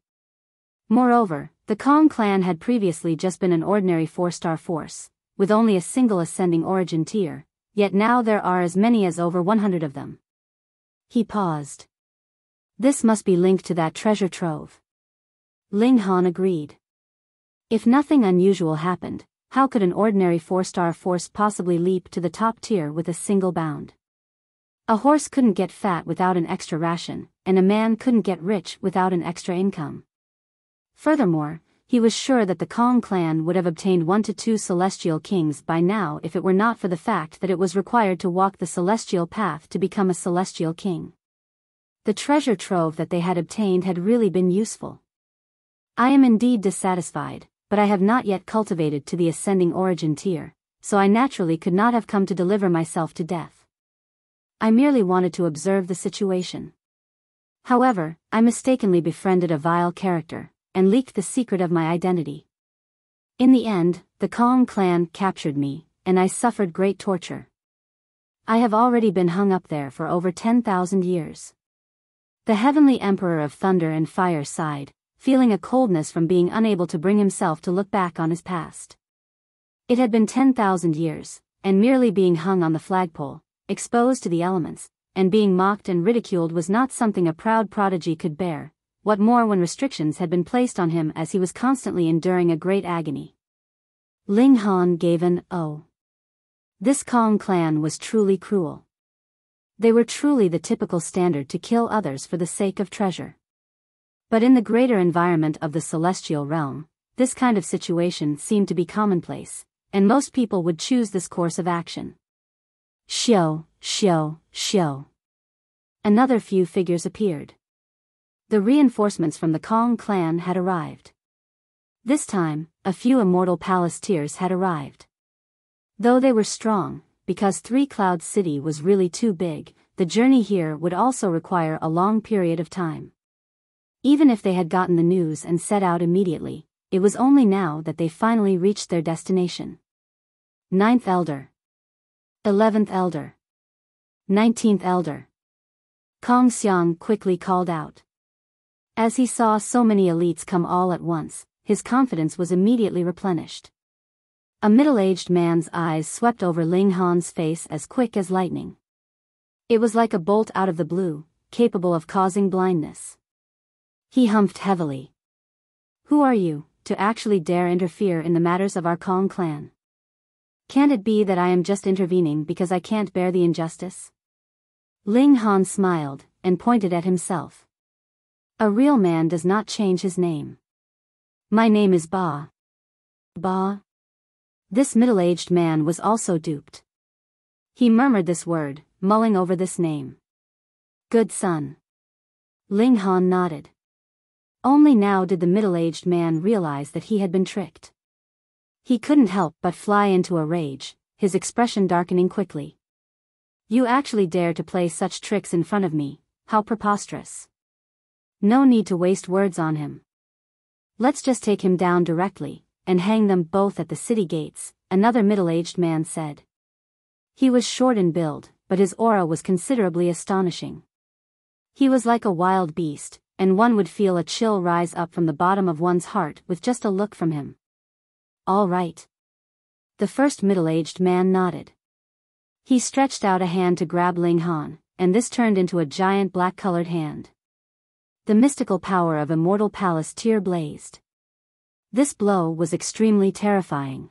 Moreover, the Kong clan had previously just been an ordinary 4-star force, with only a single ascending origin tier, yet now there are as many as over 100 of them. He paused. This must be linked to that treasure trove. Ling Han agreed. If nothing unusual happened, how could an ordinary 4-star force possibly leap to the top tier with a single bound? A horse couldn't get fat without an extra ration, and a man couldn't get rich without an extra income. Furthermore, he was sure that the Kong clan would have obtained 1 to 2 celestial kings by now if it were not for the fact that it was required to walk the celestial path to become a celestial king. The treasure trove that they had obtained had really been useful. I am indeed dissatisfied, but I have not yet cultivated to the ascending origin tier, so I naturally could not have come to deliver myself to death. I merely wanted to observe the situation. However, I mistakenly befriended a vile character, and leaked the secret of my identity. In the end, the Kong clan captured me, and I suffered great torture. I have already been hung up there for over 10,000 years. The Heavenly Emperor of Thunder and Fire sighed, feeling a coldness from being unable to bring himself to look back on his past. It had been 10,000 years, and merely being hung on the flagpole, exposed to the elements, and being mocked and ridiculed was not something a proud prodigy could bear, what more when restrictions had been placed on him as he was constantly enduring a great agony. Ling Han gave an "oh." This Kong clan was truly cruel. They were truly the typical standard to kill others for the sake of treasure. But in the greater environment of the celestial realm, this kind of situation seemed to be commonplace, and most people would choose this course of action. Xiao, xiao, xiao. Another few figures appeared. The reinforcements from the Kong clan had arrived. This time, a few immortal palace tiers had arrived. Though they were strong, because Three Cloud City was really too big, the journey here would also require a long period of time. Even if they had gotten the news and set out immediately, it was only now that they finally reached their destination. 9th Elder. 11th Elder. 19th Elder. Kong Xiang quickly called out. As he saw so many elites come all at once, his confidence was immediately replenished. A middle-aged man's eyes swept over Ling Han's face as quick as lightning. It was like a bolt out of the blue, capable of causing blindness. He humphed heavily. Who are you, to actually dare interfere in the matters of our Kong clan? Can't it be that I am just intervening because I can't bear the injustice? Ling Han smiled, and pointed at himself. A real man does not change his name. My name is Ba. Ba? This middle-aged man was also duped. He murmured this word, mulling over this name. Good son. Ling Han nodded. Only now did the middle-aged man realize that he had been tricked. He couldn't help but fly into a rage, his expression darkening quickly. You actually dare to play such tricks in front of me, how preposterous. No need to waste words on him. Let's just take him down directly, and hang them both at the city gates, another middle-aged man said. He was short in build, but his aura was considerably astonishing. He was like a wild beast, and one would feel a chill rise up from the bottom of one's heart with just a look from him. All right. The first middle-aged man nodded. He stretched out a hand to grab Ling Han, and this turned into a giant black-colored hand. The mystical power of Immortal Palace tier blazed. This blow was extremely terrifying.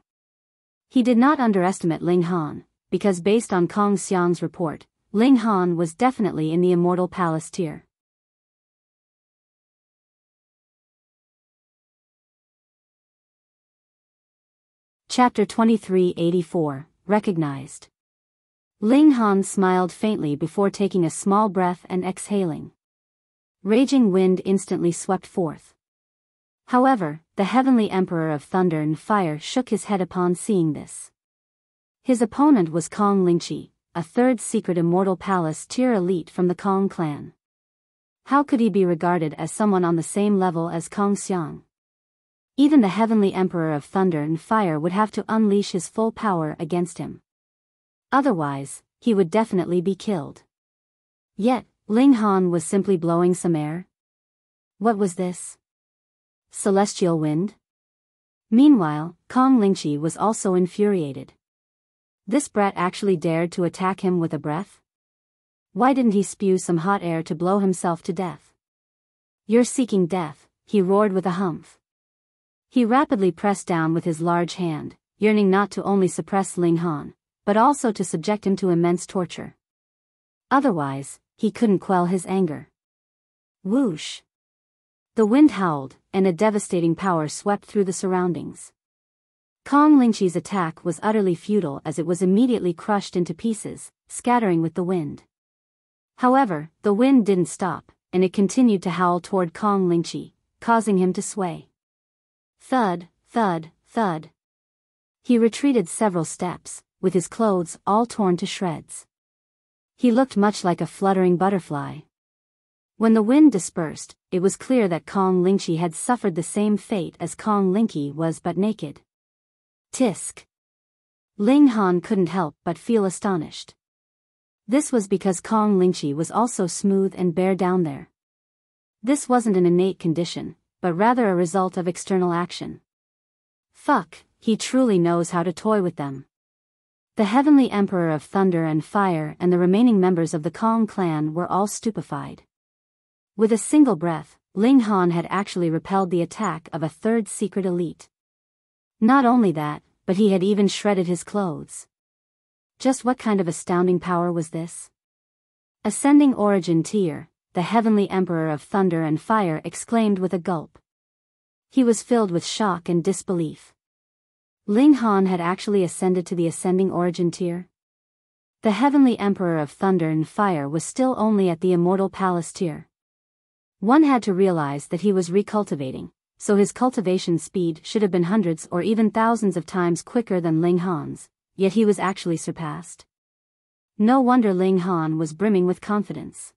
He did not underestimate Ling Han, because based on Kong Xiang's report, Ling Han was definitely in the Immortal Palace tier. Chapter 2384, Recognized. Ling Han smiled faintly before taking a small breath and exhaling. Raging wind instantly swept forth. However, the heavenly Emperor of Thunder and Fire shook his head upon seeing this. His opponent was Kong Lingqi, a third secret Immortal Palace tier elite from the Kong clan. How could he be regarded as someone on the same level as Kong Xiang? Even the heavenly Emperor of Thunder and Fire would have to unleash his full power against him. Otherwise, he would definitely be killed. Yet, Ling Han was simply blowing some air. What was this? Celestial wind? Meanwhile, Kong Lingqi was also infuriated. This brat actually dared to attack him with a breath? Why didn't he spew some hot air to blow himself to death? You're seeking death, he roared with a humph. He rapidly pressed down with his large hand, yearning not to only suppress Ling Han, but also to subject him to immense torture. Otherwise, he couldn't quell his anger. Whoosh! The wind howled, and a devastating power swept through the surroundings. Kong Lingqi's attack was utterly futile as it was immediately crushed into pieces, scattering with the wind. However, the wind didn't stop, and it continued to howl toward Kong Lingqi, causing him to sway. Thud, thud, thud. He retreated several steps, with his clothes all torn to shreds. He looked much like a fluttering butterfly. When the wind dispersed, it was clear that Kong Lingqi had suffered the same fate as Kong Lingqi was but naked. Tisk. Ling Han couldn't help but feel astonished. This was because Kong Lingqi was also smooth and bare down there. This wasn't an innate condition, but but rather a result of external action. Fuck, he truly knows how to toy with them. The Heavenly Emperor of Thunder and Fire and the remaining members of the Kong clan were all stupefied. With a single breath, Ling Han had actually repelled the attack of a third secret elite. Not only that, but he had even shredded his clothes. Just what kind of astounding power was this? Ascending Origin Tier, the Heavenly Emperor of Thunder and Fire exclaimed with a gulp. He was filled with shock and disbelief. Ling Han had actually ascended to the Ascending Origin Tier? The Heavenly Emperor of Thunder and Fire was still only at the Immortal Palace Tier. One had to realize that he was recultivating, so his cultivation speed should have been hundreds or even thousands of times quicker than Ling Han's, yet he was actually surpassed. No wonder Ling Han was brimming with confidence.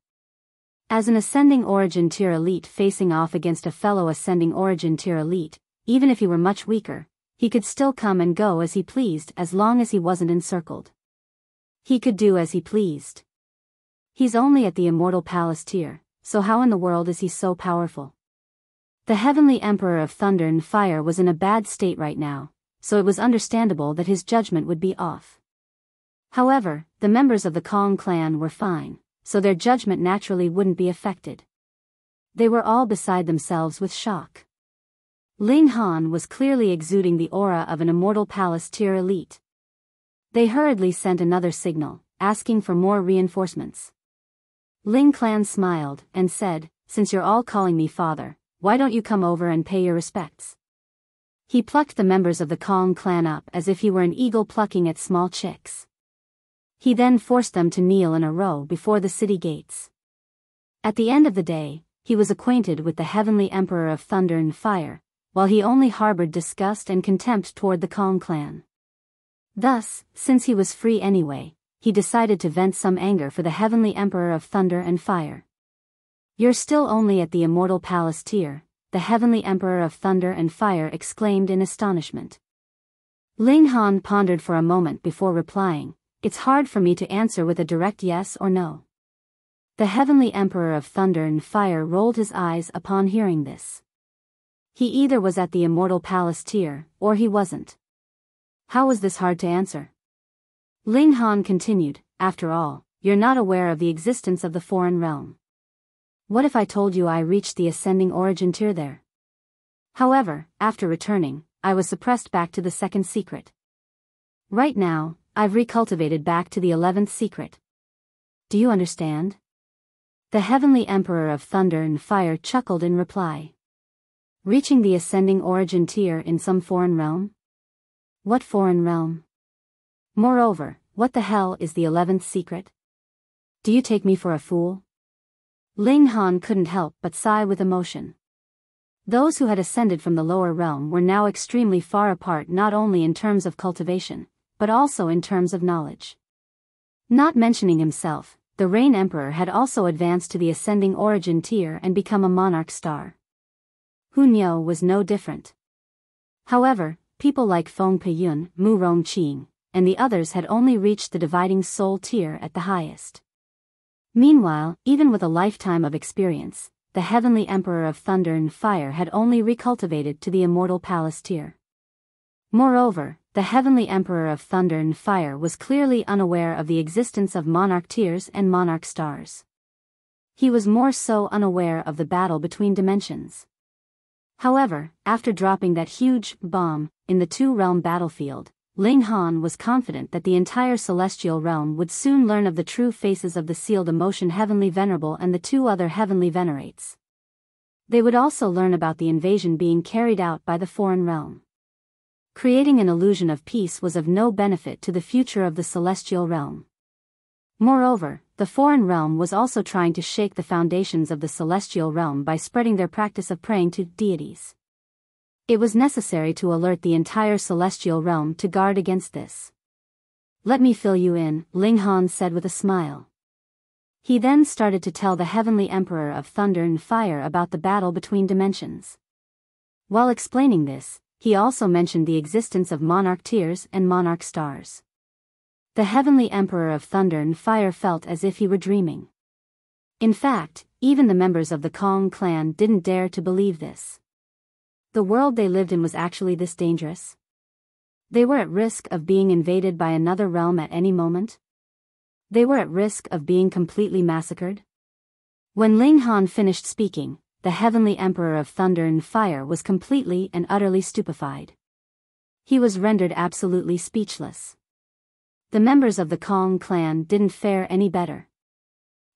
As an Ascending Origin Tier elite facing off against a fellow Ascending Origin Tier elite, even if he were much weaker, he could still come and go as he pleased as long as he wasn't encircled. He could do as he pleased. He's only at the Immortal Palace Tier, so how in the world is he so powerful? The Heavenly Emperor of Thunder and Fire was in a bad state right now, so it was understandable that his judgment would be off. However, the members of the Kong clan were fine, so their judgment naturally wouldn't be affected. They were all beside themselves with shock. Ling Han was clearly exuding the aura of an Immortal Palace Tier elite. They hurriedly sent another signal, asking for more reinforcements. Ling Clan smiled and said, "Since you're all calling me father, why don't you come over and pay your respects?" He plucked the members of the Kong clan up as if he were an eagle plucking at small chicks. He then forced them to kneel in a row before the city gates. At the end of the day, he was acquainted with the Heavenly Emperor of Thunder and Fire, while he only harbored disgust and contempt toward the Kong clan. Thus, since he was free anyway, he decided to vent some anger for the Heavenly Emperor of Thunder and Fire. "You're still only at the Immortal Palace Tier," the Heavenly Emperor of Thunder and Fire exclaimed in astonishment. Ling Han pondered for a moment before replying, "It's hard for me to answer with a direct yes or no." The Heavenly Emperor of Thunder and Fire rolled his eyes upon hearing this. He either was at the Immortal Palace Tier, or he wasn't. How was this hard to answer? Ling Han continued, "After all, you're not aware of the existence of the foreign realm. What if I told you I reached the Ascending Origin Tier there? However, after returning, I was suppressed back to the second secret. Right now, I've recultivated back to the 11th secret. Do you understand?" The Heavenly Emperor of Thunder and Fire chuckled in reply. "Reaching the Ascending Origin Tier in some foreign realm? What foreign realm? Moreover, what the hell is the 11th secret? Do you take me for a fool?" Ling Han couldn't help but sigh with emotion. Those who had ascended from the lower realm were now extremely far apart not only in terms of cultivation, but also in terms of knowledge. Not mentioning himself, the Rain Emperor had also advanced to the Ascending Origin Tier and become a monarch star. Hunyo was no different. However, people like Feng Peyun, Mu Rongqing, and the others had only reached the Dividing Soul Tier at the highest. Meanwhile, even with a lifetime of experience, the Heavenly Emperor of Thunder and Fire had only recultivated to the Immortal Palace Tier. Moreover, the Heavenly Emperor of Thunder and Fire was clearly unaware of the existence of Monarch Tiers and Monarch Stars. He was more so unaware of the battle between dimensions. However, after dropping that huge bomb in the two-realm battlefield, Ling Han was confident that the entire celestial realm would soon learn of the true faces of the sealed emotion Heavenly Venerable and the two other Heavenly Venerates. They would also learn about the invasion being carried out by the foreign realm. Creating an illusion of peace was of no benefit to the future of the celestial realm. Moreover, the foreign realm was also trying to shake the foundations of the celestial realm by spreading their practice of praying to deities. It was necessary to alert the entire celestial realm to guard against this. "Let me fill you in," Ling Han said with a smile. He then started to tell the Heavenly Emperor of Thunder and Fire about the battle between dimensions. While explaining this, he also mentioned the existence of Monarch Tiers and Monarch Stars. The Heavenly Emperor of Thunder and Fire felt as if he were dreaming. In fact, even the members of the Kong clan didn't dare to believe this. The world they lived in was actually this dangerous? They were at risk of being invaded by another realm at any moment? They were at risk of being completely massacred? When Ling Han finished speaking, the Heavenly Emperor of Thunder and Fire was completely and utterly stupefied. He was rendered absolutely speechless. The members of the Kong clan didn't fare any better.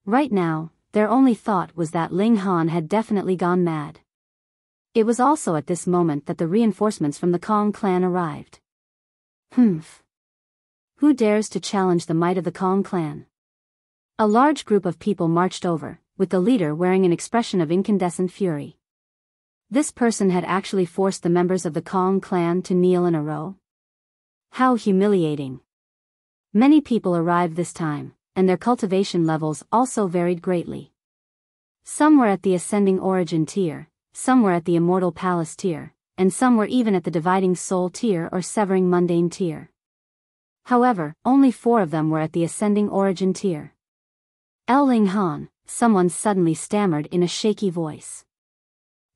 Right now, their only thought was that Ling Han had definitely gone mad. It was also at this moment that the reinforcements from the Kong clan arrived. Humph. Who dares to challenge the might of the Kong clan? A large group of people marched over, with the leader wearing an expression of incandescent fury. This person had actually forced the members of the Kong clan to kneel in a row. How humiliating. Many people arrived this time, and their cultivation levels also varied greatly. Some were at the Ascending Origin tier, some were at the Immortal Palace tier, and some were even at the Dividing Soul tier or Severing Mundane tier. However, only 4 of them were at the Ascending Origin tier. Ling Han, someone suddenly stammered in a shaky voice.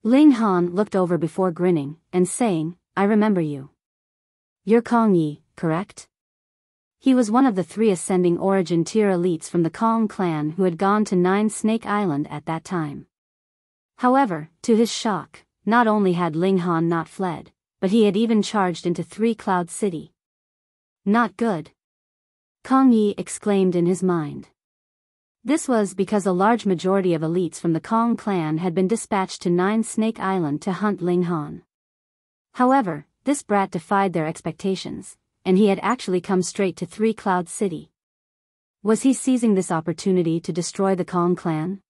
Ling Han looked over before grinning, and saying, "I remember you. You're Kong Yi, correct?" He was one of the 3 Ascending Origin tier elites from the Kong clan who had gone to 9 Snake Island at that time. However, to his shock, not only had Ling Han not fled, but he had even charged into 3 Cloud City. Not good. Kong Yi exclaimed in his mind. This was because a large majority of elites from the Kong clan had been dispatched to 9 Snake Island to hunt Ling Han. However, this brat defied their expectations, and he had actually come straight to 3 Cloud City. Was he seizing this opportunity to destroy the Kong clan?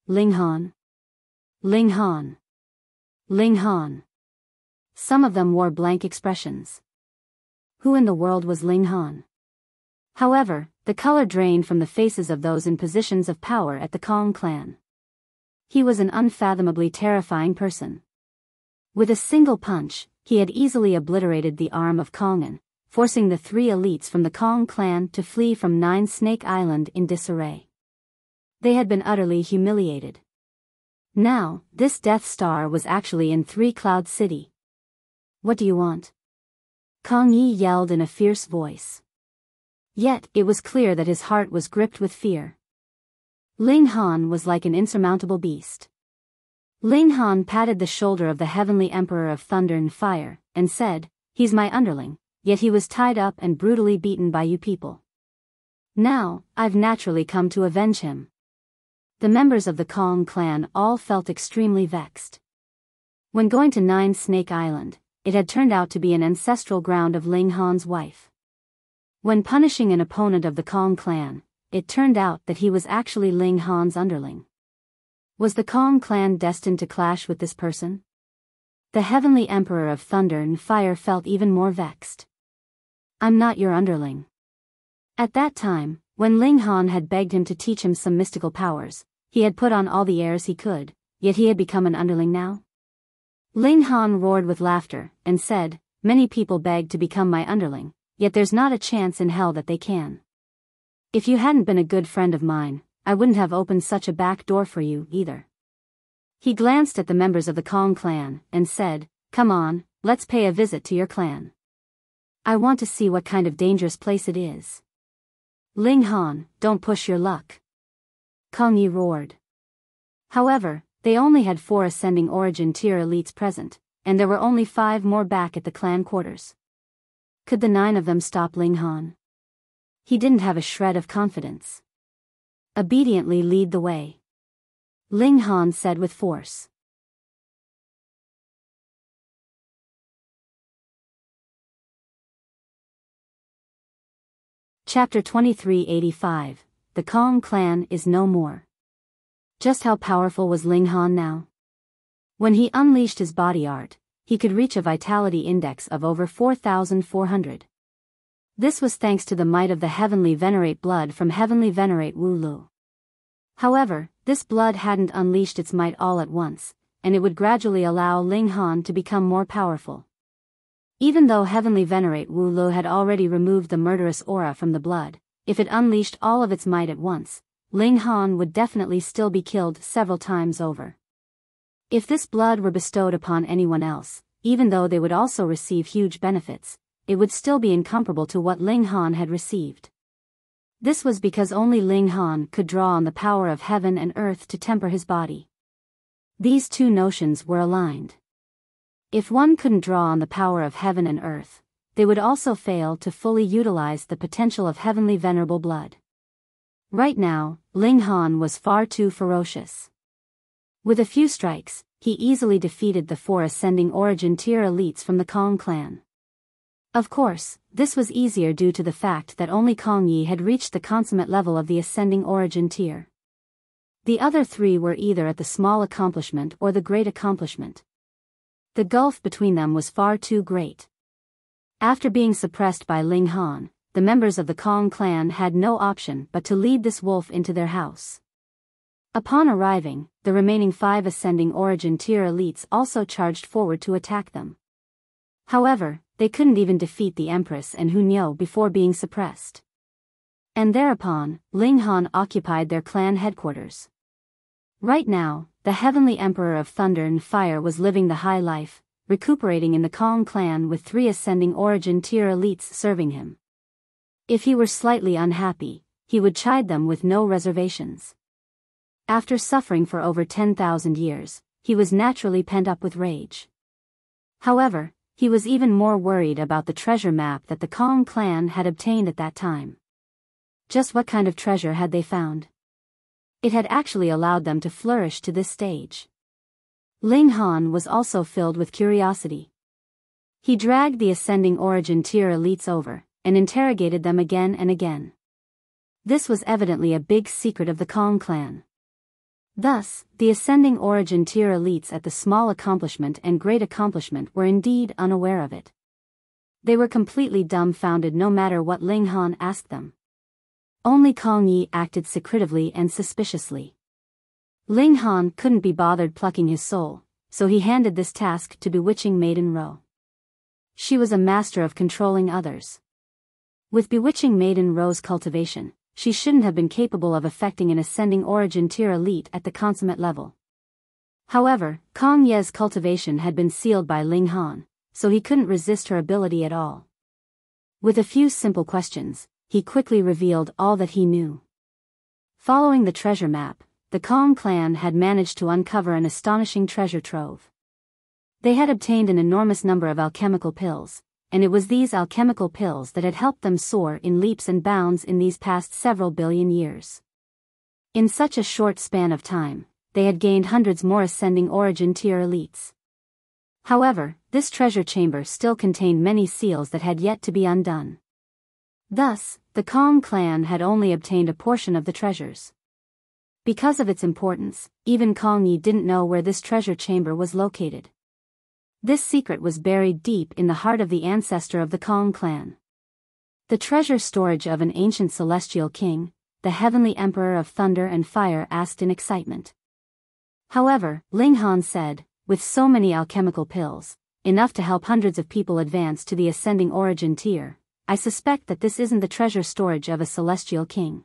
Ling Han. Ling Han. Ling Han. Some of them wore blank expressions. Who in the world was Ling Han? However, the color drained from the faces of those in positions of power at the Kong clan. He was an unfathomably terrifying person. With a single punch, he had easily obliterated the arm of Kongan, forcing the 3 elites from the Kong clan to flee from 9 Snake Island in disarray. They had been utterly humiliated. Now, this Death Star was actually in 3 Cloud City. What do you want? Kong Yi yelled in a fierce voice. Yet, it was clear that his heart was gripped with fear. Ling Han was like an insurmountable beast. Ling Han patted the shoulder of the Heavenly Emperor of Thunder and Fire, and said, "He's my underling, yet he was tied up and brutally beaten by you people. Now, I've naturally come to avenge him." The members of the Kong clan all felt extremely vexed. When going to 9 Snake Island, it had turned out to be an ancestral ground of Ling Han's wife. When punishing an opponent of the Kong clan, it turned out that he was actually Ling Han's underling. Was the Kong clan destined to clash with this person? The Heavenly Emperor of Thunder and Fire felt even more vexed. "I'm not your underling." At that time, when Ling Han had begged him to teach him some mystical powers, he had put on all the airs he could, yet he had become an underling now? Ling Han roared with laughter, and said, "Many people beg to become my underling, yet there's not a chance in hell that they can. If you hadn't been a good friend of mine, I wouldn't have opened such a back door for you, either." He glanced at the members of the Kong clan, and said, "Come on, let's pay a visit to your clan. I want to see what kind of dangerous place it is." "Ling Han, don't push your luck," Kong Yi roared. However, they only had 4 Ascending Origin tier elites present, and there were only 5 more back at the clan quarters. Could the 9 of them stop Ling Han? He didn't have a shred of confidence. "Obediently lead the way," Ling Han said with force. Chapter 2385, The Kong Clan is no more. Just how powerful was Ling Han now? When he unleashed his body art, he could reach a vitality index of over 4,400. This was thanks to the might of the Heavenly Venerate blood from Heavenly Venerate Wu Lu. However, this blood hadn't unleashed its might all at once, and it would gradually allow Ling Han to become more powerful. Even though Heavenly Venerate Wu Lu had already removed the murderous aura from the blood, if it unleashed all of its might at once, Ling Han would definitely still be killed several times over. If this blood were bestowed upon anyone else, even though they would also receive huge benefits, it would still be incomparable to what Ling Han had received. This was because only Ling Han could draw on the power of heaven and earth to temper his body. These two notions were aligned. If one couldn't draw on the power of heaven and earth, they would also fail to fully utilize the potential of heavenly venerable blood. Right now, Ling Han was far too ferocious. With a few strikes, he easily defeated the 4 ascending origin tier elites from the Kong clan. Of course, this was easier due to the fact that only Kong Yi had reached the consummate level of the ascending origin tier. The other 3 were either at the small accomplishment or the great accomplishment. The gulf between them was far too great. After being suppressed by Ling Han, the members of the Kong clan had no option but to lead this wolf into their house. Upon arriving, the remaining 5 ascending origin tier elites also charged forward to attack them. However, they couldn't even defeat the Empress and Hunyou before being suppressed. And thereupon, Ling Han occupied their clan headquarters. Right now, the Heavenly Emperor of Thunder and Fire was living the high life, recuperating in the Kong clan with 3 ascending origin tier elites serving him. If he were slightly unhappy, he would chide them with no reservations. After suffering for over 10,000 years, he was naturally pent up with rage. However, he was even more worried about the treasure map that the Kong clan had obtained at that time. Just what kind of treasure had they found? It had actually allowed them to flourish to this stage. Ling Han was also filled with curiosity. He dragged the ascending origin tier elites over, and interrogated them again and again. This was evidently a big secret of the Kong clan. Thus, the ascending origin tier elites at the small accomplishment and great accomplishment were indeed unaware of it. They were completely dumbfounded no matter what Ling Han asked them. Only Kong Yi acted secretively and suspiciously. Ling Han couldn't be bothered plucking his soul, so he handed this task to bewitching Maiden Ro. She was a master of controlling others. With bewitching Maiden Ro's cultivation, she shouldn't have been capable of affecting an ascending origin tier elite at the consummate level. However, Kong Ye's cultivation had been sealed by Ling Han, so he couldn't resist her ability at all. With a few simple questions, he quickly revealed all that he knew. Following the treasure map, the Kong clan had managed to uncover an astonishing treasure trove. They had obtained an enormous number of alchemical pills, and it was these alchemical pills that had helped them soar in leaps and bounds in these past several billion years. In such a short span of time, they had gained hundreds more ascending origin tier elites. However, this treasure chamber still contained many seals that had yet to be undone. Thus, the Kong clan had only obtained a portion of the treasures. Because of its importance, even Kong Yi didn't know where this treasure chamber was located. This secret was buried deep in the heart of the ancestor of the Kong clan. The treasure storage of an ancient celestial king, the Heavenly Emperor of Thunder and Fire asked in excitement. However, Ling Han said, with so many alchemical pills, enough to help hundreds of people advance to the ascending origin tier, I suspect that this isn't the treasure storage of a celestial king.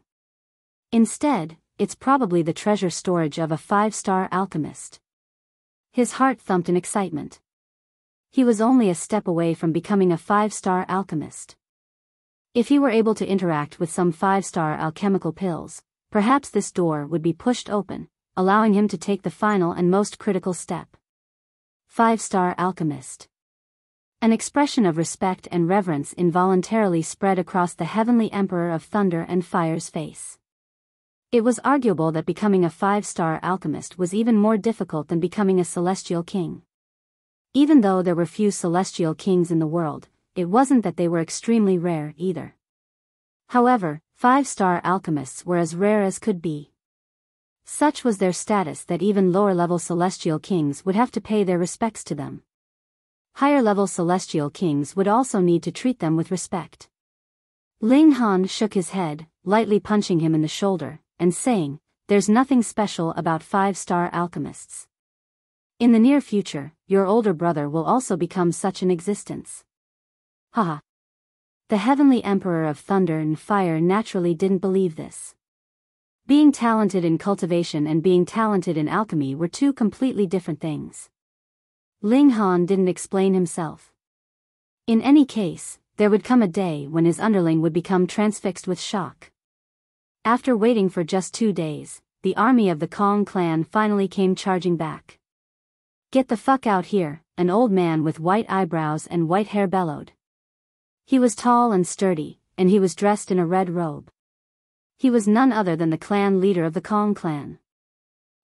Instead, it's probably the treasure storage of a 5-star alchemist. His heart thumped in excitement. He was only a step away from becoming a 5-star alchemist. If he were able to interact with some 5-star alchemical pills, perhaps this door would be pushed open, allowing him to take the final and most critical step. 5-star alchemist. An expression of respect and reverence involuntarily spread across the Heavenly Emperor of Thunder and Fire's face. It was arguable that becoming a 5-star alchemist was even more difficult than becoming a celestial king. Even though there were few celestial kings in the world, it wasn't that they were extremely rare either. However, 5-star alchemists were as rare as could be. Such was their status that even lower-level celestial kings would have to pay their respects to them. Higher-level celestial kings would also need to treat them with respect. Ling Han shook his head, lightly punching him in the shoulder, and saying, "There's nothing special about 5-star alchemists. In the near future, your older brother will also become such an existence." Haha. The Heavenly Emperor of Thunder and Fire naturally didn't believe this. Being talented in cultivation and being talented in alchemy were two completely different things. Ling Han didn't explain himself. In any case, there would come a day when his underling would become transfixed with shock. After waiting for just 2 days, the army of the Kong clan finally came charging back. "Get the fuck out here," an old man with white eyebrows and white hair bellowed. He was tall and sturdy, and he was dressed in a red robe. He was none other than the clan leader of the Kong clan.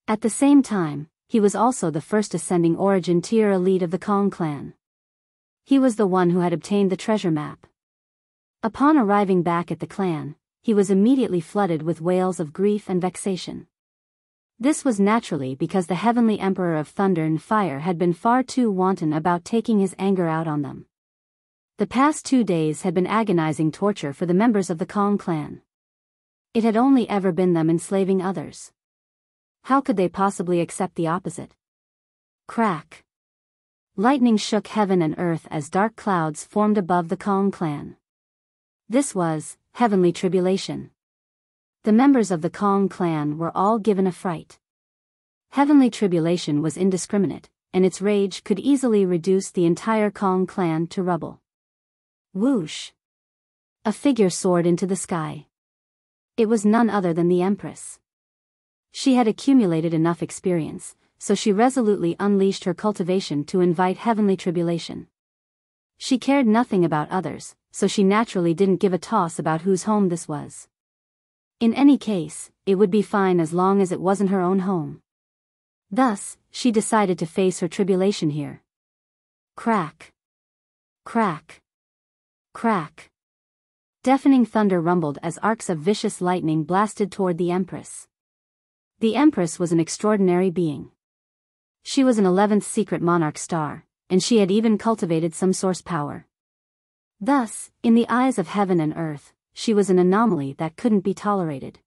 At the same time, he was also the first ascending origin tier elite of the Kong clan. He was the one who had obtained the treasure map. Upon arriving back at the clan, he was immediately flooded with wails of grief and vexation. This was naturally because the heavenly emperor of thunder and fire had been far too wanton about taking his anger out on them. The past 2 days had been agonizing torture for the members of the Kong clan. It had only ever been them enslaving others. How could they possibly accept the opposite? Crack. Lightning shook heaven and earth as dark clouds formed above the Kong clan. This was heavenly tribulation. The members of the Kong clan were all given a fright. Heavenly tribulation was indiscriminate, and its rage could easily reduce the entire Kong clan to rubble. Whoosh! A figure soared into the sky. It was none other than the Empress. She had accumulated enough experience, so she resolutely unleashed her cultivation to invite heavenly tribulation. She cared nothing about others, so she naturally didn't give a toss about whose home this was. In any case, it would be fine as long as it wasn't her own home. Thus, she decided to face her tribulation here. Crack. Crack. Crack. Deafening thunder rumbled as arcs of vicious lightning blasted toward the Empress. The Empress was an extraordinary being. She was an 11th secret monarch star, and she had even cultivated some source power. Thus, in the eyes of heaven and earth, she was an anomaly that couldn't be tolerated.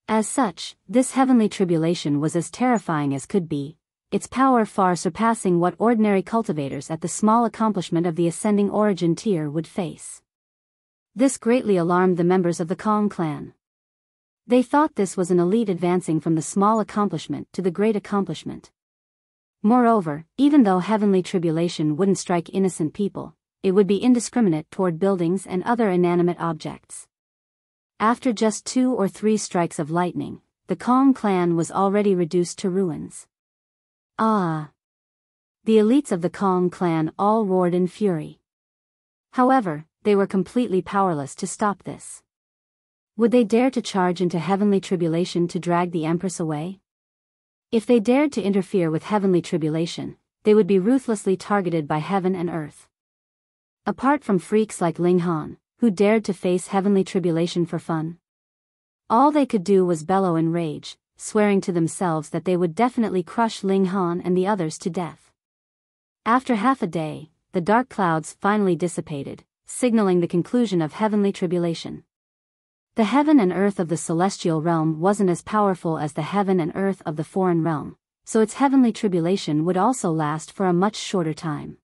As such, this heavenly tribulation was as terrifying as could be, its power far surpassing what ordinary cultivators at the small accomplishment of the ascending origin tier would face. This greatly alarmed the members of the Kong clan. They thought this was an elite advancing from the small accomplishment to the great accomplishment. Moreover, even though heavenly tribulation wouldn't strike innocent people, it would be indiscriminate toward buildings and other inanimate objects. After just 2 or 3 strikes of lightning, the Kong clan was already reduced to ruins. Ah! The elites of the Kong clan all roared in fury. However, they were completely powerless to stop this. Would they dare to charge into heavenly tribulation to drag the Empress away? If they dared to interfere with heavenly tribulation, they would be ruthlessly targeted by heaven and earth. Apart from freaks like Ling Han, who dared to face heavenly tribulation for fun, all they could do was bellow in rage, swearing to themselves that they would definitely crush Ling Han and the others to death. After half a day, the dark clouds finally dissipated, signaling the conclusion of heavenly tribulation. The heaven and earth of the celestial realm wasn't as powerful as the heaven and earth of the foreign realm, so its heavenly tribulation would also last for a much shorter time.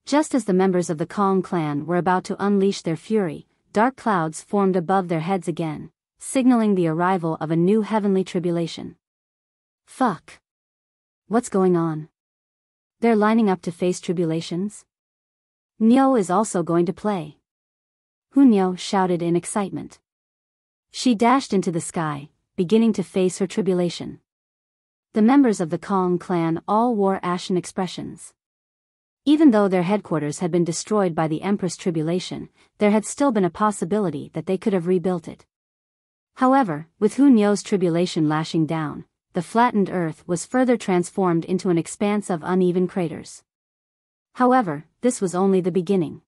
Just as the members of the Kong clan were about to unleash their fury, dark clouds formed above their heads again, signaling the arrival of a new heavenly tribulation. Fuck! What's going on? They're lining up to face tribulations? Niu is also going to play. Hunyo shouted in excitement. She dashed into the sky, beginning to face her tribulation. The members of the Kong clan all wore ashen expressions. Even though their headquarters had been destroyed by the Empress tribulation, there had still been a possibility that they could have rebuilt it. However, with Hunyo's tribulation lashing down, the flattened earth was further transformed into an expanse of uneven craters. However, this was only the beginning.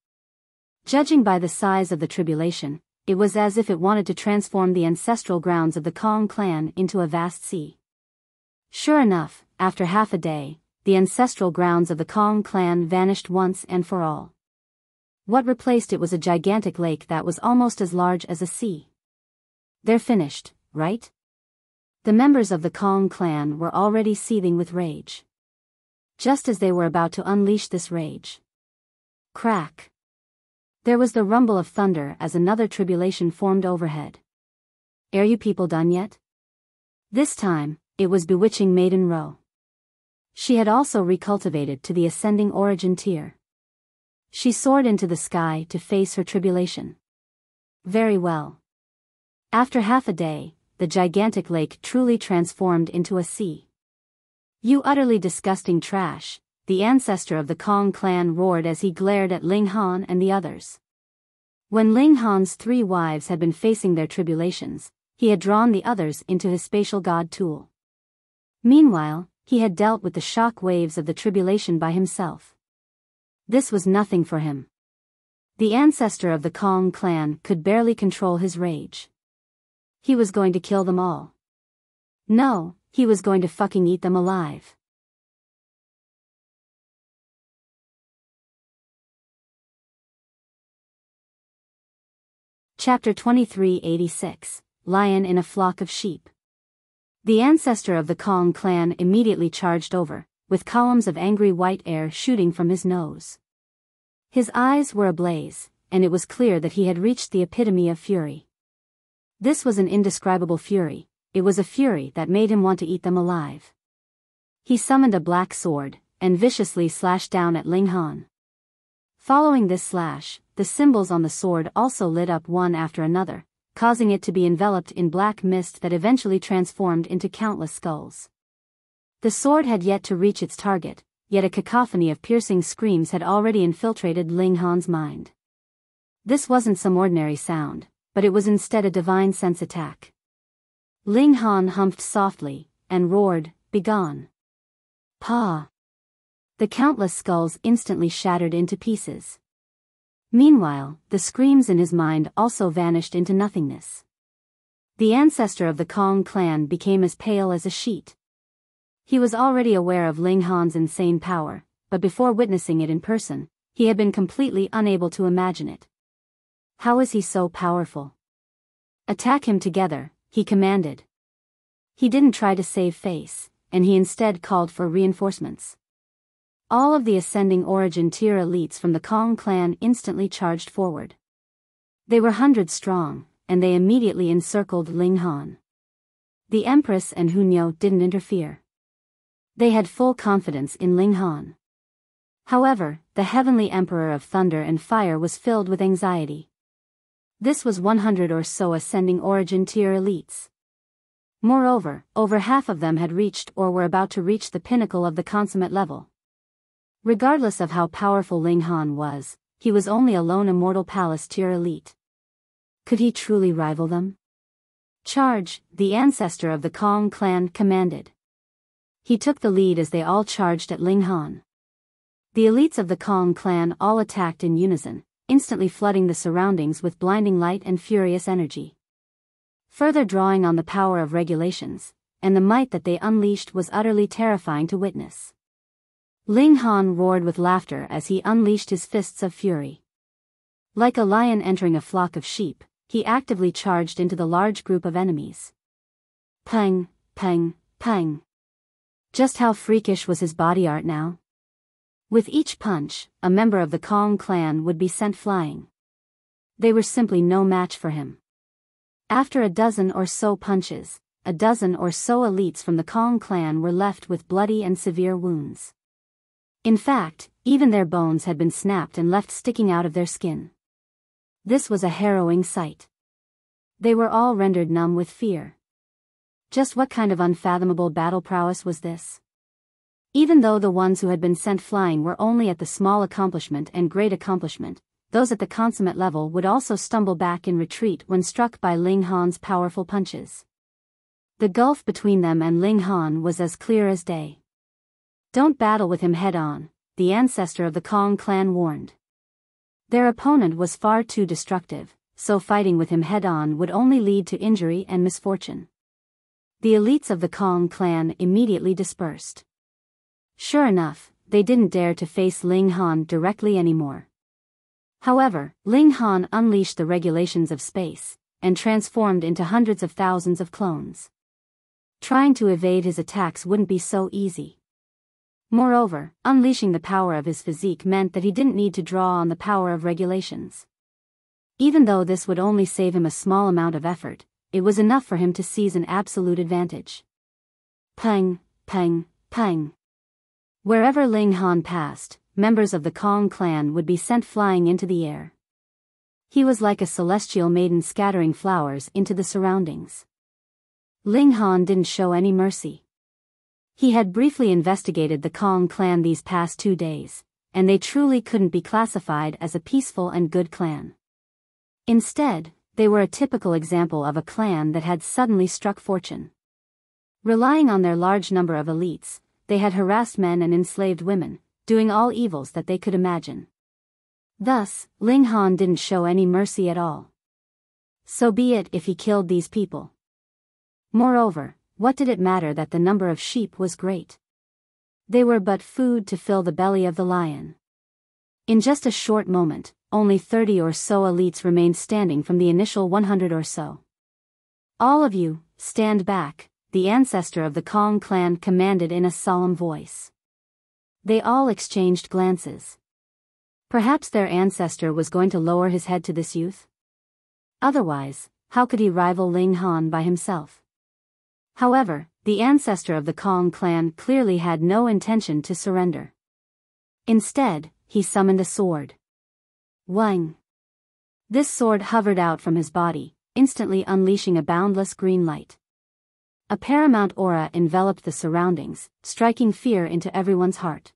Judging by the size of the tribulation, it was as if it wanted to transform the ancestral grounds of the Kong clan into a vast sea. Sure enough, after half a day, the ancestral grounds of the Kong clan vanished once and for all. What replaced it was a gigantic lake that was almost as large as a sea. They're finished, right? The members of the Kong clan were already seething with rage. Just as they were about to unleash this rage. Crack! There was the rumble of thunder as another tribulation formed overhead. "Are you people done yet?" This time, it was bewitching Maiden Ro. She had also recultivated to the ascending origin tier. She soared into the sky to face her tribulation. Very well. After half a day, the gigantic lake truly transformed into a sea. "You utterly disgusting trash," the ancestor of the Kong clan roared as he glared at Ling Han and the others. When Ling Han's 3 wives had been facing their tribulations, he had drawn the others into his spatial god tool. Meanwhile, he had dealt with the shock waves of the tribulation by himself. This was nothing for him. The ancestor of the Kong clan could barely control his rage. He was going to kill them all. No, he was going to fucking eat them alive. Chapter 2386, Lion in a Flock of Sheep. The ancestor of the Kong clan immediately charged over, with columns of angry white air shooting from his nose. His eyes were ablaze, and it was clear that he had reached the epitome of fury. This was an indescribable fury. It was a fury that made him want to eat them alive. He summoned a black sword, and viciously slashed down at Ling Han. Following this slash, the symbols on the sword also lit up one after another, causing it to be enveloped in black mist that eventually transformed into countless skulls. The sword had yet to reach its target, yet a cacophony of piercing screams had already infiltrated Ling Han's mind. This wasn't some ordinary sound, but it was instead a divine sense attack. Ling Han humphed softly, and roared, "Begone!" "Pa!" The countless skulls instantly shattered into pieces. Meanwhile, the screams in his mind also vanished into nothingness. The ancestor of the Kong clan became as pale as a sheet. He was already aware of Ling Han's insane power, but before witnessing it in person, he had been completely unable to imagine it. How is he so powerful? "Attack him together," he commanded. He didn't try to save face, and he instead called for reinforcements. All of the ascending origin tier elites from the Kong clan instantly charged forward. They were hundreds strong, and they immediately encircled Ling Han. The Empress and Hunyo didn't interfere. They had full confidence in Ling Han. However, the Heavenly Emperor of Thunder and Fire was filled with anxiety. This was 100 or so ascending origin tier elites. Moreover, over half of them had reached or were about to reach the pinnacle of the consummate level. Regardless of how powerful Ling Han was, he was only a lone immortal palace tier elite. Could he truly rival them? "Charge," the ancestor of the Kong clan commanded. He took the lead as they all charged at Ling Han. The elites of the Kong clan all attacked in unison, instantly flooding the surroundings with blinding light and furious energy. Further drawing on the power of regulations, and the might that they unleashed was utterly terrifying to witness. Ling Han roared with laughter as he unleashed his fists of fury. Like a lion entering a flock of sheep, he actively charged into the large group of enemies. Pang, pang, pang. Just how freakish was his body art now? With each punch, a member of the Kong clan would be sent flying. They were simply no match for him. After a dozen or so punches, a dozen or so elites from the Kong clan were left with bloody and severe wounds. In fact, even their bones had been snapped and left sticking out of their skin. This was a harrowing sight. They were all rendered numb with fear. Just what kind of unfathomable battle prowess was this? Even though the ones who had been sent flying were only at the small accomplishment and great accomplishment, those at the consummate level would also stumble back in retreat when struck by Ling Han's powerful punches. The gulf between them and Ling Han was as clear as day. "Don't battle with him head-on," the ancestor of the Kong clan warned. Their opponent was far too destructive, so fighting with him head-on would only lead to injury and misfortune. The elites of the Kong clan immediately dispersed. Sure enough, they didn't dare to face Ling Han directly anymore. However, Ling Han unleashed the regulations of space, and transformed into hundreds of thousands of clones. Trying to evade his attacks wouldn't be so easy. Moreover, unleashing the power of his physique meant that he didn't need to draw on the power of regulations. Even though this would only save him a small amount of effort, it was enough for him to seize an absolute advantage. Peng, peng, peng. Wherever Ling Han passed, members of the Kong clan would be sent flying into the air. He was like a celestial maiden scattering flowers into the surroundings. Ling Han didn't show any mercy. He had briefly investigated the Kong clan these past 2 days, and they truly couldn't be classified as a peaceful and good clan. Instead, they were a typical example of a clan that had suddenly struck fortune. Relying on their large number of elites, they had harassed men and enslaved women, doing all evils that they could imagine. Thus, Ling Han didn't show any mercy at all. So be it if he killed these people. Moreover, what did it matter that the number of sheep was great? They were but food to fill the belly of the lion. In just a short moment, only 30 or so elites remained standing from the initial 100 or so. All of you, stand back, the ancestor of the Kong clan commanded in a solemn voice. They all exchanged glances. Perhaps their ancestor was going to lower his head to this youth? Otherwise, how could he rival Ling Han by himself? However, the ancestor of the Kong clan clearly had no intention to surrender. Instead, he summoned a sword. Wang. This sword hovered out from his body, instantly unleashing a boundless green light. A paramount aura enveloped the surroundings, striking fear into everyone's heart.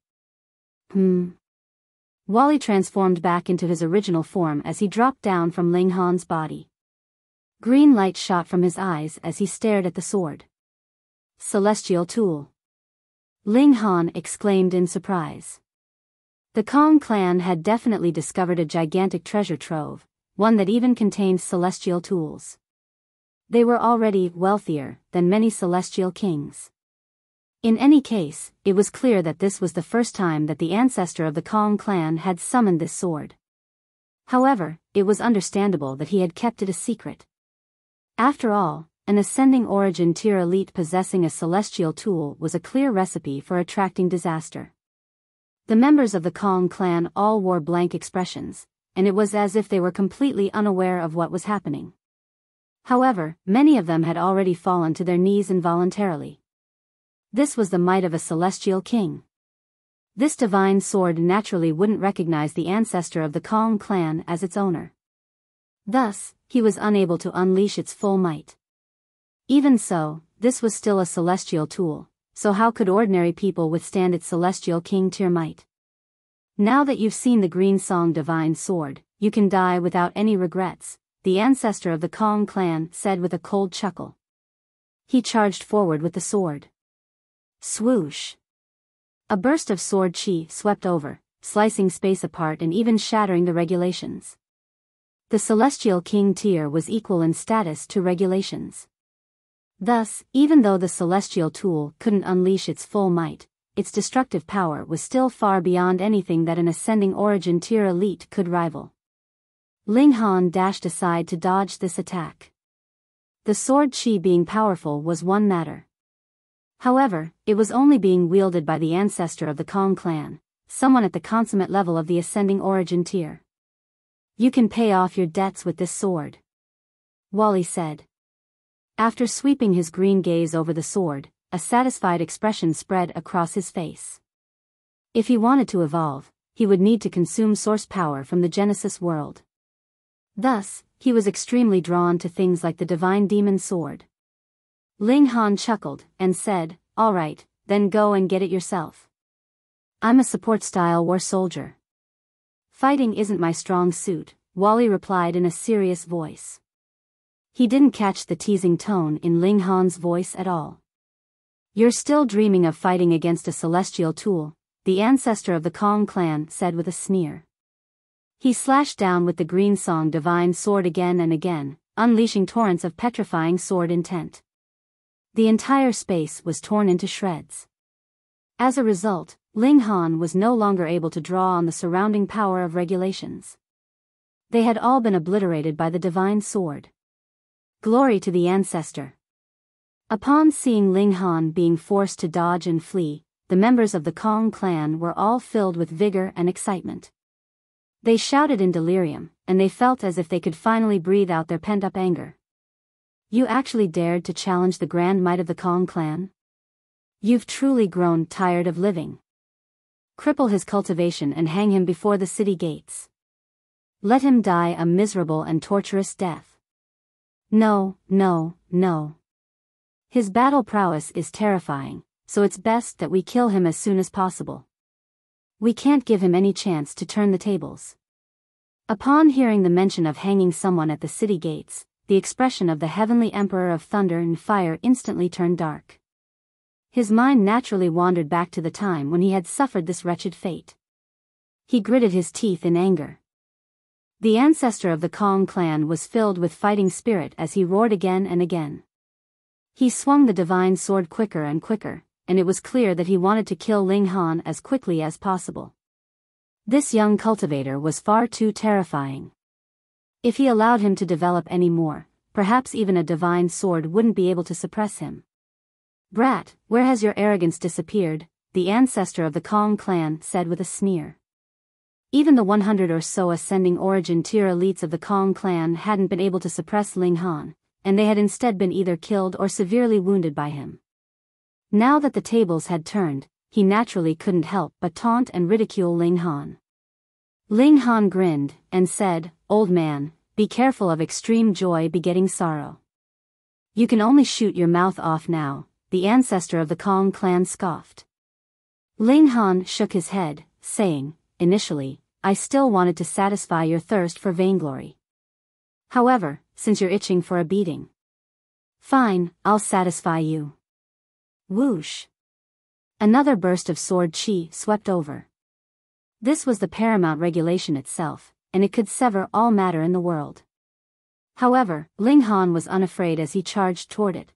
Wally transformed back into his original form as he dropped down from Ling Han's body. Green light shot from his eyes as he stared at the sword. Celestial tool. Ling Han exclaimed in surprise. The Kong clan had definitely discovered a gigantic treasure trove, one that even contained celestial tools. They were already wealthier than many celestial kings. In any case, it was clear that this was the first time that the ancestor of the Kong clan had summoned this sword. However, it was understandable that he had kept it a secret. After all, an ascending origin tier elite possessing a celestial tool was a clear recipe for attracting disaster. The members of the Kong clan all wore blank expressions, and it was as if they were completely unaware of what was happening. However, many of them had already fallen to their knees involuntarily. This was the might of a celestial king. This divine sword naturally wouldn't recognize the ancestor of the Kong clan as its owner. Thus, he was unable to unleash its full might. Even so, this was still a celestial tool, so how could ordinary people withstand its celestial king tier might? Now that you've seen the Green Song divine sword, you can die without any regrets, the ancestor of the Kong clan said with a cold chuckle. He charged forward with the sword. Swoosh! A burst of sword chi swept over, slicing space apart and even shattering the regulations. The celestial king tier was equal in status to regulations. Thus, even though the celestial tool couldn't unleash its full might, its destructive power was still far beyond anything that an ascending origin tier elite could rival. Ling Han dashed aside to dodge this attack. The sword chi being powerful was one matter. However, it was only being wielded by the ancestor of the Kong clan, someone at the consummate level of the ascending origin tier. You can pay off your debts with this sword, Wally said. After sweeping his green gaze over the sword, a satisfied expression spread across his face. If he wanted to evolve, he would need to consume source power from the Genesis world. Thus, he was extremely drawn to things like the divine demon sword. Ling Han chuckled and said, "All right, then go and get it yourself. I'm a support-style war soldier. Fighting isn't my strong suit," Wally replied in a serious voice. He didn't catch the teasing tone in Ling Han's voice at all. "You're still dreaming of fighting against a celestial tool," the ancestor of the Kong clan said with a sneer. He slashed down with the Green Song divine sword again and again, unleashing torrents of petrifying sword intent. The entire space was torn into shreds. As a result, Ling Han was no longer able to draw on the surrounding power of regulations. They had all been obliterated by the divine sword. Glory to the ancestor. Upon seeing Ling Han being forced to dodge and flee, the members of the Kong clan were all filled with vigor and excitement. They shouted in delirium, and they felt as if they could finally breathe out their pent-up anger. You actually dared to challenge the grand might of the Kong clan? You've truly grown tired of living. Cripple his cultivation and hang him before the city gates. Let him die a miserable and torturous death. No, no, no. His battle prowess is terrifying, so it's best that we kill him as soon as possible. We can't give him any chance to turn the tables. Upon hearing the mention of hanging someone at the city gates, the expression of the heavenly Emperor of Thunder and Fire instantly turned dark. His mind naturally wandered back to the time when he had suffered this wretched fate. He gritted his teeth in anger. The ancestor of the Kong clan was filled with fighting spirit as he roared again and again. He swung the divine sword quicker and quicker, and it was clear that he wanted to kill Ling Han as quickly as possible. This young cultivator was far too terrifying. If he allowed him to develop any more, perhaps even a divine sword wouldn't be able to suppress him. Brat, where has your arrogance disappeared? The ancestor of the Kong clan said with a sneer. Even the 100 or so ascending origin tier elites of the Kong clan hadn't been able to suppress Ling Han, and they had instead been either killed or severely wounded by him. Now that the tables had turned, he naturally couldn't help but taunt and ridicule Ling Han. Ling Han grinned, and said, "Old man, be careful of extreme joy begetting sorrow. You can only shoot your mouth off now," the ancestor of the Kong clan scoffed. Ling Han shook his head, saying, "Initially, I still wanted to satisfy your thirst for vainglory. However, since you're itching for a beating, fine, I'll satisfy you." Whoosh! Another burst of sword chi swept over. This was the paramount regulation itself, and it could sever all matter in the world. However, Ling Han was unafraid as he charged toward it.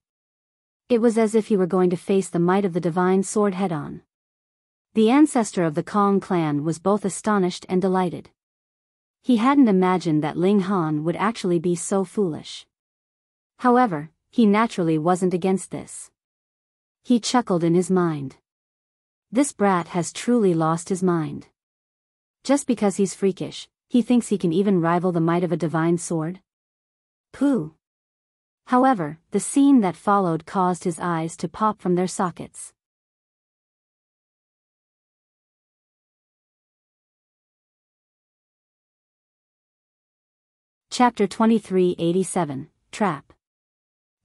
It was as if he were going to face the might of the divine sword head-on. The ancestor of the Kong clan was both astonished and delighted. He hadn't imagined that Ling Han would actually be so foolish. However, he naturally wasn't against this. He chuckled in his mind. This brat has truly lost his mind. Just because he's freakish, he thinks he can even rival the might of a divine sword? Pooh! However, the scene that followed caused his eyes to pop from their sockets. Chapter 2387, Trap.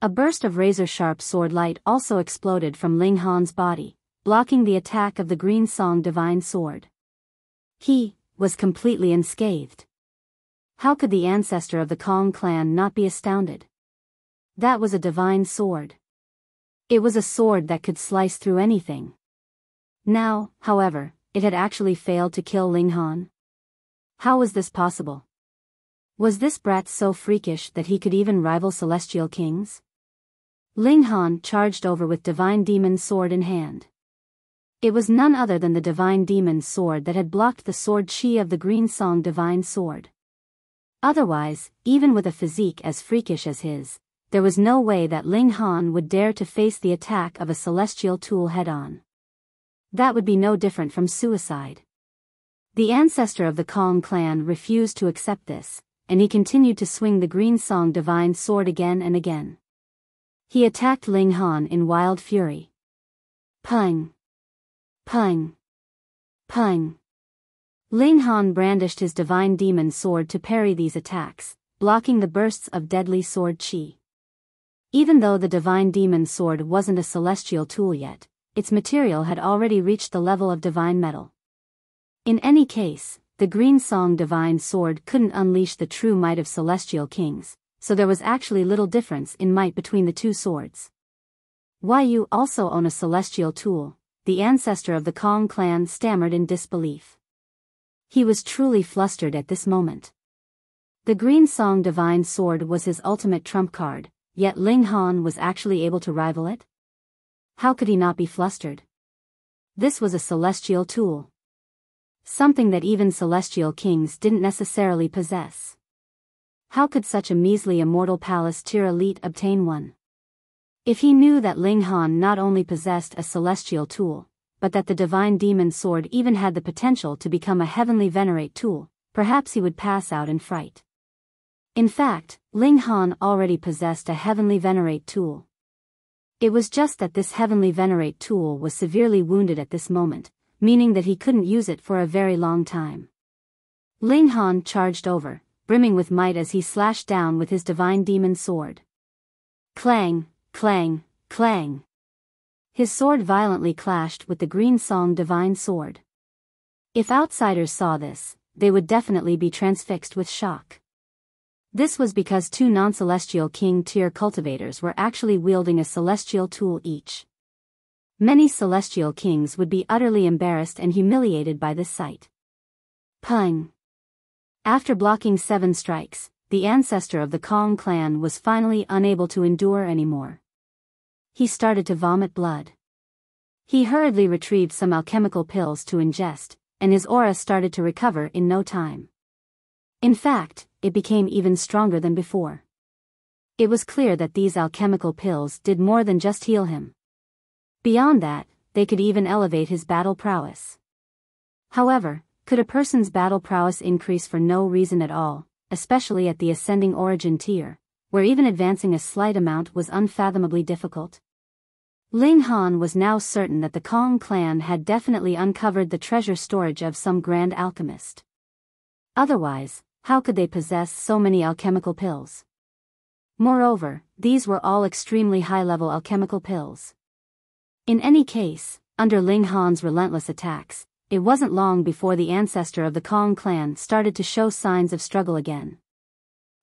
A burst of razor-sharp sword light also exploded from Ling Han's body, blocking the attack of the Green Song divine sword. He was completely unscathed. How could the ancestor of the Kong clan not be astounded? That was a divine sword. It was a sword that could slice through anything. Now, however, it had actually failed to kill Ling Han. How was this possible? Was this brat so freakish that he could even rival celestial kings? Ling Han charged over with divine demon sword in hand. It was none other than the divine demon sword that had blocked the sword chi of the Green Song divine sword. Otherwise, even with a physique as freakish as his, there was no way that Ling Han would dare to face the attack of a celestial tool head-on. That would be no different from suicide. The ancestor of the Kong clan refused to accept this, and he continued to swing the Green Song divine sword again and again. He attacked Ling Han in wild fury. Pung! Pung! Pung! Ling Han brandished his divine demon sword to parry these attacks, blocking the bursts of deadly sword chi. Even though the divine demon sword wasn't a celestial tool yet, its material had already reached the level of divine metal. In any case, the Green Song divine sword couldn't unleash the true might of celestial kings, so there was actually little difference in might between the two swords. "Why, you also own a celestial tool?" the ancestor of the Kong clan stammered in disbelief. He was truly flustered at this moment. The Green Song divine sword was his ultimate trump card, yet Ling Han was actually able to rival it? How could he not be flustered? This was a celestial tool. Something that even celestial kings didn't necessarily possess. How could such a measly immortal palace tier elite obtain one? If he knew that Ling Han not only possessed a celestial tool, but that the divine demon sword even had the potential to become a heavenly Venerate tool, perhaps he would pass out in fright. In fact, Ling Han already possessed a heavenly Venerate tool. It was just that this heavenly Venerate tool was severely wounded at this moment, meaning that he couldn't use it for a very long time. Ling Han charged over, brimming with might as he slashed down with his divine demon sword. Clang, clang, clang. His sword violently clashed with the Green Song divine sword. If outsiders saw this, they would definitely be transfixed with shock. This was because two non-celestial king tier cultivators were actually wielding a celestial tool each. Many celestial kings would be utterly embarrassed and humiliated by this sight. Pung! After blocking 7 strikes, the ancestor of the Kong clan was finally unable to endure anymore. He started to vomit blood. He hurriedly retrieved some alchemical pills to ingest, and his aura started to recover in no time. In fact, it became even stronger than before. It was clear that these alchemical pills did more than just heal him. Beyond that, they could even elevate his battle prowess. However, could a person's battle prowess increase for no reason at all, especially at the ascending origin tier, where even advancing a slight amount was unfathomably difficult? Ling Han was now certain that the Kong clan had definitely uncovered the treasure storage of some grand alchemist. Otherwise, how could they possess so many alchemical pills? Moreover, these were all extremely high-level alchemical pills. In any case, under Ling Han's relentless attacks, it wasn't long before the ancestor of the Kong clan started to show signs of struggle again.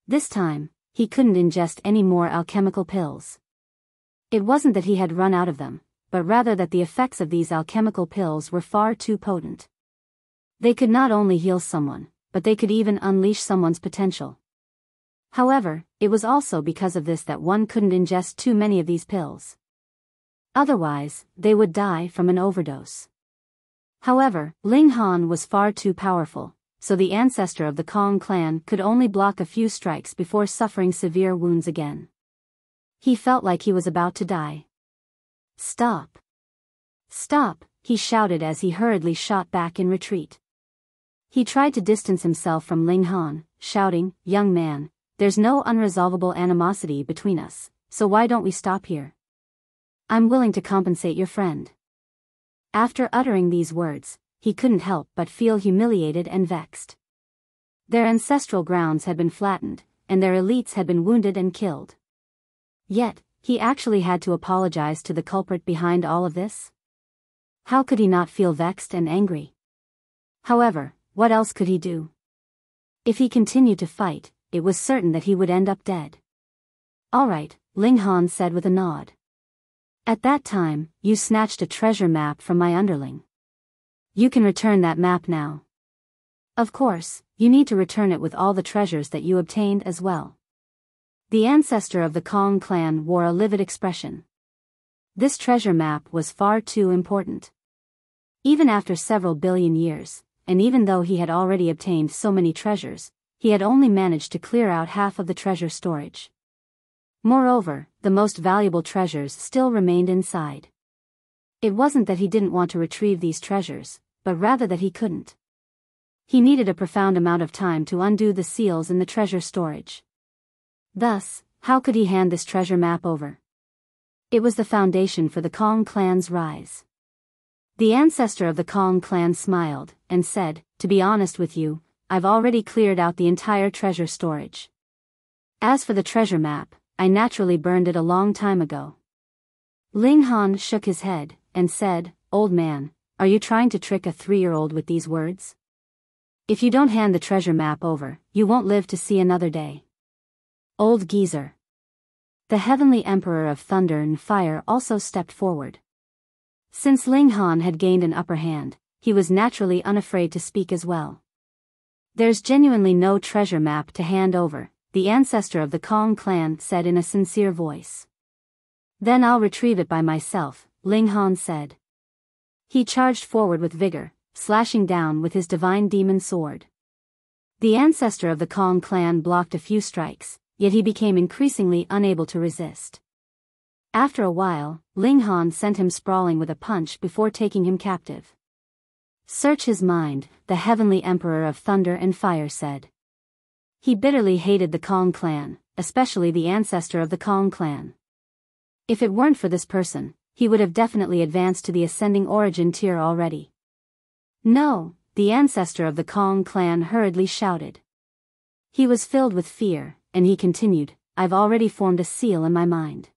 This time, he couldn't ingest any more alchemical pills. It wasn't that he had run out of them, but rather that the effects of these alchemical pills were far too potent. They could not only heal someone, but they could even unleash someone's potential. However, it was also because of this that one couldn't ingest too many of these pills. Otherwise, they would die from an overdose. However, Ling Han was far too powerful, so the ancestor of the Kong clan could only block a few strikes before suffering severe wounds again. He felt like he was about to die. Stop! Stop! He shouted as he hurriedly shot back in retreat. He tried to distance himself from Ling Han, shouting, "Young man, there's no unresolvable animosity between us, so why don't we stop here? I'm willing to compensate your friend." After uttering these words, he couldn't help but feel humiliated and vexed. Their ancestral grounds had been flattened, and their elites had been wounded and killed. Yet, he actually had to apologize to the culprit behind all of this? How could he not feel vexed and angry? However, what else could he do? If he continued to fight, it was certain that he would end up dead. "All right," Ling Han said with a nod. "At that time, you snatched a treasure map from my underling. You can return that map now. Of course, you need to return it with all the treasures that you obtained as well." The ancestor of the Kong clan wore a livid expression. This treasure map was far too important. Even after several billion years, and even though he had already obtained so many treasures, he had only managed to clear out half of the treasure storage. Moreover, the most valuable treasures still remained inside. It wasn't that he didn't want to retrieve these treasures, but rather that he couldn't. He needed a profound amount of time to undo the seals in the treasure storage. Thus, how could he hand this treasure map over? It was the foundation for the Kong clan's rise. The ancestor of the Kong clan smiled, and said, "To be honest with you, I've already cleared out the entire treasure storage. As for the treasure map, I naturally burned it a long time ago." Ling Han shook his head, and said, "Old man, are you trying to trick a 3-year-old with these words? If you don't hand the treasure map over, you won't live to see another day." Old geezer. The heavenly emperor of thunder and fire also stepped forward. Since Ling Han had gained an upper hand, he was naturally unafraid to speak as well. "There's genuinely no treasure map to hand over," the ancestor of the Kong clan said in a sincere voice. "Then I'll retrieve it by myself," Ling Han said. He charged forward with vigor, slashing down with his divine demon sword. The ancestor of the Kong clan blocked a few strikes, yet he became increasingly unable to resist. After a while, Ling Han sent him sprawling with a punch before taking him captive. "Search his mind," the heavenly emperor of thunder and fire said. He bitterly hated the Kong clan, especially the ancestor of the Kong clan. If it weren't for this person, he would have definitely advanced to the ascending origin tier already. No, the ancestor of the Kong clan hurriedly shouted. He was filled with fear, and he continued, I've already formed a seal in my mind.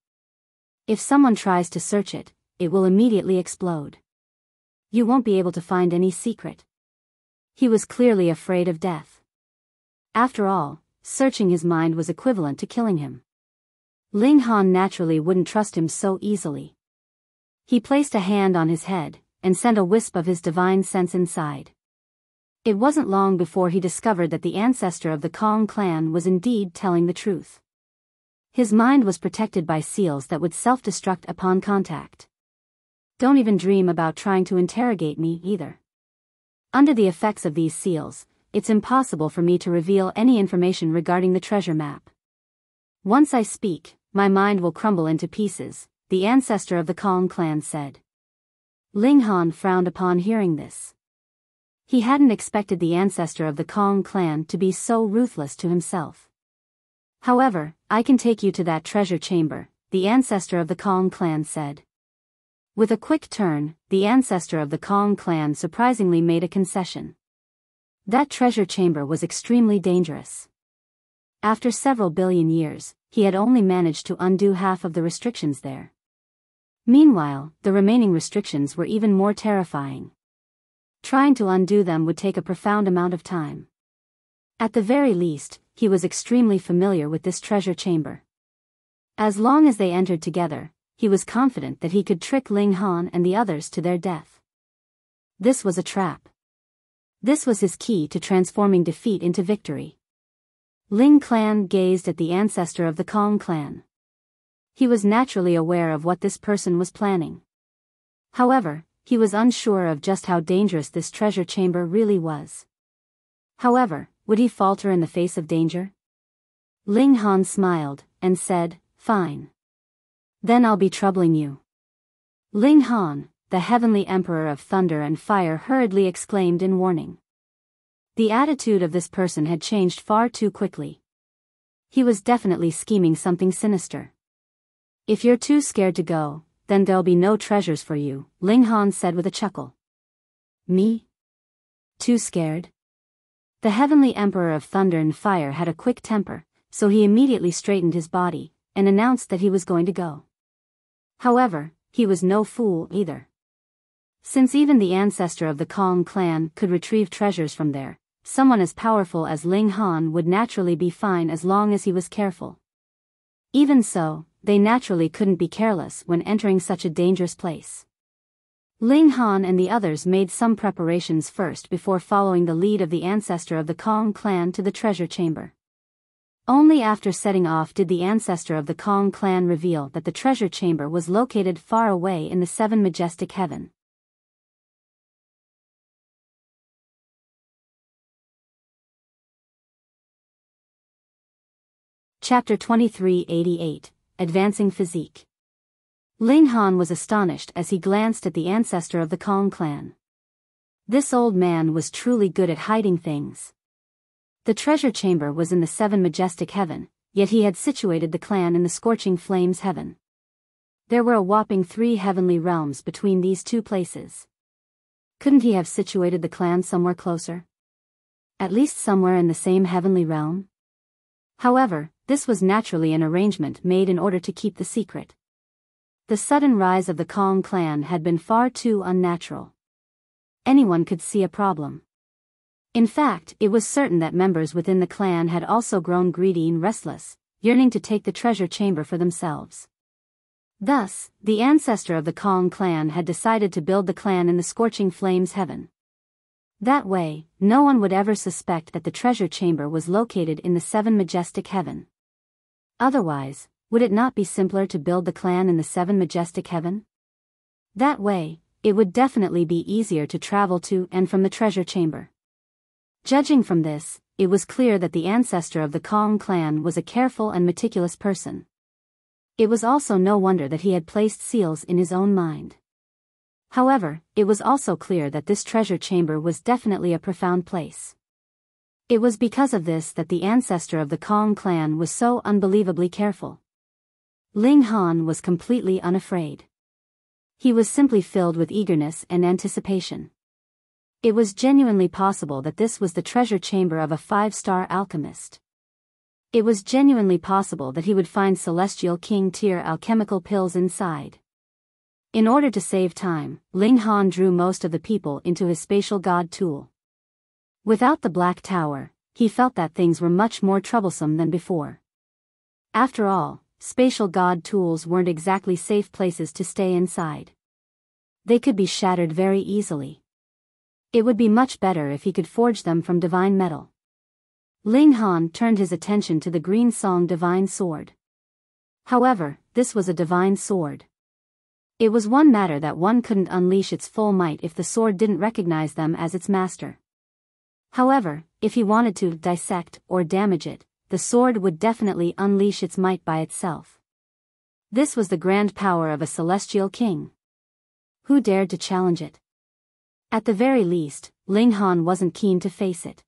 If someone tries to search it, it will immediately explode. You won't be able to find any secret. He was clearly afraid of death. After all, searching his mind was equivalent to killing him. Ling Han naturally wouldn't trust him so easily. He placed a hand on his head, and sent a wisp of his divine sense inside. It wasn't long before he discovered that the ancestor of the Kong clan was indeed telling the truth. His mind was protected by seals that would self-destruct upon contact. Don't even dream about trying to interrogate me either. Under the effects of these seals, it's impossible for me to reveal any information regarding the treasure map. Once I speak, my mind will crumble into pieces, the ancestor of the Kong clan said. Ling Han frowned upon hearing this. He hadn't expected the ancestor of the Kong clan to be so ruthless to himself. However, I can take you to that treasure chamber, the ancestor of the Kong clan said. With a quick turn, the ancestor of the Kong clan surprisingly made a concession. That treasure chamber was extremely dangerous. After several billion years, he had only managed to undo half of the restrictions there. Meanwhile, the remaining restrictions were even more terrifying. Trying to undo them would take a profound amount of time. At the very least, he was extremely familiar with this treasure chamber. As long as they entered together, he was confident that he could trick Ling Han and the others to their death. This was a trap. This was his key to transforming defeat into victory. Ling clan gazed at the ancestor of the Kong clan. He was naturally aware of what this person was planning. However, he was unsure of just how dangerous this treasure chamber really was. However, would he falter in the face of danger? Ling Han smiled, and said, Fine. Then I'll be troubling you. Ling Han, the heavenly emperor of thunder and fire, hurriedly exclaimed in warning. The attitude of this person had changed far too quickly. He was definitely scheming something sinister. If you're too scared to go, then there'll be no treasures for you, Ling Han said with a chuckle. Me? Too scared? The heavenly emperor of thunder and fire had a quick temper, so he immediately straightened his body, and announced that he was going to go. However, he was no fool either. Since even the ancestor of the Kong clan could retrieve treasures from there, someone as powerful as Ling Han would naturally be fine as long as he was careful. Even so, they naturally couldn't be careless when entering such a dangerous place. Ling Han and the others made some preparations first before following the lead of the ancestor of the Kong clan to the treasure chamber. Only after setting off did the ancestor of the Kong clan reveal that the treasure chamber was located far away in the seven majestic heaven. Chapter 2388, Advancing Physique. Ling Han was astonished as he glanced at the ancestor of the Kong clan. This old man was truly good at hiding things. The treasure chamber was in the seven majestic heaven, yet he had situated the clan in the scorching flames heaven. There were a whopping 3 heavenly realms between these two places. Couldn't he have situated the clan somewhere closer? At least somewhere in the same heavenly realm? However, this was naturally an arrangement made in order to keep the secret. The sudden rise of the Kong clan had been far too unnatural. Anyone could see a problem. In fact, it was certain that members within the clan had also grown greedy and restless, yearning to take the treasure chamber for themselves. Thus, the ancestor of the Kong clan had decided to build the clan in the scorching flames heaven. That way, no one would ever suspect that the treasure chamber was located in the seven majestic heaven. Otherwise, would it not be simpler to build the clan in the seven majestic heaven? That way, it would definitely be easier to travel to and from the treasure chamber. Judging from this, it was clear that the ancestor of the Kong clan was a careful and meticulous person. It was also no wonder that he had placed seals in his own mind. However, it was also clear that this treasure chamber was definitely a profound place. It was because of this that the ancestor of the Kong clan was so unbelievably careful. Ling Han was completely unafraid. He was simply filled with eagerness and anticipation. It was genuinely possible that this was the treasure chamber of a 5-star alchemist. It was genuinely possible that he would find Celestial King tier alchemical pills inside. In order to save time, Ling Han drew most of the people into his spatial god tool. Without the Black Tower, he felt that things were much more troublesome than before. After all, spatial god tools weren't exactly safe places to stay inside. They could be shattered very easily. It would be much better if he could forge them from divine metal. Ling Han turned his attention to the Green Song divine sword. However, this was a divine sword. It was one matter that one couldn't unleash its full might if the sword didn't recognize them as its master. However, if he wanted to dissect or damage it, the sword would definitely unleash its might by itself. This was the grand power of a celestial king. Who dared to challenge it? At the very least, Ling Han wasn't keen to face it.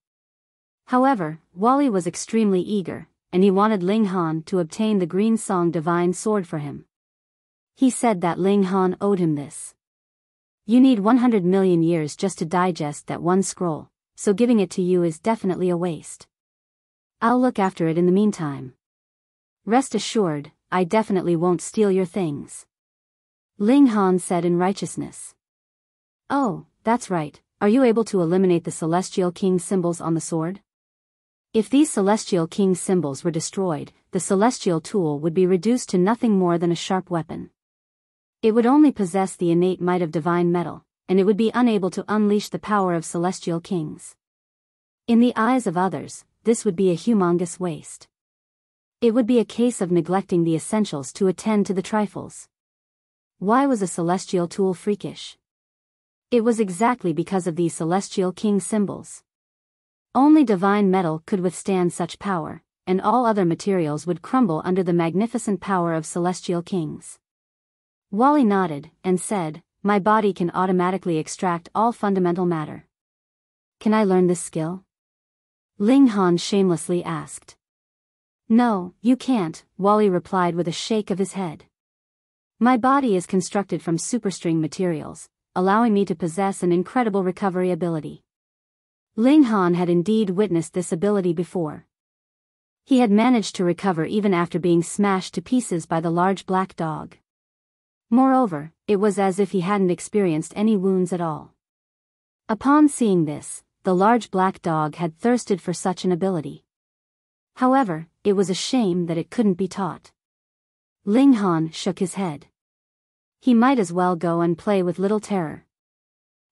However, Wally was extremely eager, and he wanted Ling Han to obtain the Green Song divine sword for him. He said that Ling Han owed him this. You need 100 million years just to digest that one scroll, so giving it to you is definitely a waste. I'll look after it in the meantime. Rest assured, I definitely won't steal your things. Ling Han said in righteousness. Oh, that's right, are you able to eliminate the Celestial King symbols on the sword? If these Celestial King symbols were destroyed, the Celestial tool would be reduced to nothing more than a sharp weapon. It would only possess the innate might of divine metal, and it would be unable to unleash the power of Celestial Kings. In the eyes of others, this would be a humongous waste. It would be a case of neglecting the essentials to attend to the trifles. Why was a Celestial tool freakish? It was exactly because of these Celestial King symbols. Only divine metal could withstand such power, and all other materials would crumble under the magnificent power of Celestial Kings. Wally nodded, and said, my body can automatically extract all fundamental matter. Can I learn this skill? Ling Han shamelessly asked. No, you can't, Wally replied with a shake of his head. My body is constructed from superstring materials, allowing me to possess an incredible recovery ability. Ling Han had indeed witnessed this ability before. He had managed to recover even after being smashed to pieces by the large black dog. Moreover, it was as if he hadn't experienced any wounds at all. Upon seeing this, the large black dog had thirsted for such an ability. However, it was a shame that it couldn't be taught. Ling Han shook his head. He might as well go and play with Little Terror.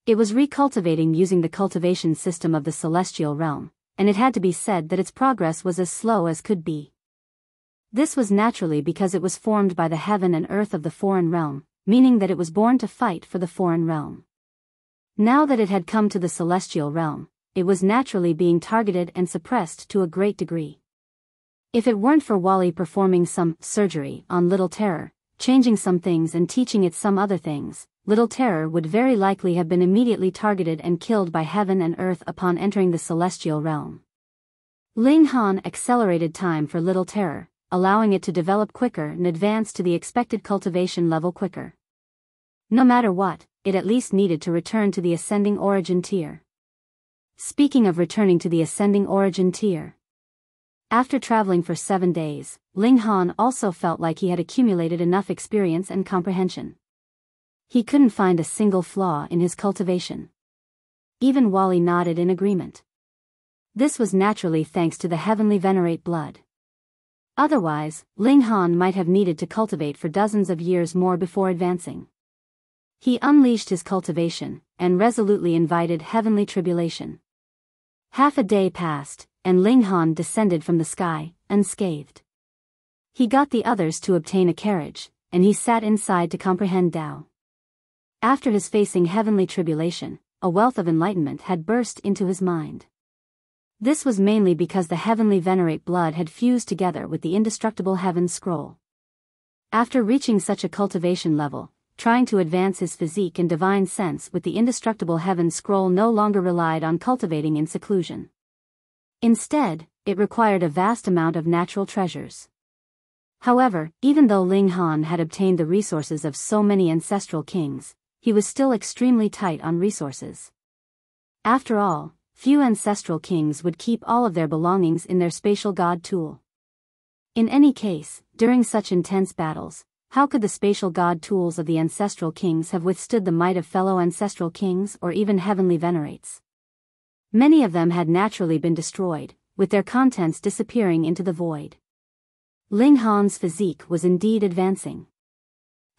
It was recultivating using the cultivation system of the celestial realm, and it had to be said that its progress was as slow as could be. This was naturally because it was formed by the heaven and earth of the foreign realm, meaning that it was born to fight for the foreign realm. Now that it had come to the celestial realm, it was naturally being targeted and suppressed to a great degree. If it weren't for Wally performing some surgery on Little Terror, changing some things and teaching it some other things, Little Terror would very likely have been immediately targeted and killed by heaven and earth upon entering the celestial realm. Ling Han accelerated time for Little Terror, allowing it to develop quicker and advance to the expected cultivation level quicker. No matter what, it at least needed to return to the ascending origin tier. Speaking of returning to the ascending origin tier. After traveling for 7 days, Ling Han also felt like he had accumulated enough experience and comprehension. He couldn't find a single flaw in his cultivation. Even Wally nodded in agreement. This was naturally thanks to the heavenly Venerate blood. Otherwise, Ling Han might have needed to cultivate for dozens of years more before advancing. He unleashed his cultivation, and resolutely invited heavenly tribulation. Half a day passed, and Ling Han descended from the sky, unscathed. He got the others to obtain a carriage, and he sat inside to comprehend Tao. After his facing heavenly tribulation, a wealth of enlightenment had burst into his mind. This was mainly because the heavenly Venerate blood had fused together with the indestructible heaven scroll. After reaching such a cultivation level, trying to advance his physique and divine sense with the indestructible heaven scroll no longer relied on cultivating in seclusion. Instead, it required a vast amount of natural treasures. However, even though Ling Han had obtained the resources of so many ancestral kings, he was still extremely tight on resources. After all, few ancestral kings would keep all of their belongings in their spatial god tool. In any case, during such intense battles, how could the spatial god tools of the ancestral kings have withstood the might of fellow ancestral kings or even heavenly venerates? Many of them had naturally been destroyed, with their contents disappearing into the void. Ling Han's physique was indeed advancing.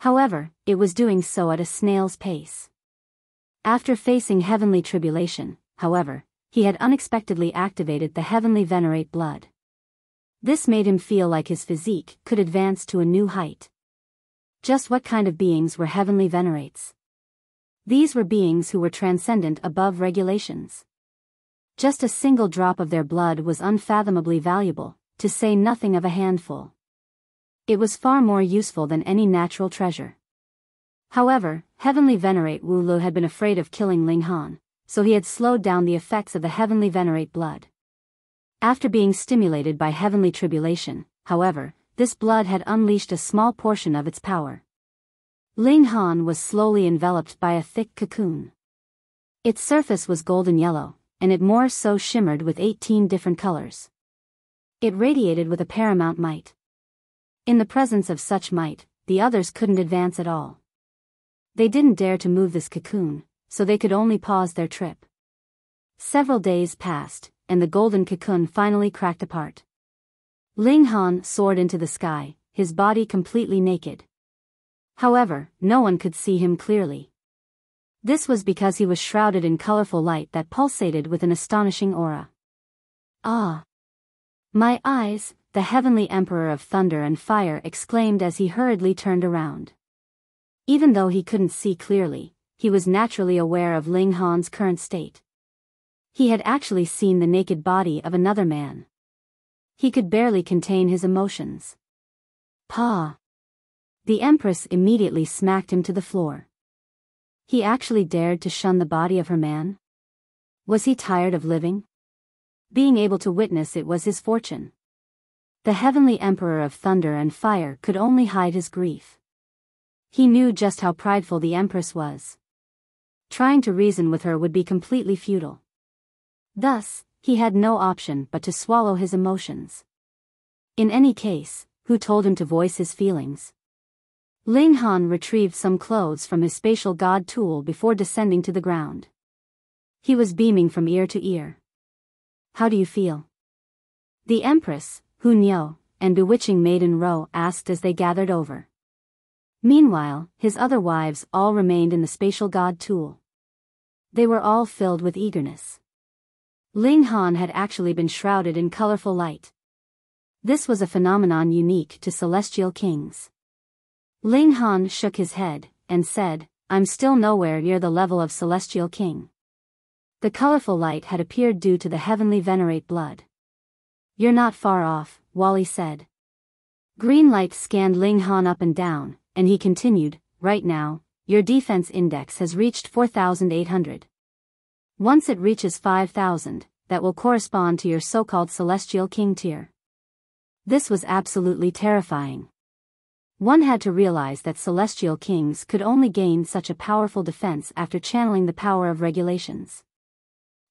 However, it was doing so at a snail's pace. After facing heavenly tribulation, however, he had unexpectedly activated the heavenly Venerate blood. This made him feel like his physique could advance to a new height. Just what kind of beings were heavenly Venerates? These were beings who were transcendent above regulations. Just a single drop of their blood was unfathomably valuable, to say nothing of a handful. It was far more useful than any natural treasure. However, heavenly Venerate Wu Lu had been afraid of killing Ling Han, so he had slowed down the effects of the heavenly Venerate blood. After being stimulated by heavenly tribulation, however, this blood had unleashed a small portion of its power. Ling Han was slowly enveloped by a thick cocoon. Its surface was golden yellow, and it more so shimmered with 18 different colors. It radiated with a paramount might. In the presence of such might, the others couldn't advance at all. They didn't dare to move this cocoon, so they could only pause their trip. Several days passed, and the golden cocoon finally cracked apart. Ling Han soared into the sky, his body completely naked. However, no one could see him clearly. This was because he was shrouded in colorful light that pulsated with an astonishing aura. Ah! My eyes, the heavenly Emperor of Thunder and Fire exclaimed as he hurriedly turned around. Even though he couldn't see clearly, he was naturally aware of Ling Han's current state. He had actually seen the naked body of another man. He could barely contain his emotions. Pa! The Empress immediately smacked him to the floor. He actually dared to shun the body of her man? Was he tired of living? Being able to witness it was his fortune. The heavenly Emperor of Thunder and Fire could only hide his grief. He knew just how prideful the Empress was. Trying to reason with her would be completely futile. Thus, he had no option but to swallow his emotions. In any case, who told him to voice his feelings? Ling Han retrieved some clothes from his spatial god tool before descending to the ground. He was beaming from ear to ear. How do you feel? The Empress, Hu Niu, and bewitching maiden Ro asked as they gathered over. Meanwhile, his other wives all remained in the spatial god tool. They were all filled with eagerness. Ling Han had actually been shrouded in colorful light. This was a phenomenon unique to celestial kings. Ling Han shook his head, and said, I'm still nowhere near the level of celestial king. The colorful light had appeared due to the heavenly Venerate blood. You're not far off, Wally said. Green light scanned Ling Han up and down, and he continued, right now, your defense index has reached 4,800. Once it reaches 5,000, that will correspond to your so-called celestial king tier. This was absolutely terrifying. One had to realize that celestial kings could only gain such a powerful defense after channeling the power of regulations.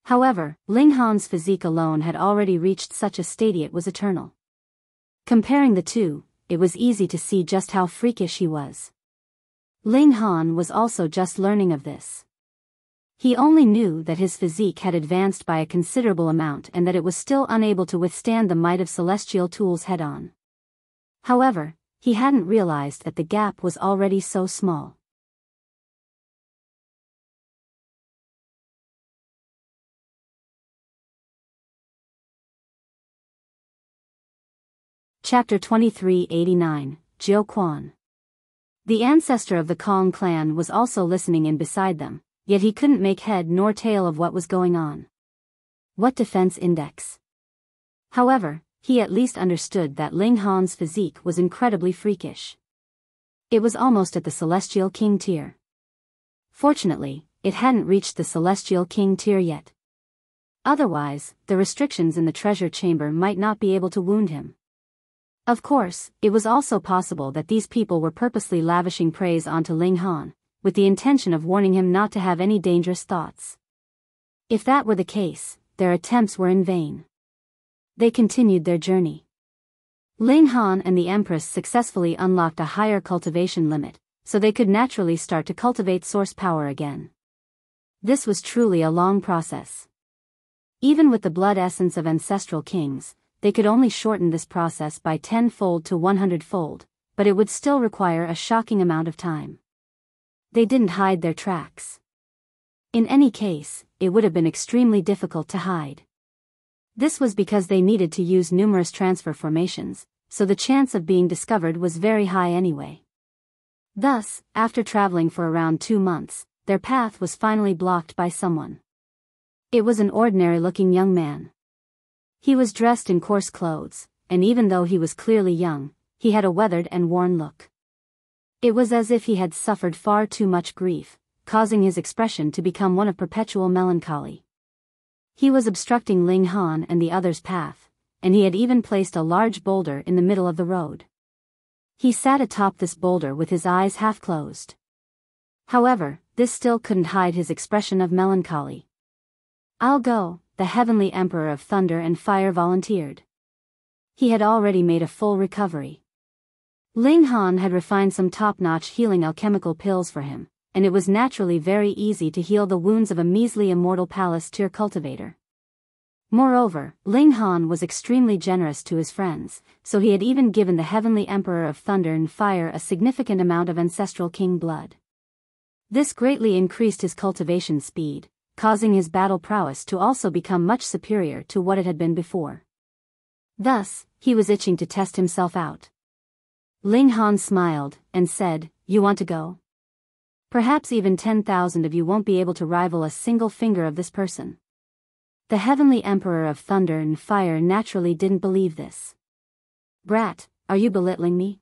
However, Ling Han's physique alone had already reached such a state it was eternal. Comparing the two, it was easy to see just how freakish he was. Ling Han was also just learning of this. He only knew that his physique had advanced by a considerable amount and that it was still unable to withstand the might of celestial tools head-on. However, he hadn't realized that the gap was already so small. Chapter 2389, Jiu Quan. The ancestor of the Kong clan was also listening in beside them, yet he couldn't make head nor tail of what was going on. What defense index? However, he at least understood that Ling Han's physique was incredibly freakish. It was almost at the Celestial King tier. Fortunately, it hadn't reached the Celestial King tier yet. Otherwise, the restrictions in the treasure chamber might not be able to wound him. Of course, it was also possible that these people were purposely lavishing praise onto Ling Han, with the intention of warning him not to have any dangerous thoughts. If that were the case, their attempts were in vain. They continued their journey. Ling Han and the Empress successfully unlocked a higher cultivation limit, so they could naturally start to cultivate source power again. This was truly a long process. Even with the blood essence of ancestral kings, they could only shorten this process by 10-fold to 100-fold, but it would still require a shocking amount of time. They didn't hide their tracks. In any case, it would have been extremely difficult to hide. This was because they needed to use numerous transfer formations, so the chance of being discovered was very high anyway. Thus, after traveling for around 2 months, their path was finally blocked by someone. It was an ordinary-looking young man. He was dressed in coarse clothes, and even though he was clearly young, he had a weathered and worn look. It was as if he had suffered far too much grief, causing his expression to become one of perpetual melancholy. He was obstructing Ling Han and the others' path, and he had even placed a large boulder in the middle of the road. He sat atop this boulder with his eyes half closed. However, this still couldn't hide his expression of melancholy. "I'll go," the Heavenly Emperor of Thunder and Fire volunteered. He had already made a full recovery. Ling Han had refined some top-notch healing alchemical pills for him, and it was naturally very easy to heal the wounds of a measly immortal palace tier cultivator. Moreover, Ling Han was extremely generous to his friends, so he had even given the Heavenly Emperor of Thunder and Fire a significant amount of ancestral king blood. This greatly increased his cultivation speed, causing his battle prowess to also become much superior to what it had been before. Thus, he was itching to test himself out. Ling Han smiled, and said, "You want to go? Perhaps even 10,000 of you won't be able to rival a single finger of this person." The Heavenly Emperor of Thunder and Fire naturally didn't believe this. "Brat, are you belittling me?"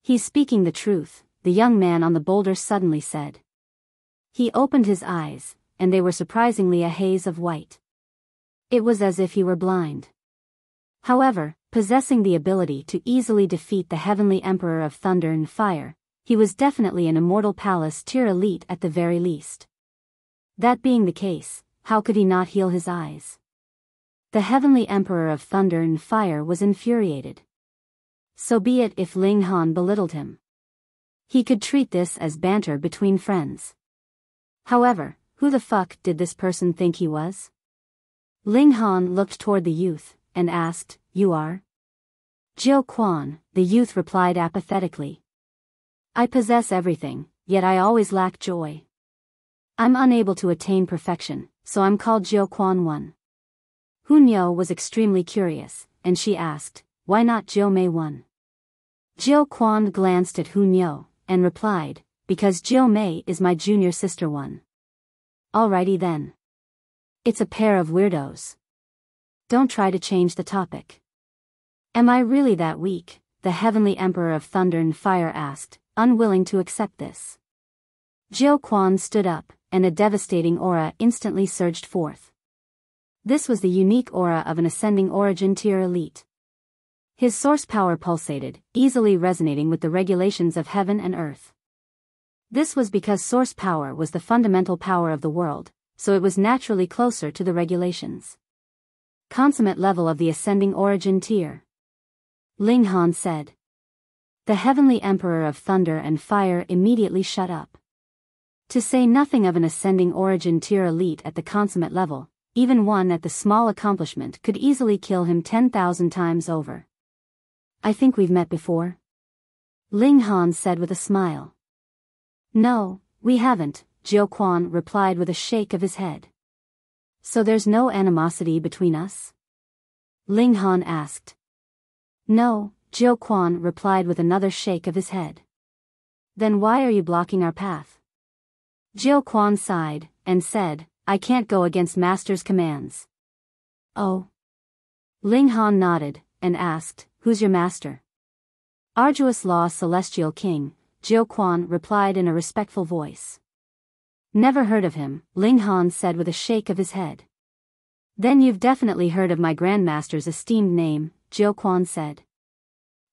"He's speaking the truth," the young man on the boulder suddenly said. He opened his eyes, and they were surprisingly a haze of white. It was as if he were blind. However, possessing the ability to easily defeat the Heavenly Emperor of Thunder and Fire, he was definitely an immortal palace tier elite at the very least. That being the case, how could he not heal his eyes? The Heavenly Emperor of Thunder and Fire was infuriated. So be it if Ling Han belittled him. He could treat this as banter between friends. However, who the fuck did this person think he was? Ling Han looked toward the youth, and asked, "You are?" "Jiu Quan," the youth replied apathetically. "I possess everything, yet I always lack joy. I'm unable to attain perfection, so I'm called Jiu Quan 1. Hunyo was extremely curious, and she asked, "Why not Jiu Mei 1? Jiu Quan glanced at Hunyo, and replied, "Because Jiu Mei is my junior sister 1. "Alrighty then. It's a pair of weirdos. Don't try to change the topic." "Am I really that weak?" the Heavenly Emperor of Thunder and Fire asked, unwilling to accept this. Jiu Quan stood up, and a devastating aura instantly surged forth. This was the unique aura of an ascending origin tier elite. His source power pulsated, easily resonating with the regulations of heaven and earth. This was because source power was the fundamental power of the world, so it was naturally closer to the regulations. "Consummate level of the ascending origin tier," Ling Han said. The Heavenly Emperor of Thunder and Fire immediately shut up. To say nothing of an ascending origin tier elite at the consummate level, even one at the small accomplishment could easily kill him 10,000 times over. "I think we've met before?" Ling Han said with a smile. "No, we haven't," Jiu Quan replied with a shake of his head. "So there's no animosity between us?" Ling Han asked. "No," Jiu Quan replied with another shake of his head. "Then why are you blocking our path?" Jiu Quan sighed, and said, "I can't go against Master's commands." "Oh?" Ling Han nodded, and asked, "Who's your master?" "Arduous Law Celestial King," Jiu Quan replied in a respectful voice. "Never heard of him," Ling Han said with a shake of his head. Then you've definitely heard of my grandmaster's esteemed name, Jiu Quan said.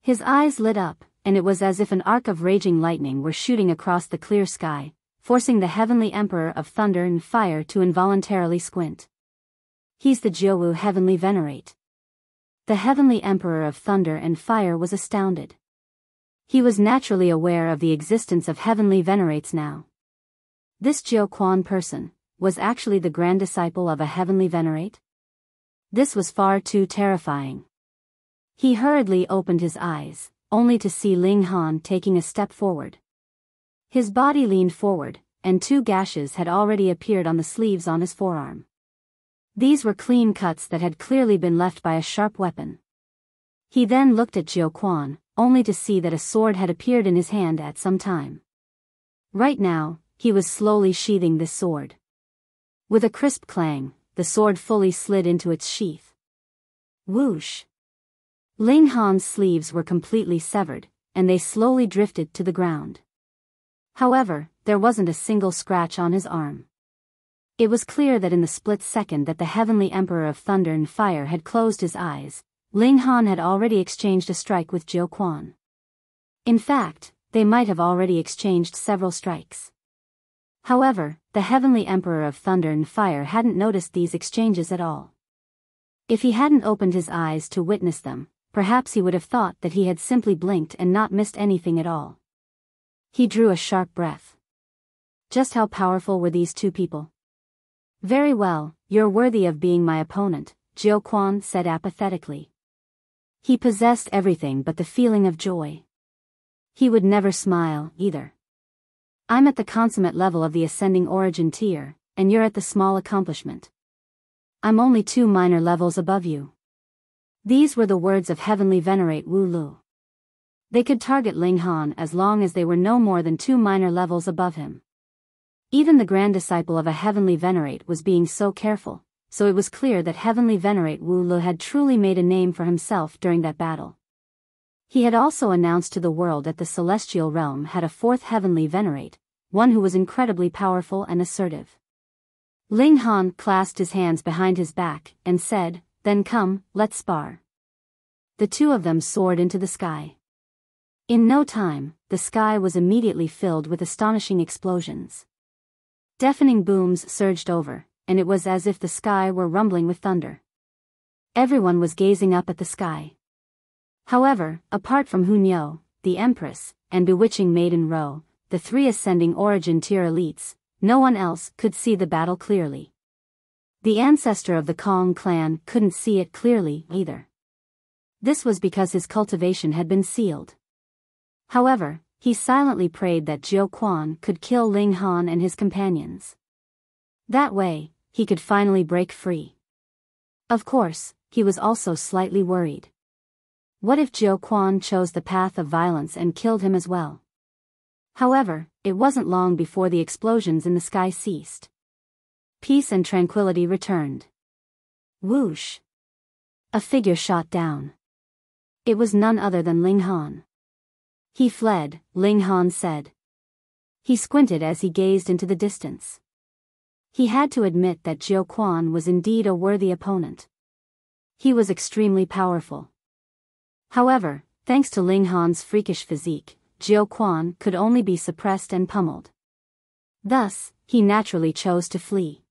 His eyes lit up, and it was as if an arc of raging lightning were shooting across the clear sky, forcing the heavenly emperor of thunder and fire to involuntarily squint. He's the Zhou heavenly Venerate. The heavenly emperor of thunder and fire was astounded. He was naturally aware of the existence of heavenly Venerates now. This Jiu Quan person was actually the grand disciple of a heavenly Venerate? This was far too terrifying. He hurriedly opened his eyes, only to see Ling Han taking a step forward. His body leaned forward, and 2 gashes had already appeared on the sleeves on his forearm. These were clean cuts that had clearly been left by a sharp weapon. He then looked at Jiu Quan, only to see that a sword had appeared in his hand at some time. Right now, he was slowly sheathing this sword. With a crisp clang, the sword fully slid into its sheath. Whoosh! Ling Han's sleeves were completely severed, and they slowly drifted to the ground. However, there wasn't a single scratch on his arm. It was clear that in the split second that the heavenly emperor of thunder and fire had closed his eyes, Ling Han had already exchanged a strike with Jiu Quan. In fact, they might have already exchanged several strikes. However, the heavenly emperor of thunder and fire hadn't noticed these exchanges at all. If he hadn't opened his eyes to witness them, perhaps he would have thought that he had simply blinked and not missed anything at all. He drew a sharp breath. Just how powerful were these 2 people? Very well, you're worthy of being my opponent, Jiu Quan said apathetically. He possessed everything but the feeling of joy. He would never smile, either. I'm at the consummate level of the ascending origin tier, and you're at the small accomplishment. I'm only 2 minor levels above you. These were the words of heavenly Venerate Wu Lu. They could target Ling Han as long as they were no more than 2 minor levels above him. Even the grand disciple of a heavenly Venerate was being so careful, so it was clear that heavenly Venerate Wu Lu had truly made a name for himself during that battle. He had also announced to the world that the celestial realm had a 4th heavenly Venerate, one who was incredibly powerful and assertive. Ling Han clasped his hands behind his back and said, "Then come, let's spar." The 2 of them soared into the sky. In no time, the sky was immediately filled with astonishing explosions. Deafening booms surged over, and it was as if the sky were rumbling with thunder. Everyone was gazing up at the sky. However, apart from Hunyo, the Empress, and bewitching Maiden Ro, the 3 ascending origin tier elites, no one else could see the battle clearly. The ancestor of the Kong clan couldn't see it clearly, either. This was because his cultivation had been sealed. However, he silently prayed that Jiu Quan could kill Ling Han and his companions. That way, he could finally break free. Of course, he was also slightly worried. What if Jiu Quan chose the path of violence and killed him as well? However, it wasn't long before the explosions in the sky ceased. Peace and tranquility returned. Whoosh! A figure shot down. It was none other than Ling Han. He fled, Ling Han said. He squinted as he gazed into the distance. He had to admit that Jiu Quan was indeed a worthy opponent. He was extremely powerful. However, thanks to Ling Han's freakish physique, Jiu Quan could only be suppressed and pummeled. Thus, he naturally chose to flee.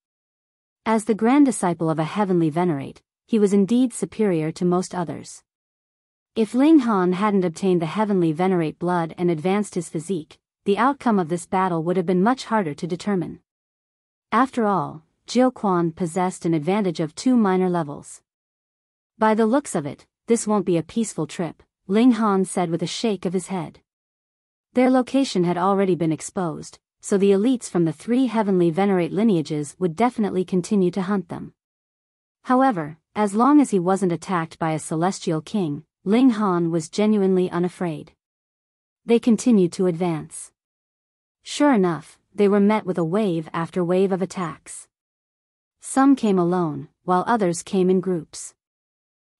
As the grand disciple of a heavenly Venerate, he was indeed superior to most others. If Ling Han hadn't obtained the heavenly Venerate blood and advanced his physique, the outcome of this battle would have been much harder to determine. After all, Jiu Quan possessed an advantage of 2 minor levels. By the looks of it, this won't be a peaceful trip, Ling Han said with a shake of his head. Their location had already been exposed, so the elites from the 3 heavenly Venerate lineages would definitely continue to hunt them. However, as long as he wasn't attacked by a celestial king, Ling Han was genuinely unafraid. They continued to advance. Sure enough, they were met with a wave after wave of attacks. Some came alone, while others came in groups.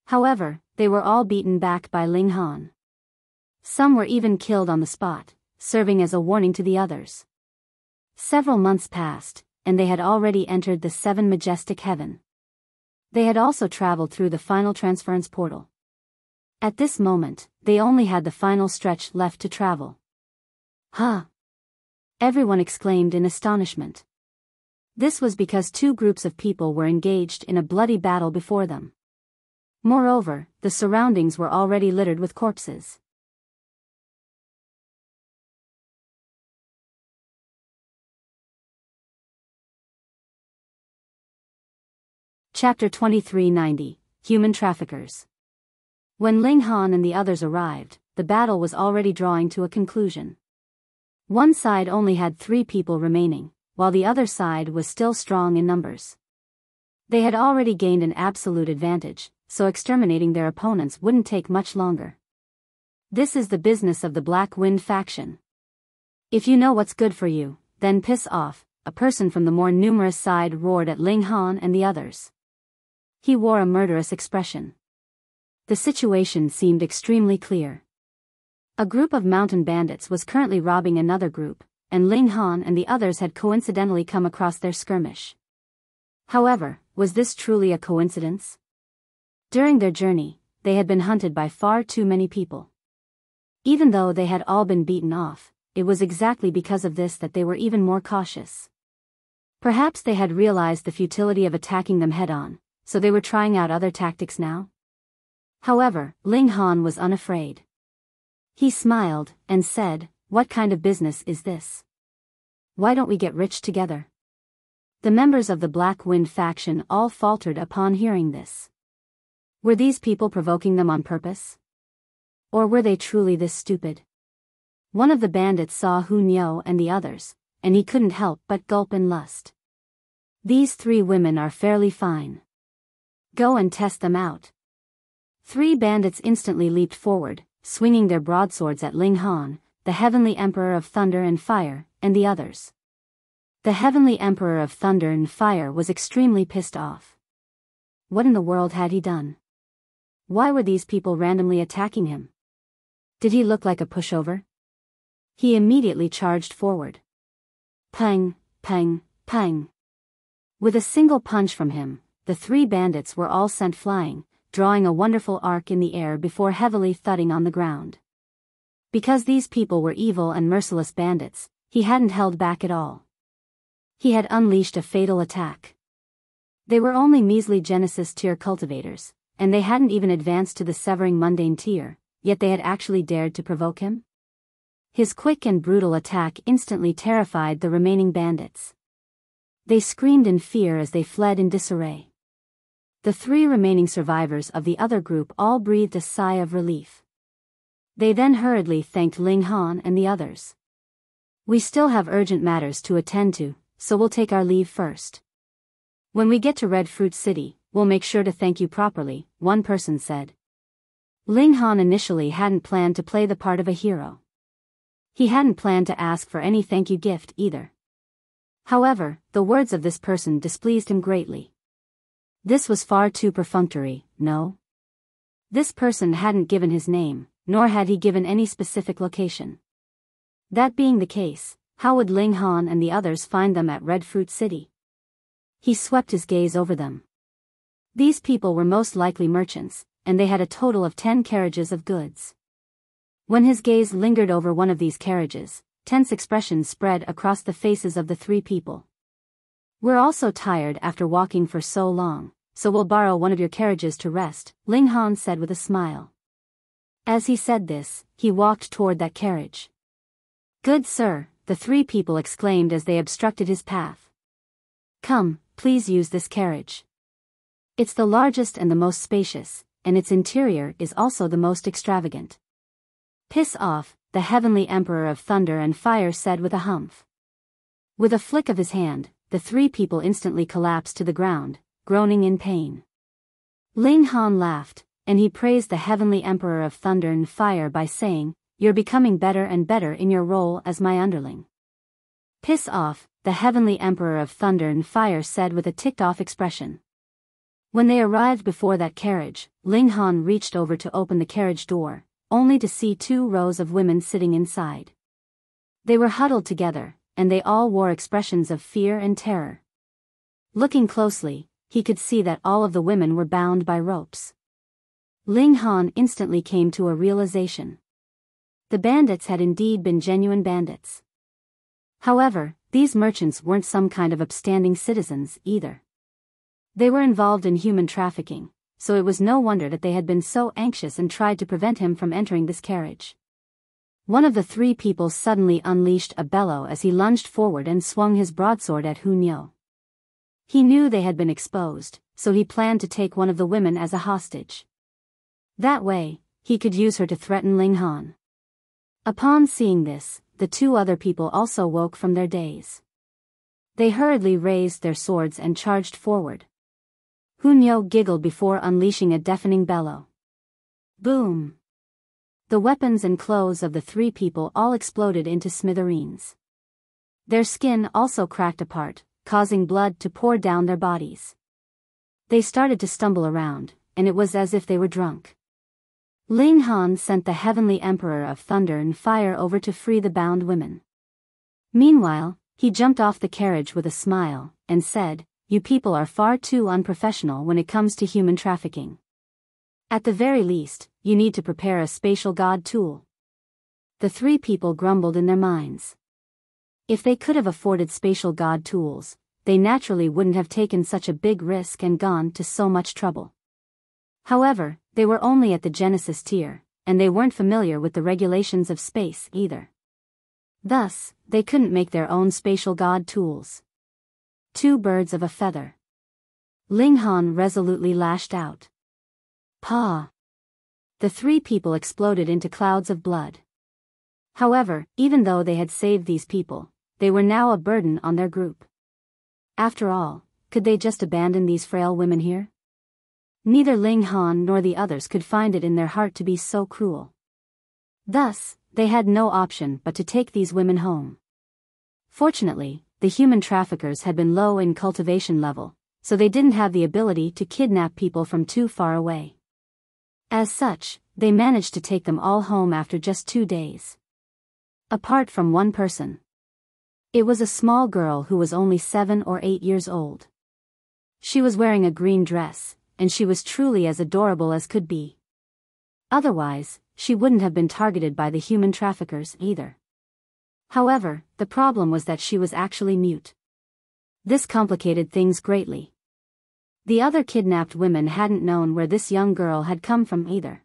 However, they were all beaten back by Ling Han. Some were even killed on the spot, serving as a warning to the others. Several months passed, and they had already entered the 7 majestic heaven. They had also traveled through the final transference portal. At this moment, they only had the final stretch left to travel. Huh! Everyone exclaimed in astonishment. This was because two groups of people were engaged in a bloody battle before them. Moreover, the surroundings were already littered with corpses. Chapter 2390, Human Traffickers. When Ling Han and the others arrived, the battle was already drawing to a conclusion. One side only had 3 people remaining, while the other side was still strong in numbers. They had already gained an absolute advantage, so exterminating their opponents wouldn't take much longer. This is the business of the Black Wind faction. If you know what's good for you, then piss off, a person from the more numerous side roared at Ling Han and the others. He wore a murderous expression. The situation seemed extremely clear. A group of mountain bandits was currently robbing another group, and Ling Han and the others had coincidentally come across their skirmish. However, was this truly a coincidence? During their journey, they had been hunted by far too many people. Even though they had all been beaten off, it was exactly because of this that they were even more cautious. Perhaps they had realized the futility of attacking them head-on, so they were trying out other tactics now? However, Ling Han was unafraid. He smiled and said, "What kind of business is this? Why don't we get rich together?" The members of the Black Wind faction all faltered upon hearing this. Were these people provoking them on purpose? Or were they truly this stupid? One of the bandits saw Hu Niu and the others, and he couldn't help but gulp in lust. These 3 women are fairly fine. Go and test them out. 3 bandits instantly leaped forward, swinging their broadswords at Ling Han, the Heavenly Emperor of Thunder and Fire, and the others. The Heavenly Emperor of Thunder and Fire was extremely pissed off. What in the world had he done? Why were these people randomly attacking him? Did he look like a pushover? He immediately charged forward. Pang, pang, pang. With a single punch from him, the 3 bandits were all sent flying, drawing a wonderful arc in the air before heavily thudding on the ground. Because these people were evil and merciless bandits, he hadn't held back at all. He had unleashed a fatal attack. They were only measly Genesis tier cultivators, and they hadn't even advanced to the Severing Mundane tier, yet they had actually dared to provoke him? His quick and brutal attack instantly terrified the remaining bandits. They screamed in fear as they fled in disarray. The 3 remaining survivors of the other group all breathed a sigh of relief. They then hurriedly thanked Ling Han and the others. "We still have urgent matters to attend to, so we'll take our leave first. When we get to Red Fruit City, we'll make sure to thank you properly," one person said. Ling Han initially hadn't planned to play the part of a hero. He hadn't planned to ask for any thank you gift either. However, the words of this person displeased him greatly. This was far too perfunctory, no? This person hadn't given his name, nor had he given any specific location. That being the case, how would Ling Han and the others find them at Red Fruit City? He swept his gaze over them. These people were most likely merchants, and they had a total of 10 carriages of goods. When his gaze lingered over one of these carriages, tense expressions spread across the faces of the 3 people. "We're also tired after walking for so long, so we'll borrow one of your carriages to rest," Ling Han said with a smile. As he said this, he walked toward that carriage. "Good sir," the 3 people exclaimed as they obstructed his path. "Come, please use this carriage. It's the largest and the most spacious, and its interior is also the most extravagant." "Piss off," the Heavenly Emperor of Thunder and Fire said with a humph. With a flick of his hand, the 3 people instantly collapsed to the ground, groaning in pain. Ling Han laughed, and he praised the Heavenly Emperor of Thunder and Fire by saying, "You're becoming better and better in your role as my underling." "Piss off," the Heavenly Emperor of Thunder and Fire said with a ticked-off expression. When they arrived before that carriage, Ling Han reached over to open the carriage door, only to see 2 rows of women sitting inside. They were huddled together, and they all wore expressions of fear and terror. Looking closely, he could see that all of the women were bound by ropes. Ling Han instantly came to a realization. The bandits had indeed been genuine bandits. However, these merchants weren't some kind of upstanding citizens either. They were involved in human trafficking, so it was no wonder that they had been so anxious and tried to prevent him from entering this carriage. One of the three people suddenly unleashed a bellow as he lunged forward and swung his broadsword at Hun Yo. He knew they had been exposed, so he planned to take one of the women as a hostage. That way, he could use her to threaten Ling Han. Upon seeing this, the two other people also woke from their daze. They hurriedly raised their swords and charged forward. Hun Yo giggled before unleashing a deafening bellow. Boom! The weapons and clothes of the three people all exploded into smithereens. Their skin also cracked apart, causing blood to pour down their bodies. They started to stumble around, and it was as if they were drunk. Ling Han sent the Heavenly Emperor of Thunder and Fire over to free the bound women. Meanwhile, he jumped off the carriage with a smile, and said, "You people are far too unprofessional when it comes to human trafficking. At the very least, you need to prepare a spatial god tool." The three people grumbled in their minds. If they could have afforded spatial god tools, they naturally wouldn't have taken such a big risk and gone to so much trouble. However, they were only at the Genesis tier, and they weren't familiar with the regulations of space either. Thus, they couldn't make their own spatial god tools. Two birds of a feather. Ling Han resolutely lashed out. Pa! The three people exploded into clouds of blood. However, even though they had saved these people, they were now a burden on their group. After all, could they just abandon these frail women here? Neither Ling Han nor the others could find it in their heart to be so cruel. Thus, they had no option but to take these women home. Fortunately, the human traffickers had been low in cultivation level, so they didn't have the ability to kidnap people from too far away. As such, they managed to take them all home after just 2 days. Apart from one person. It was a small girl who was only 7 or 8 years old. She was wearing a green dress, and she was truly as adorable as could be. Otherwise, she wouldn't have been targeted by the human traffickers either. However, the problem was that she was actually mute. This complicated things greatly. The other kidnapped women hadn't known where this young girl had come from either.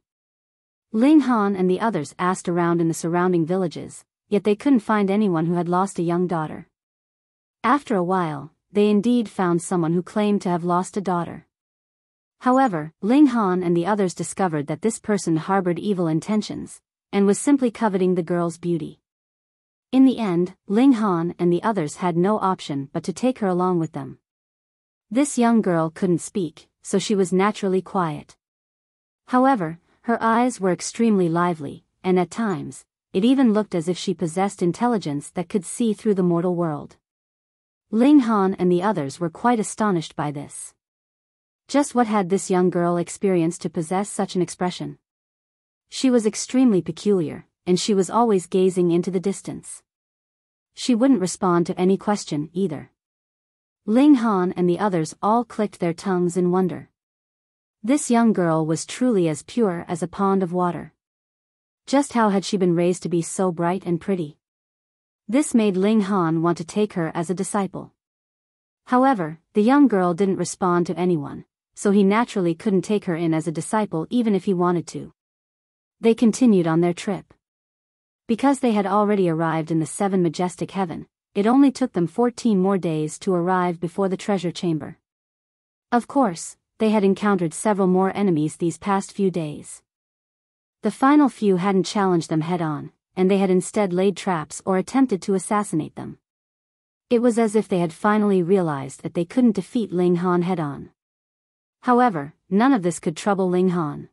Ling Han and the others asked around in the surrounding villages, yet they couldn't find anyone who had lost a young daughter. After a while, they indeed found someone who claimed to have lost a daughter. However, Ling Han and the others discovered that this person harbored evil intentions, and was simply coveting the girl's beauty. In the end, Ling Han and the others had no option but to take her along with them. This young girl couldn't speak, so she was naturally quiet. However, her eyes were extremely lively, and at times, it even looked as if she possessed intelligence that could see through the mortal world. Ling Han and the others were quite astonished by this. Just what had this young girl experienced to possess such an expression? She was extremely peculiar, and she was always gazing into the distance. She wouldn't respond to any question either. Ling Han and the others all clicked their tongues in wonder. This young girl was truly as pure as a pond of water. Just how had she been raised to be so bright and pretty? This made Ling Han want to take her as a disciple. However, the young girl didn't respond to anyone, so he naturally couldn't take her in as a disciple even if he wanted to. They continued on their trip. Because they had already arrived in the 7 majestic heaven, it only took them 14 more days to arrive before the treasure chamber. Of course, they had encountered several more enemies these past few days. The final few hadn't challenged them head-on, and they had instead laid traps or attempted to assassinate them. It was as if they had finally realized that they couldn't defeat Ling Han head-on. However, none of this could trouble Ling Han.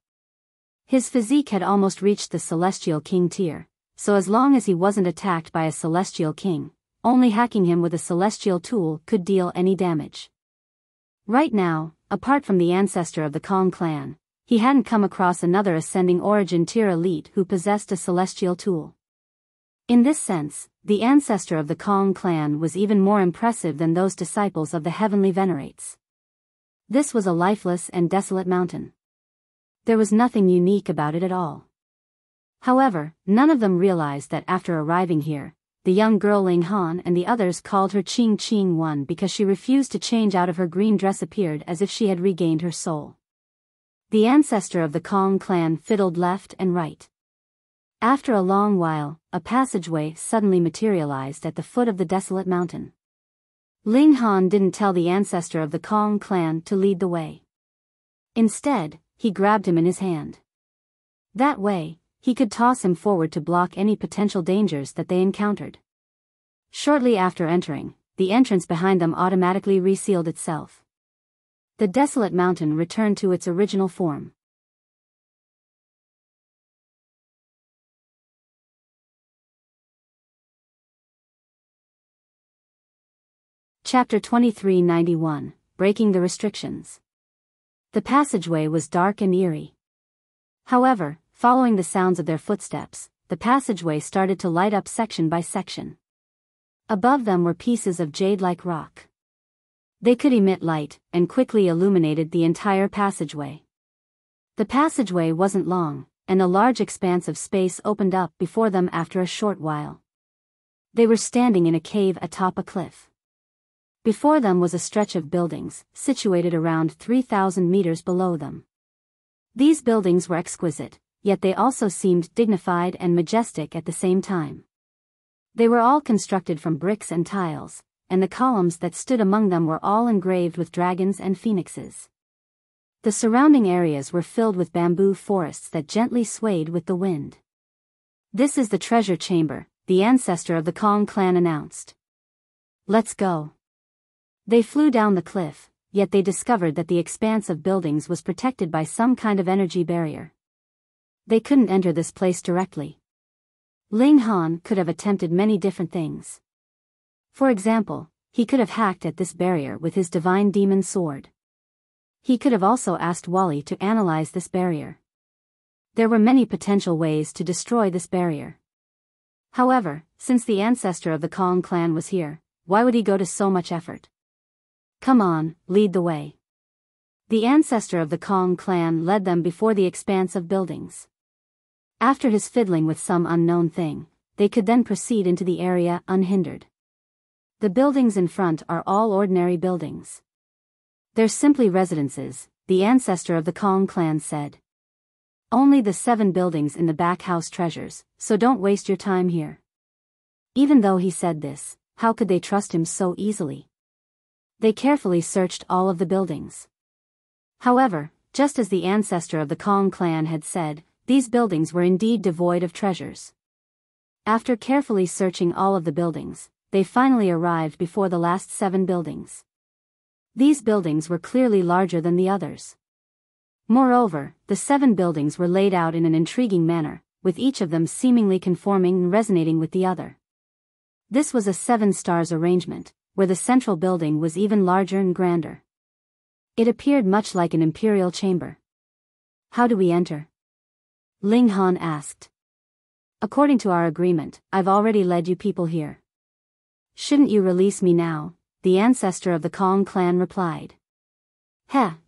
His physique had almost reached the Celestial King tier, so as long as he wasn't attacked by a Celestial King, only hacking him with a Celestial tool could deal any damage. Right now, apart from the ancestor of the Kong clan, he hadn't come across another Ascending Origin tier elite who possessed a Celestial tool. In this sense, the ancestor of the Kong clan was even more impressive than those disciples of the heavenly Venerates. This was a lifeless and desolate mountain. There was nothing unique about it at all. However, none of them realized that after arriving here, the young girl Ling Han and the others called her Qing Qing One because she refused to change out of her green dress appeared as if she had regained her soul. The ancestor of the Kong clan fiddled left and right. After a long while, a passageway suddenly materialized at the foot of the desolate mountain. Ling Han didn't tell the ancestor of the Kong clan to lead the way. Instead, he grabbed him in his hand. That way, he could toss him forward to block any potential dangers that they encountered. Shortly after entering, the entrance behind them automatically resealed itself. The desolate mountain returned to its original form. Chapter 2391, Breaking the Restrictions. The passageway was dark and eerie. However, following the sounds of their footsteps, the passageway started to light up section by section. Above them were pieces of jade-like rock. They could emit light, and quickly illuminated the entire passageway. The passageway wasn't long, and a large expanse of space opened up before them after a short while. They were standing in a cave atop a cliff. Before them was a stretch of buildings, situated around 3,000 meters below them. These buildings were exquisite, yet they also seemed dignified and majestic at the same time. They were all constructed from bricks and tiles, and the columns that stood among them were all engraved with dragons and phoenixes. The surrounding areas were filled with bamboo forests that gently swayed with the wind. "This is the treasure chamber," the ancestor of the Kong clan announced. "Let's go." They flew down the cliff, yet they discovered that the expanse of buildings was protected by some kind of energy barrier. They couldn't enter this place directly. Ling Han could have attempted many different things. For example, he could have hacked at this barrier with his divine demon sword. He could have also asked Wally to analyze this barrier. There were many potential ways to destroy this barrier. However, since the ancestor of the Kong clan was here, why would he go to so much effort? "Come on, lead the way." The ancestor of the Kong clan led them before the expanse of buildings. After his fiddling with some unknown thing, they could then proceed into the area unhindered. The buildings in front are all ordinary buildings. They're simply residences, the ancestor of the Kong clan said. Only the 7 buildings in the back house treasures, so don't waste your time here. Even though he said this, how could they trust him so easily? They carefully searched all of the buildings. However, just as the ancestor of the Kong clan had said, these buildings were indeed devoid of treasures. After carefully searching all of the buildings, they finally arrived before the last 7 buildings. These buildings were clearly larger than the others. Moreover, the 7 buildings were laid out in an intriguing manner, with each of them seemingly conforming and resonating with the other. This was a 7 stars arrangement, where the central building was even larger and grander. It appeared much like an imperial chamber. "How do we enter?" Ling Han asked. "According to our agreement, I've already led you people here. Shouldn't you release me now?" the ancestor of the Kong clan replied.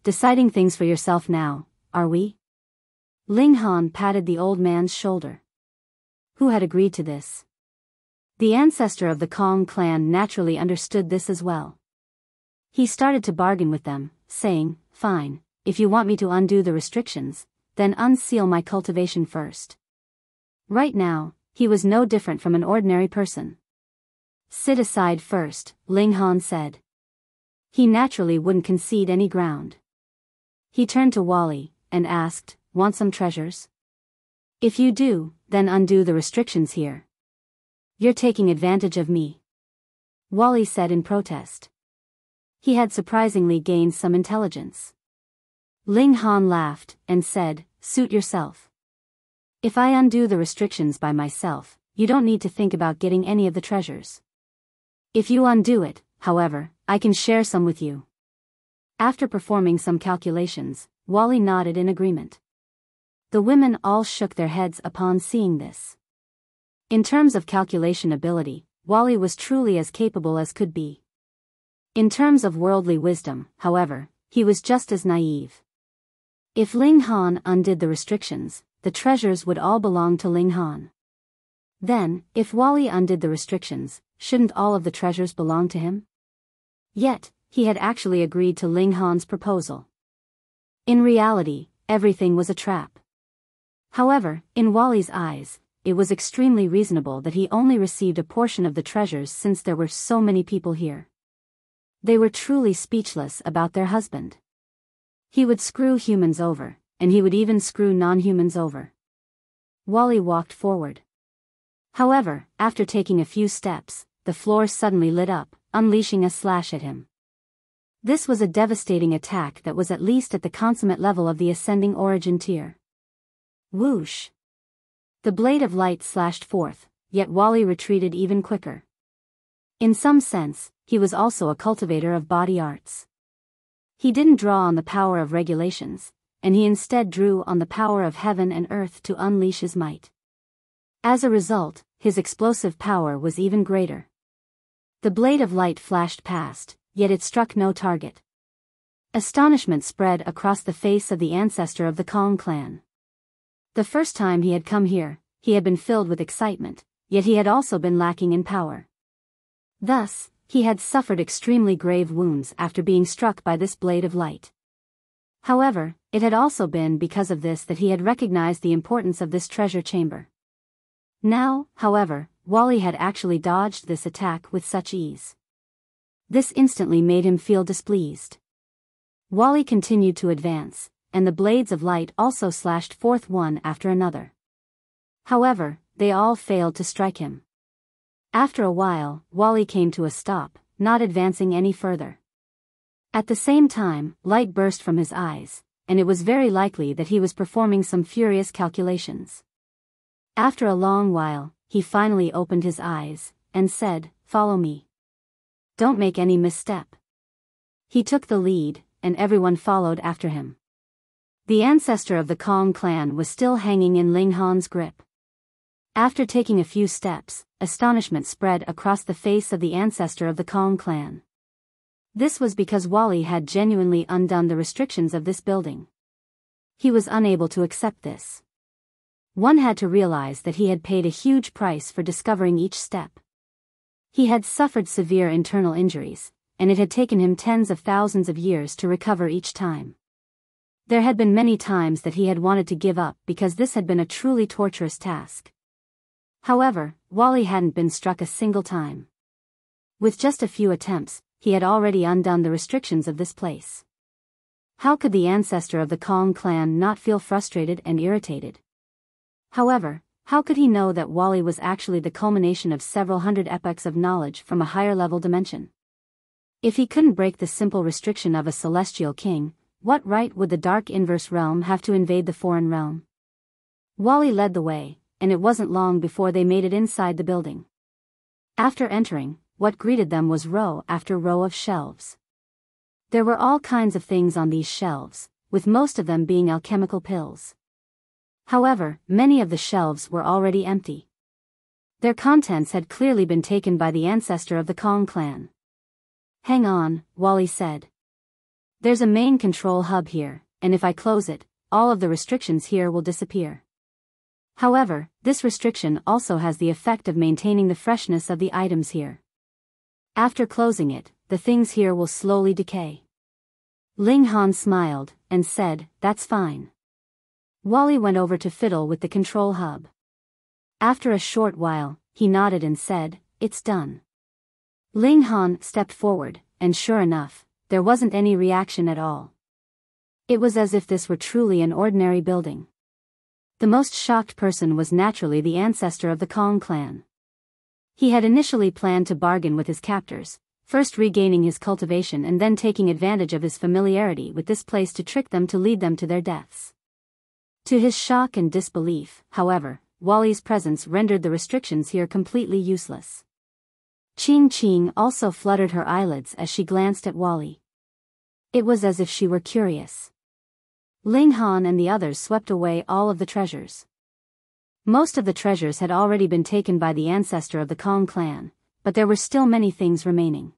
Deciding things for yourself now, are we?" Ling Han patted the old man's shoulder. Who had agreed to this? The ancestor of the Kong clan naturally understood this as well. He started to bargain with them, saying, "Fine, if you want me to undo the restrictions, then unseal my cultivation first." Right now, he was no different from an ordinary person. "Sit aside first," Ling Han said. He naturally wouldn't concede any ground. He turned to Wally, and asked, "Want some treasures? If you do, then undo the restrictions here." "You're taking advantage of me," Wally said in protest. He had surprisingly gained some intelligence. Ling Han laughed, and said, "Suit yourself. If I undo the restrictions by myself, you don't need to think about getting any of the treasures. If you undo it, however, I can share some with you." After performing some calculations, Wally nodded in agreement. The women all shook their heads upon seeing this. In terms of calculation ability, Wally was truly as capable as could be. In terms of worldly wisdom, however, he was just as naive. If Ling Han undid the restrictions, the treasures would all belong to Ling Han. Then, if Wally undid the restrictions, shouldn't all of the treasures belong to him? Yet, he had actually agreed to Ling Han's proposal. In reality, everything was a trap. However, in Wally's eyes, it was extremely reasonable that he only received a portion of the treasures since there were so many people here. They were truly speechless about their husband. He would screw humans over, and he would even screw non-humans over. Wally walked forward. However, after taking a few steps, the floor suddenly lit up, unleashing a slash at him. This was a devastating attack that was at least at the consummate level of the ascending origin tier. Whoosh! The blade of light slashed forth, yet Wally retreated even quicker. In some sense, he was also a cultivator of body arts. He didn't draw on the power of regulations, and he instead drew on the power of heaven and earth to unleash his might. As a result, his explosive power was even greater. The blade of light flashed past, yet it struck no target. Astonishment spread across the face of the ancestor of the Kong clan. The first time he had come here, he had been filled with excitement, yet he had also been lacking in power. Thus, he had suffered extremely grave wounds after being struck by this blade of light. However, it had also been because of this that he had recognized the importance of this treasure chamber. Now, however, Wally had actually dodged this attack with such ease. This instantly made him feel displeased. Wally continued to advance, and the blades of light also slashed forth one after another. However, they all failed to strike him. After a while, Wally came to a stop, not advancing any further. At the same time, light burst from his eyes, and it was very likely that he was performing some furious calculations. After a long while, he finally opened his eyes, and said, "Follow me. Don't make any misstep." He took the lead, and everyone followed after him. The ancestor of the Kong clan was still hanging in Ling Han's grip. After taking a few steps, astonishment spread across the face of the ancestor of the Kong clan. This was because Wally had genuinely undone the restrictions of this building. He was unable to accept this. One had to realize that he had paid a huge price for discovering each step. He had suffered severe internal injuries, and it had taken him tens of thousands of years to recover each time. There had been many times that he had wanted to give up because this had been a truly torturous task. However, Wally hadn't been struck a single time. With just a few attempts, he had already undone the restrictions of this place. How could the ancestor of the Kong clan not feel frustrated and irritated? However, how could he know that Wally was actually the culmination of several hundred epochs of knowledge from a higher-level dimension? If he couldn't break the simple restriction of a celestial king, what right would the Dark Inverse Realm have to invade the foreign realm? Wally led the way, and it wasn't long before they made it inside the building. After entering, what greeted them was row after row of shelves. There were all kinds of things on these shelves, with most of them being alchemical pills. However, many of the shelves were already empty. Their contents had clearly been taken by the ancestor of the Kong clan. "Hang on," Wally said. "There's a main control hub here, and if I close it, all of the restrictions here will disappear. However, this restriction also has the effect of maintaining the freshness of the items here. After closing it, the things here will slowly decay." Ling Han smiled, and said, "That's fine." Wally went over to fiddle with the control hub. After a short while, he nodded and said, "It's done." Ling Han stepped forward, and sure enough, there wasn't any reaction at all. It was as if this were truly an ordinary building. The most shocked person was naturally the ancestor of the Kong clan. He had initially planned to bargain with his captors, first regaining his cultivation and then taking advantage of his familiarity with this place to trick them to lead them to their deaths. To his shock and disbelief, however, Wally's presence rendered the restrictions here completely useless. Ching also fluttered her eyelids as she glanced at Wally. It was as if she were curious. Ling Han and the others swept away all of the treasures. Most of the treasures had already been taken by the ancestor of the Kong clan, but there were still many things remaining.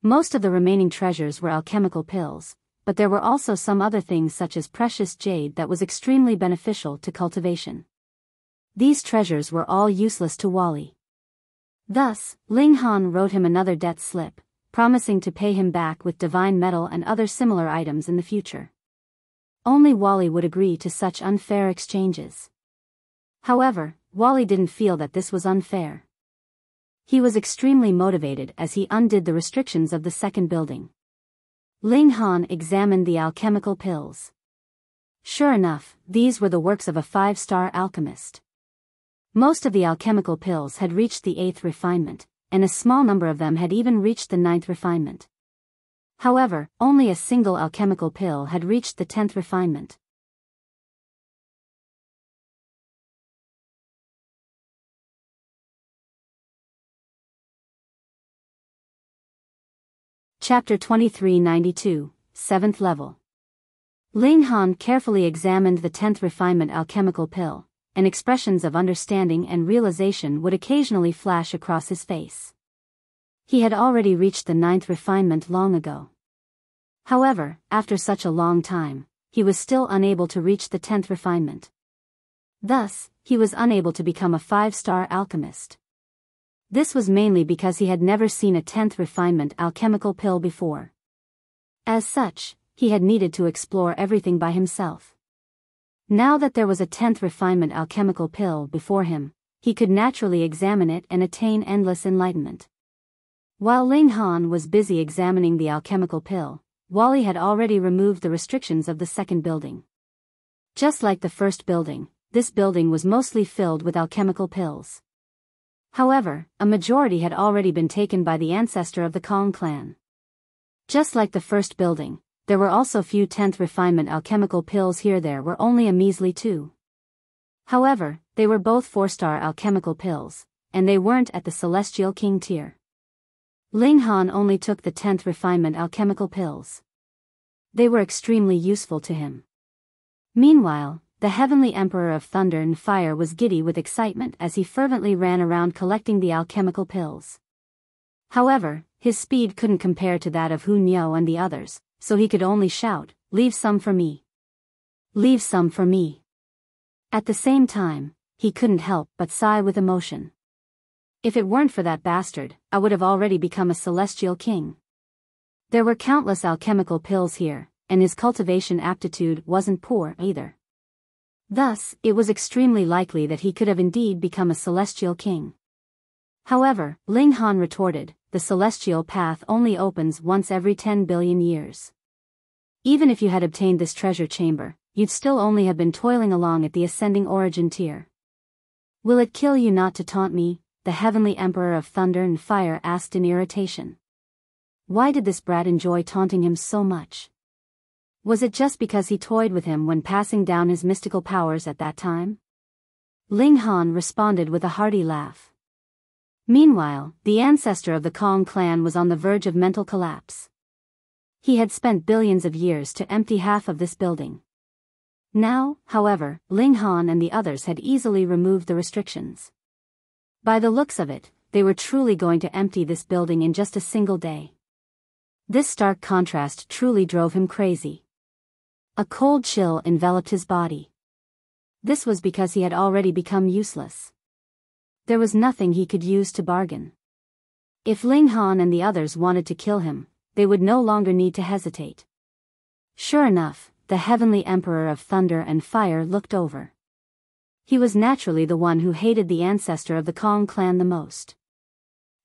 Most of the remaining treasures were alchemical pills, but there were also some other things such as precious jade that was extremely beneficial to cultivation. These treasures were all useless to Wally. Thus, Ling Han wrote him another debt slip, promising to pay him back with divine metal and other similar items in the future. Only Wally would agree to such unfair exchanges. However, Wally didn't feel that this was unfair. He was extremely motivated as he undid the restrictions of the second building. Ling Han examined the alchemical pills. Sure enough, these were the works of a 5-star alchemist. Most of the alchemical pills had reached the 8th refinement, and a small number of them had even reached the 9th refinement. However, only a single alchemical pill had reached the 10th refinement. Chapter 2392, 7th Level. Ling Han carefully examined the 10th refinement alchemical pill, and expressions of understanding and realization would occasionally flash across his face. He had already reached the 9th refinement long ago. However, after such a long time, he was still unable to reach the 10th refinement. Thus, he was unable to become a 5-star alchemist. This was mainly because he had never seen a 10th refinement alchemical pill before. As such, he had needed to explore everything by himself. Now that there was a 10th refinement alchemical pill before him, he could naturally examine it and attain endless enlightenment. While Ling Han was busy examining the alchemical pill, Wally had already removed the restrictions of the second building. Just like the first building, this building was mostly filled with alchemical pills. However, a majority had already been taken by the ancestor of the Kong clan. Just like the first building, there were also few 10th refinement alchemical pills here. There were only a measly 2. However, they were both 4-star alchemical pills, and they weren't at the Celestial King tier. Ling Han only took the 10th refinement alchemical pills. They were extremely useful to him. Meanwhile, the Heavenly Emperor of Thunder and Fire was giddy with excitement as he fervently ran around collecting the alchemical pills. However, his speed couldn't compare to that of Hun Yo and the others, so he could only shout, "Leave some for me! Leave some for me!" At the same time, he couldn't help but sigh with emotion. If it weren't for that bastard, I would have already become a Celestial King. There were countless alchemical pills here, and his cultivation aptitude wasn't poor either. Thus, it was extremely likely that he could have indeed become a Celestial King. However, Ling Han retorted, the Celestial Path only opens once every 10 billion years. Even if you had obtained this treasure chamber, you'd still only have been toiling along at the ascending origin tier. Will it kill you not to taunt me? The Heavenly Emperor of Thunder and Fire asked in irritation. Why did this brat enjoy taunting him so much? Was it just because he toyed with him when passing down his mystical powers at that time? Ling Han responded with a hearty laugh. Meanwhile, the ancestor of the Kong clan was on the verge of mental collapse. He had spent billions of years to empty half of this building. Now, however, Ling Han and the others had easily removed the restrictions. By the looks of it, they were truly going to empty this building in just a single day. This stark contrast truly drove him crazy. A cold chill enveloped his body. This was because he had already become useless. There was nothing he could use to bargain. If Ling Han and the others wanted to kill him, they would no longer need to hesitate. Sure enough, the Heavenly Emperor of Thunder and Fire looked over. He was naturally the one who hated the ancestor of the Kong clan the most.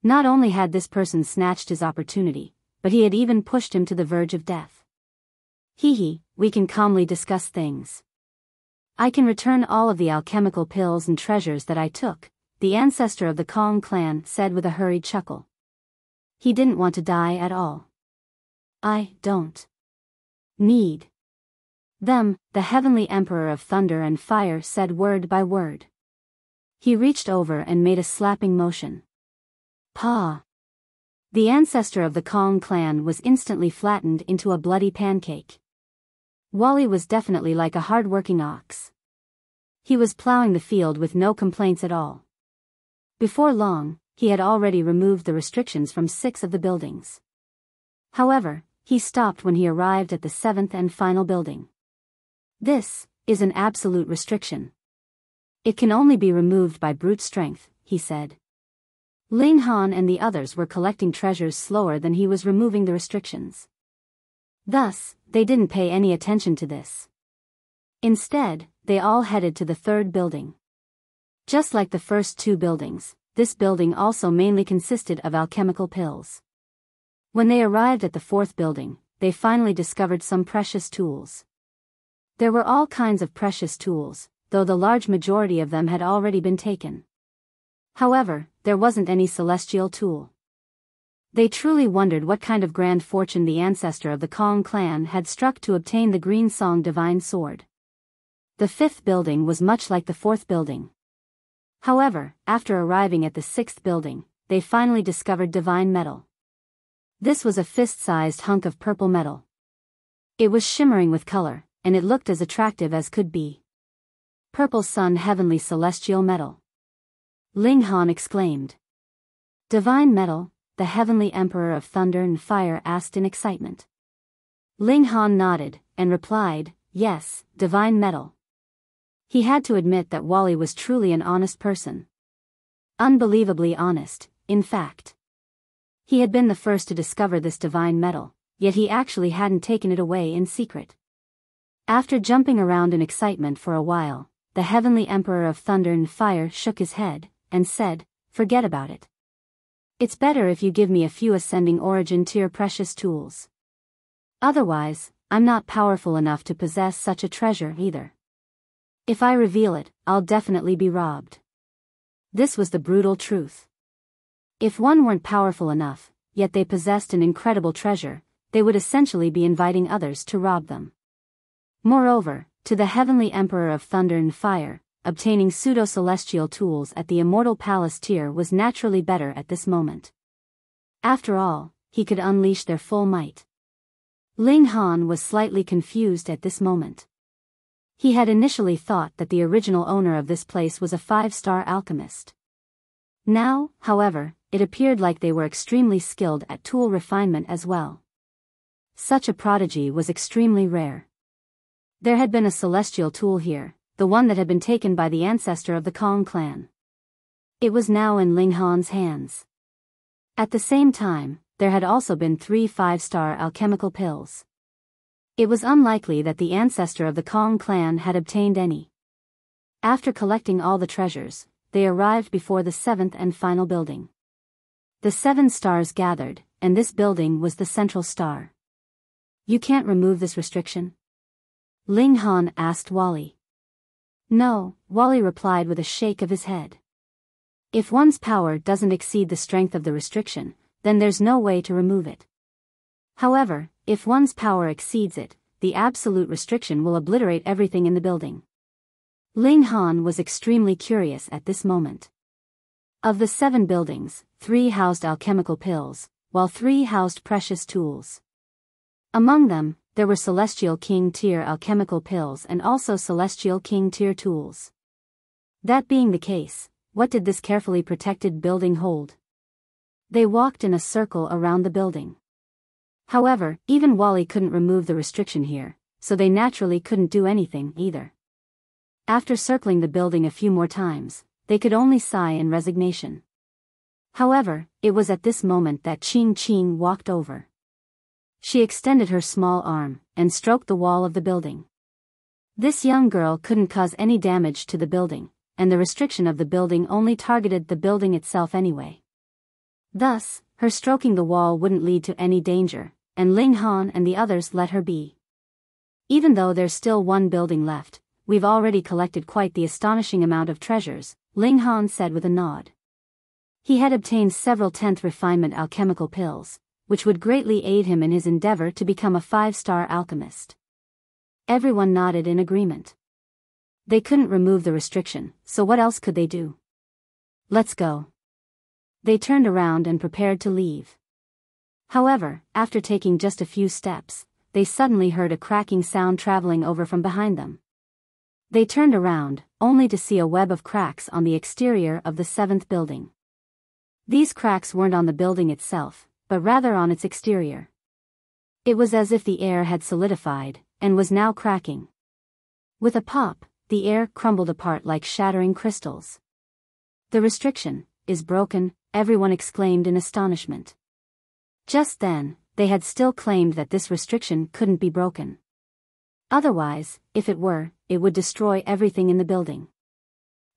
Not only had this person snatched his opportunity, but he had even pushed him to the verge of death. We can calmly discuss things. I can return all of the alchemical pills and treasures that I took, the ancestor of the Kong clan said with a hurried chuckle. He didn't want to die at all. I don't need them, the Heavenly Emperor of Thunder and Fire said word by word. He reached over and made a slapping motion. Pa! The ancestor of the Kong clan was instantly flattened into a bloody pancake. Wally was definitely like a hard-working ox. He was plowing the field with no complaints at all. Before long, he had already removed the restrictions from 6 of the buildings. However, he stopped when he arrived at the seventh and final building. This is an absolute restriction. It can only be removed by brute strength, he said. Ling Han and the others were collecting treasures slower than he was removing the restrictions. Thus, they didn't pay any attention to this. Instead, they all headed to the third building. Just like the first two buildings, this building also mainly consisted of alchemical pills. When they arrived at the fourth building, they finally discovered some precious tools. There were all kinds of precious tools, though the large majority of them had already been taken. However, there wasn't any celestial tool. They truly wondered what kind of grand fortune the ancestor of the Kong clan had struck to obtain the Green Song Divine Sword. The fifth building was much like the fourth building. However, after arriving at the sixth building, they finally discovered divine metal. This was a fist-sized hunk of purple metal. It was shimmering with color, and it looked as attractive as could be. Purple sun heavenly celestial metal. Ling Han exclaimed. Divine metal, the heavenly emperor of thunder and fire asked in excitement. Ling Han nodded, and replied, yes, divine metal. He had to admit that Wally was truly an honest person. Unbelievably honest, in fact. He had been the first to discover this divine metal, yet he actually hadn't taken it away in secret. After jumping around in excitement for a while, the heavenly emperor of thunder and fire shook his head, and said, forget about it. It's better if you give me a few ascending origin tier precious tools. Otherwise, I'm not powerful enough to possess such a treasure either. If I reveal it, I'll definitely be robbed. This was the brutal truth. If one weren't powerful enough, yet they possessed an incredible treasure, they would essentially be inviting others to rob them. Moreover, to the heavenly emperor of thunder and fire, obtaining pseudo-celestial tools at the immortal palace tier was naturally better at this moment. After all, he could unleash their full might. Ling Han was slightly confused at this moment. He had initially thought that the original owner of this place was a 5-star alchemist. Now, however, it appeared like they were extremely skilled at tool refinement as well. Such a prodigy was extremely rare. There had been a celestial tool here, the one that had been taken by the ancestor of the Kong clan. It was now in Ling Han's hands. At the same time, there had also been 3 5-star alchemical pills. It was unlikely that the ancestor of the Kong clan had obtained any. After collecting all the treasures, they arrived before the 7th and final building. The 7 stars gathered, and this building was the central star. You can't remove this restriction? Ling Han asked Wally. No, Wally replied with a shake of his head. If one's power doesn't exceed the strength of the restriction, then there's no way to remove it. However, if one's power exceeds it, the absolute restriction will obliterate everything in the building. Ling Han was extremely curious at this moment. Of the 7 buildings, 3 housed alchemical pills, while 3 housed precious tools. Among them, there were Celestial King tier alchemical pills and also Celestial King tier tools. That being the case, what did this carefully protected building hold? They walked in a circle around the building. However, even Wally couldn't remove the restriction here, so they naturally couldn't do anything either. After circling the building a few more times, they could only sigh in resignation. However, it was at this moment that Ching walked over. She extended her small arm, and stroked the wall of the building. This young girl couldn't cause any damage to the building, and the restriction of the building only targeted the building itself anyway. Thus, her stroking the wall wouldn't lead to any danger, and Ling Han and the others let her be. Even though there's still 1 building left, we've already collected quite the astonishing amount of treasures, Ling Han said with a nod. He had obtained several 10th refinement alchemical pills, which would greatly aid him in his endeavor to become a 5-star alchemist. Everyone nodded in agreement. They couldn't remove the restriction, so what else could they do? Let's go. They turned around and prepared to leave. However, after taking just a few steps, they suddenly heard a cracking sound traveling over from behind them. They turned around, only to see a web of cracks on the exterior of the 7th building. These cracks weren't on the building itself, but rather on its exterior. It was as if the air had solidified, and was now cracking. With a pop, the air crumbled apart like shattering crystals. "The restriction is broken," everyone exclaimed in astonishment. Just then, they had still claimed that this restriction couldn't be broken. Otherwise, if it were, it would destroy everything in the building.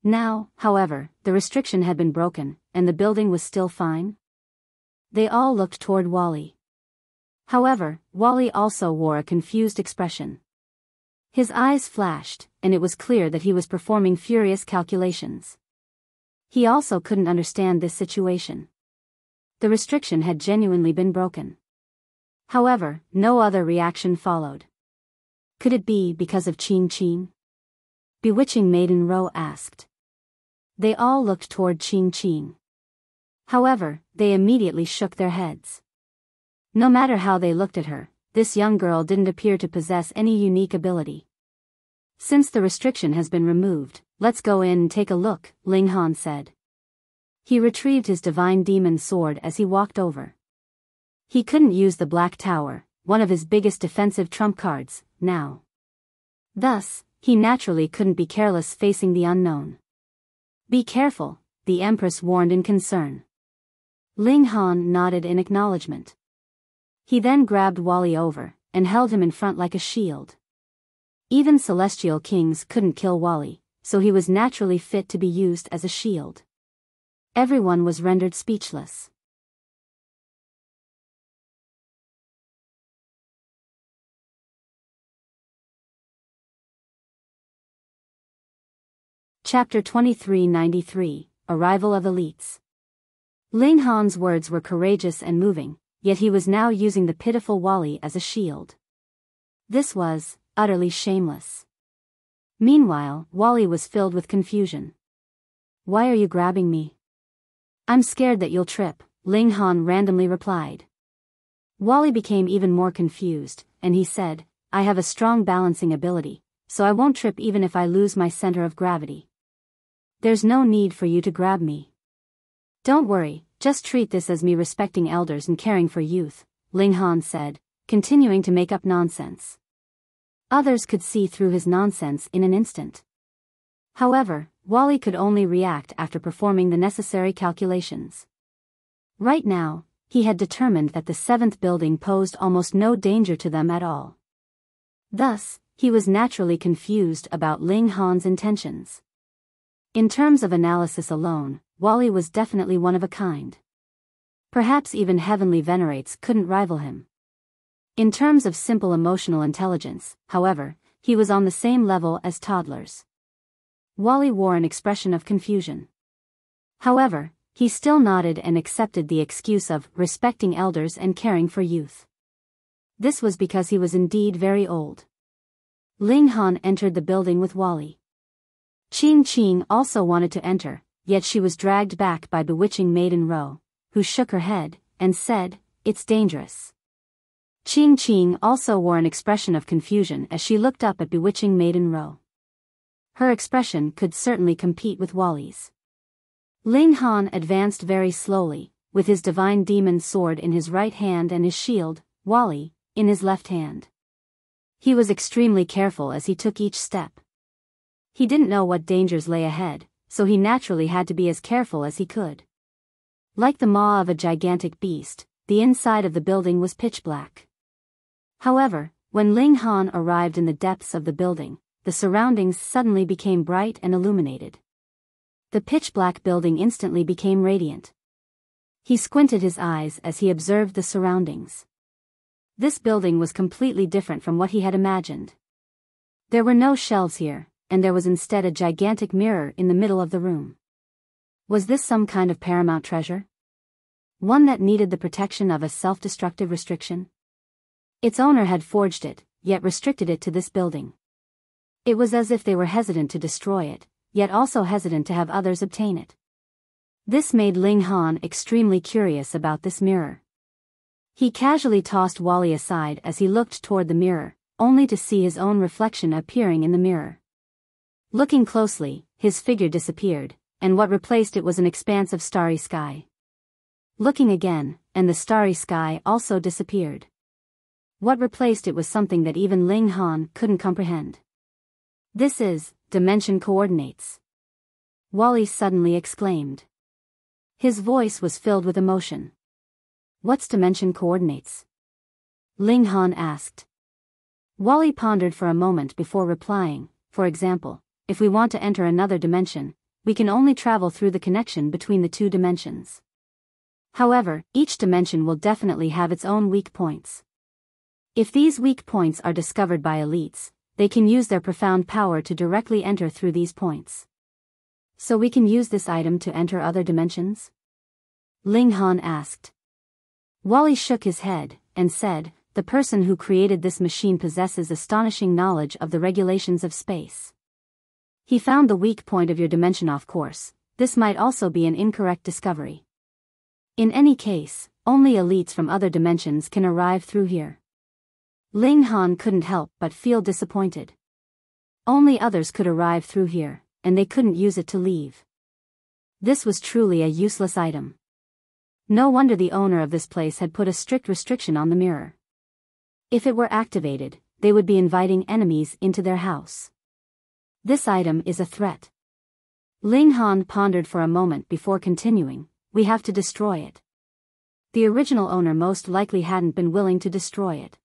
Now, however, the restriction had been broken, and the building was still fine. They all looked toward Wally. However, Wally also wore a confused expression. His eyes flashed, and it was clear that he was performing furious calculations. He also couldn't understand this situation. The restriction had genuinely been broken. However, no other reaction followed. Could it be because of Qing Qing? Bewitching Maiden Zhou asked. They all looked toward Qing Qing. However, they immediately shook their heads. No matter how they looked at her, this young girl didn't appear to possess any unique ability. "Since the restriction has been removed, let's go in and take a look," Ling Han said. He retrieved his divine demon sword as he walked over. He couldn't use the Black Tower, one of his biggest defensive trump cards, now. Thus, he naturally couldn't be careless facing the unknown. "Be careful," the Empress warned in concern. Ling Han nodded in acknowledgement. He then grabbed Wally over, and held him in front like a shield. Even celestial kings couldn't kill Wally, so he was naturally fit to be used as a shield. Everyone was rendered speechless. Chapter 2393, Arrival of Elites. Ling Han's words were courageous and moving, yet he was now using the pitiful Wally as a shield. This was utterly shameless. Meanwhile, Wally was filled with confusion. "Why are you grabbing me?" "I'm scared that you'll trip," Ling Han randomly replied. Wally became even more confused, and he said, "I have a strong balancing ability, so I won't trip even if I lose my center of gravity. There's no need for you to grab me. Don't worry, just treat this as me respecting elders and caring for youth," Ling Han said, continuing to make up nonsense. Others could see through his nonsense in an instant. However, Wally could only react after performing the necessary calculations. Right now, he had determined that the seventh building posed almost no danger to them at all. Thus, he was naturally confused about Ling Han's intentions. In terms of analysis alone, Wally was definitely one of a kind. Perhaps even heavenly Venerates couldn't rival him. In terms of simple emotional intelligence, however, he was on the same level as toddlers. Wally wore an expression of confusion. However, he still nodded and accepted the excuse of respecting elders and caring for youth. This was because he was indeed very old. Ling Han entered the building with Wally. Qing Qing also wanted to enter, yet she was dragged back by bewitching Maiden Zhou, who shook her head, and said, "It's dangerous." Qing Qing also wore an expression of confusion as she looked up at bewitching Maiden Zhou. Her expression could certainly compete with Wally's. Ling Han advanced very slowly, with his divine demon sword in his right hand and his shield, Wally, in his left hand. He was extremely careful as he took each step. He didn't know what dangers lay ahead, so he naturally had to be as careful as he could. Like the maw of a gigantic beast, the inside of the building was pitch black. However, when Ling Han arrived in the depths of the building, the surroundings suddenly became bright and illuminated. The pitch-black building instantly became radiant. He squinted his eyes as he observed the surroundings. This building was completely different from what he had imagined. There were no shelves here, and there was instead a gigantic mirror in the middle of the room. Was this some kind of paramount treasure? One that needed the protection of a self-destructive restriction? Its owner had forged it, yet restricted it to this building. It was as if they were hesitant to destroy it, yet also hesitant to have others obtain it. This made Ling Han extremely curious about this mirror. He casually tossed Wally aside as he looked toward the mirror, only to see his own reflection appearing in the mirror. Looking closely, his figure disappeared, and what replaced it was an expanse of starry sky. Looking again, and the starry sky also disappeared. What replaced it was something that even Ling Han couldn't comprehend. This is dimension coordinates. Wally suddenly exclaimed. His voice was filled with emotion. What's dimension coordinates? Ling Han asked. Wally pondered for a moment before replying. For example, if we want to enter another dimension, we can only travel through the connection between the two dimensions. However, each dimension will definitely have its own weak points. If these weak points are discovered by elites, they can use their profound power to directly enter through these points. So we can use this item to enter other dimensions? Ling Han asked. Wally shook his head, and said, the person who created this machine possesses astonishing knowledge of the regulations of space. He found the weak point of your dimension off course. This might also be an incorrect discovery. In any case, only elites from other dimensions can arrive through here. Ling Han couldn't help but feel disappointed. Only others could arrive through here, and they couldn't use it to leave. This was truly a useless item. No wonder the owner of this place had put a strict restriction on the mirror. If it were activated, they would be inviting enemies into their house. This item is a threat. Ling Han pondered for a moment before continuing, we have to destroy it. The original owner most likely hadn't been willing to destroy it.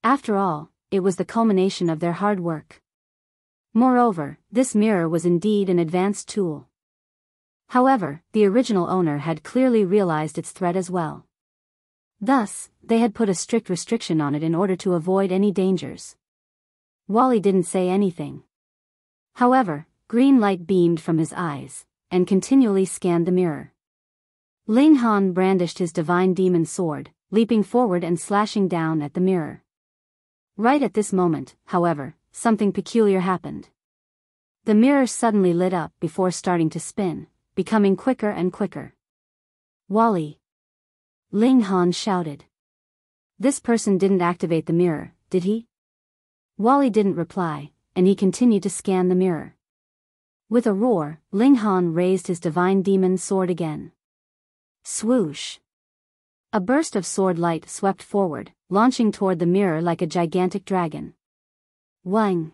After all, it was the culmination of their hard work. Moreover, this mirror was indeed an advanced tool. However, the original owner had clearly realized its threat as well. Thus, they had put a strict restriction on it in order to avoid any dangers. Wally didn't say anything. However, green light beamed from his eyes, and continually scanned the mirror. Ling Han brandished his divine demon sword, leaping forward and slashing down at the mirror. Right at this moment, however, something peculiar happened. The mirror suddenly lit up before starting to spin, becoming quicker and quicker. Wally! Ling Han shouted. This person didn't activate the mirror, did he? Wally didn't reply, and he continued to scan the mirror. With a roar, Ling Han raised his divine demon sword again. Swoosh! A burst of sword light swept forward, launching toward the mirror like a gigantic dragon. Wang!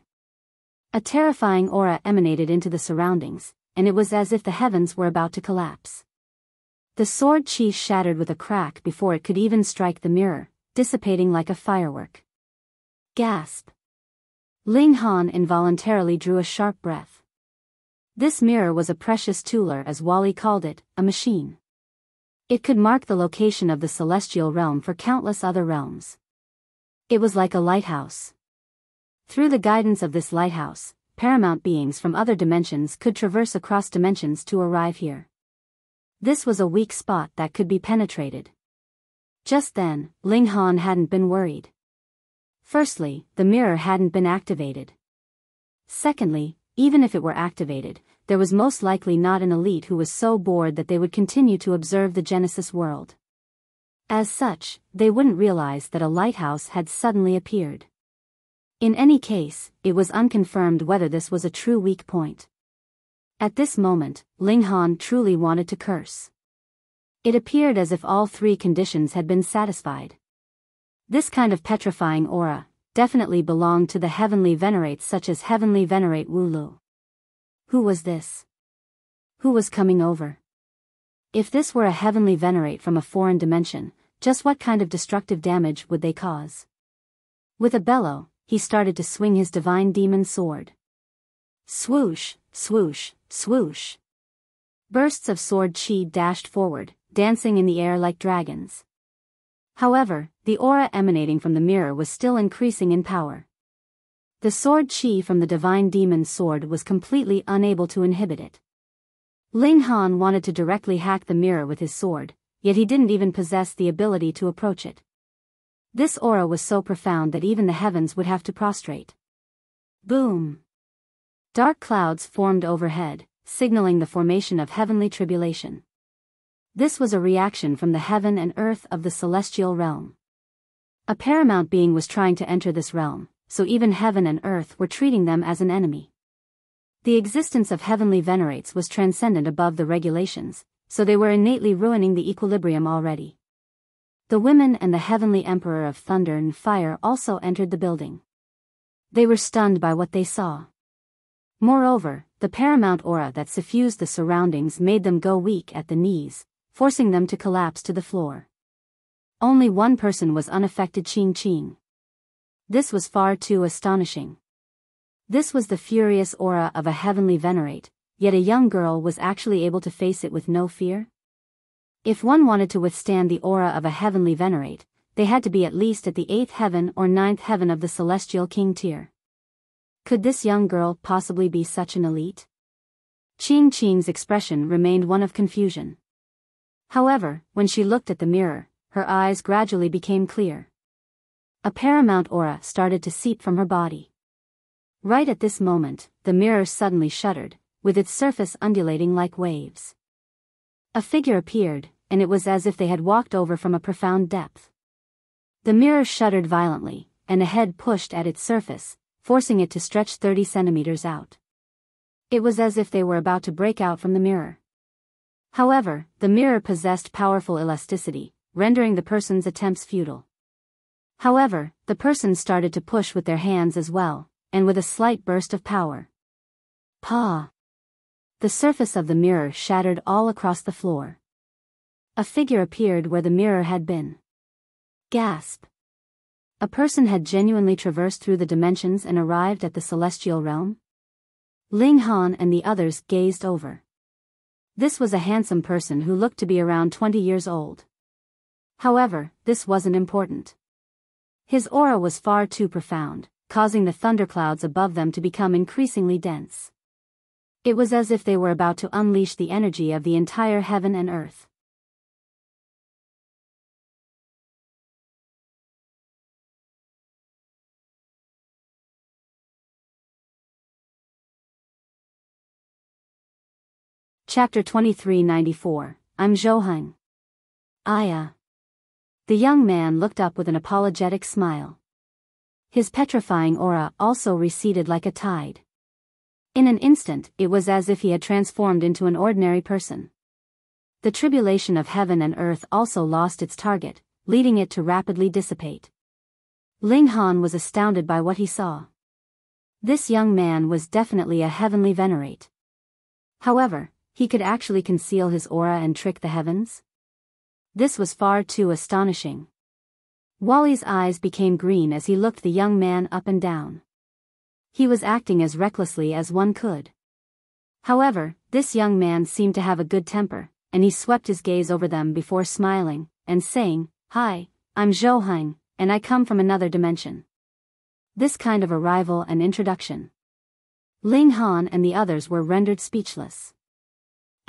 A terrifying aura emanated into the surroundings, and it was as if the heavens were about to collapse. The sword chi shattered with a crack before it could even strike the mirror, dissipating like a firework. Gasp! Ling Han involuntarily drew a sharp breath. This mirror was a precious tool, or as Wally called it, a machine. It could mark the location of the celestial realm for countless other realms. It was like a lighthouse. Through the guidance of this lighthouse, paramount beings from other dimensions could traverse across dimensions to arrive here. This was a weak spot that could be penetrated. Just then, Ling Han hadn't been worried. Firstly, the mirror hadn't been activated. Secondly, even if it were activated, there was most likely not an elite who was so bored that they would continue to observe the Genesis world. As such, they wouldn't realize that a lighthouse had suddenly appeared. In any case, it was unconfirmed whether this was a true weak point. At this moment, Ling Han truly wanted to curse. It appeared as if all three conditions had been satisfied. This kind of petrifying aura definitely belonged to the heavenly venerates such as heavenly venerate Wu Lu. Who was this? Who was coming over? If this were a heavenly venerate from a foreign dimension, just what kind of destructive damage would they cause? With a bellow, he started to swing his divine demon sword. Swoosh, swoosh, swoosh. Bursts of sword chi dashed forward, dancing in the air like dragons. However, the aura emanating from the mirror was still increasing in power. The sword chi from the divine demon sword was completely unable to inhibit it. Ling Han wanted to directly hack the mirror with his sword, yet he didn't even possess the ability to approach it. This aura was so profound that even the heavens would have to prostrate. Boom! Dark clouds formed overhead, signaling the formation of heavenly tribulation. This was a reaction from the heaven and earth of the celestial realm. A paramount being was trying to enter this realm, so even heaven and earth were treating them as an enemy. The existence of heavenly venerates was transcendent above the regulations, so they were innately ruining the equilibrium already. The women and the heavenly emperor of thunder and fire also entered the building. They were stunned by what they saw. Moreover, the paramount aura that suffused the surroundings made them go weak at the knees, forcing them to collapse to the floor. Only one person was unaffected: Qing. This was far too astonishing. This was the furious aura of a heavenly Venerate, yet a young girl was actually able to face it with no fear? If one wanted to withstand the aura of a heavenly Venerate, they had to be at least at the 8th heaven or 9th heaven of the celestial king tier. Could this young girl possibly be such an elite? Qing's expression remained one of confusion. However, when she looked at the mirror, her eyes gradually became clear. A paramount aura started to seep from her body. Right at this moment, the mirror suddenly shuddered, with its surface undulating like waves. A figure appeared, and it was as if they had walked over from a profound depth. The mirror shuddered violently, and a head pushed at its surface, forcing it to stretch 30 centimeters out. It was as if they were about to break out from the mirror. However, the mirror possessed powerful elasticity, rendering the person's attempts futile. However, the person started to push with their hands as well, and with a slight burst of power. Pa! The surface of the mirror shattered all across the floor. A figure appeared where the mirror had been. Gasp! A person had genuinely traversed through the dimensions and arrived at the celestial realm? Ling Han and the others gazed over. This was a handsome person who looked to be around 20 years old. However, this wasn't important. His aura was far too profound, causing the thunderclouds above them to become increasingly dense. It was as if they were about to unleash the energy of the entire heaven and earth. Chapter 2394, I'm Heng. The young man looked up with an apologetic smile. His petrifying aura also receded like a tide. In an instant, it was as if he had transformed into an ordinary person. The tribulation of heaven and earth also lost its target, leading it to rapidly dissipate. Ling Han was astounded by what he saw. This young man was definitely a heavenly Venerate. However, he could actually conceal his aura and trick the heavens? This was far too astonishing. Wally's eyes became green as he looked the young man up and down. He was acting as recklessly as one could. However, this young man seemed to have a good temper, and he swept his gaze over them before smiling, and saying, "Hi, I'm Zhou Heng, and I come from another dimension." This kind of arrival and introduction. Ling Han and the others were rendered speechless.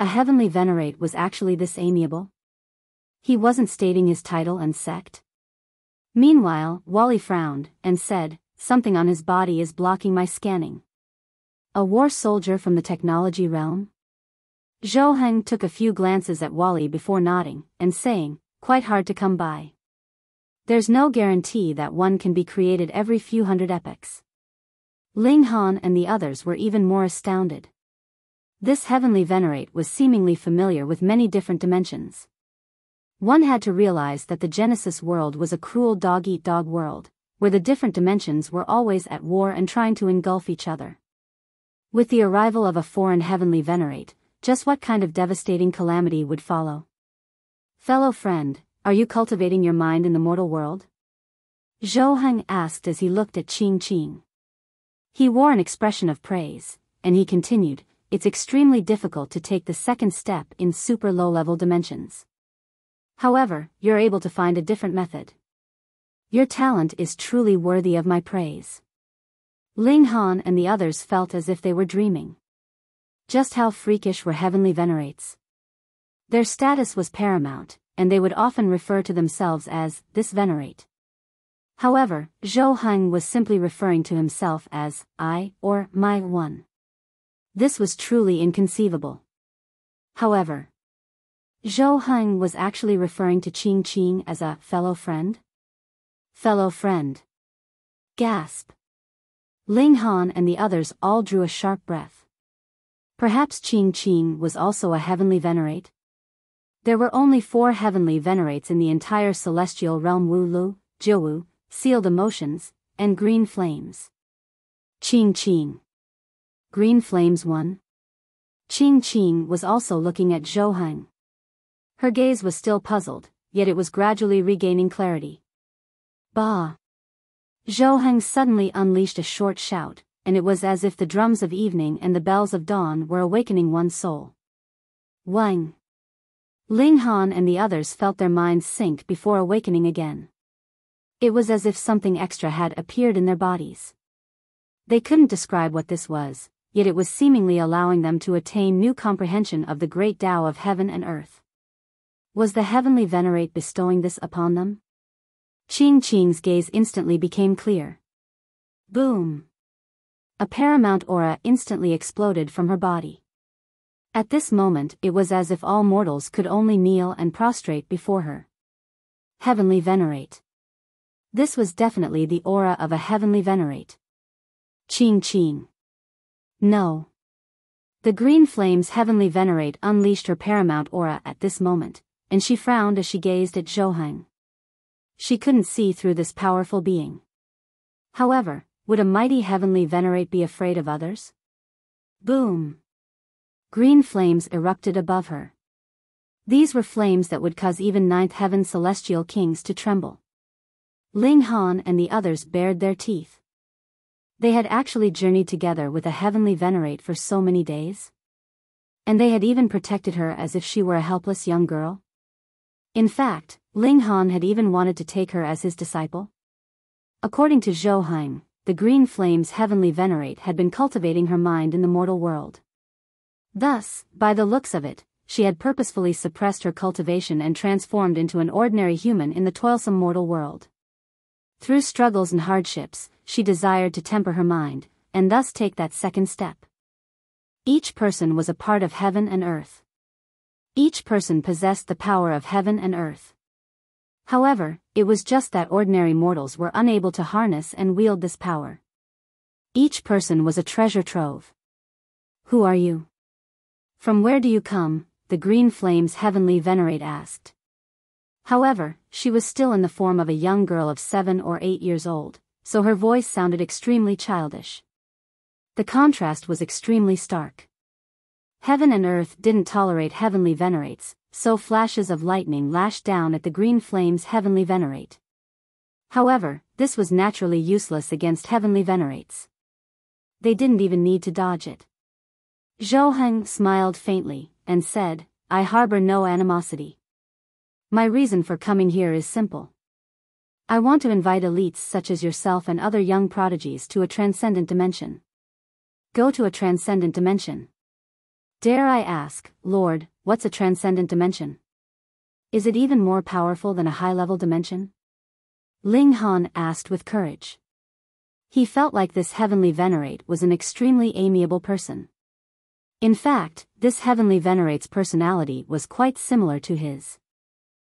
A heavenly Venerate was actually this amiable? He wasn't stating his title and sect? Meanwhile, Wally frowned, and said, "Something on his body is blocking my scanning." A war soldier from the technology realm? Zhou Heng took a few glances at Wally before nodding, and saying, "Quite hard to come by. There's no guarantee that one can be created every few hundred epochs." Ling Han and the others were even more astounded. This heavenly Venerate was seemingly familiar with many different dimensions. One had to realize that the Genesis world was a cruel dog-eat-dog world, where the different dimensions were always at war and trying to engulf each other. With the arrival of a foreign heavenly Venerate, just what kind of devastating calamity would follow? "Fellow friend, are you cultivating your mind in the mortal world?" Zhou Heng asked as he looked at Qing. He wore an expression of praise, and he continued, "It's extremely difficult to take the second step in super low-level dimensions. However, you're able to find a different method. Your talent is truly worthy of my praise." Ling Han and the others felt as if they were dreaming. Just how freakish were heavenly Venerates. Their status was paramount, and they would often refer to themselves as, "this Venerate." However, Zhou Heng was simply referring to himself as, "I," or "my one." This was truly inconceivable. However, Zhou Heng was actually referring to Qing as a fellow friend? Fellow friend. Gasp. Ling Han and the others all drew a sharp breath. Perhaps Qing was also a heavenly Venerate? There were only 4 heavenly venerates in the entire celestial realm: Wu Lu, Jiu, sealed emotions, and green flames. Qing Qing. Green flames 1. Qing Qing was also looking at Zhou Heng. Her gaze was still puzzled, yet it was gradually regaining clarity. Bah! Zhou Heng suddenly unleashed a short shout, and it was as if the drums of evening and the bells of dawn were awakening one's soul. Wang! Ling Han and the others felt their minds sink before awakening again. It was as if something extra had appeared in their bodies. They couldn't describe what this was, yet it was seemingly allowing them to attain new comprehension of the great Tao of heaven and earth. Was the heavenly Venerate bestowing this upon them? Qing Qing's gaze instantly became clear. Boom! A paramount aura instantly exploded from her body. At this moment it was as if all mortals could only kneel and prostrate before her. Heavenly Venerate. This was definitely the aura of a heavenly Venerate. Qing Qing. No. The green flame's heavenly Venerate unleashed her paramount aura at this moment, and she frowned as she gazed at Zhou Heng. She couldn't see through this powerful being. However, would a mighty heavenly Venerate be afraid of others? Boom! Green flames erupted above her. These were flames that would cause even 9th heaven celestial kings to tremble. Ling Han and the others bared their teeth. They had actually journeyed together with a heavenly Venerate for so many days? And they had even protected her as if she were a helpless young girl? In fact, Ling Han had even wanted to take her as his disciple? According to Zhou Heng, the green flame's heavenly Venerate had been cultivating her mind in the mortal world. Thus, by the looks of it, she had purposefully suppressed her cultivation and transformed into an ordinary human in the toilsome mortal world. Through struggles and hardships, she desired to temper her mind, and thus take that second step. Each person was a part of heaven and earth. Each person possessed the power of heaven and earth. However, it was just that ordinary mortals were unable to harness and wield this power. Each person was a treasure trove. Who are you? From where do you come? The green flame's heavenly Venerate asked. However, she was still in the form of a young girl of 7 or 8 years old, so her voice sounded extremely childish. The contrast was extremely stark. Heaven and earth didn't tolerate heavenly Venerates, so flashes of lightning lashed down at the green flame's heavenly Venerate. However, this was naturally useless against heavenly Venerates. They didn't even need to dodge it. Zhou Heng smiled faintly, and said, I harbor no animosity. My reason for coming here is simple. I want to invite elites such as yourself and other young prodigies to a transcendent dimension. Go to a transcendent dimension. Dare I ask, Lord, what's a transcendent dimension? Is it even more powerful than a high-level dimension? Ling Han asked with courage. He felt like this heavenly Venerate was an extremely amiable person. In fact, this heavenly Venerate's personality was quite similar to his.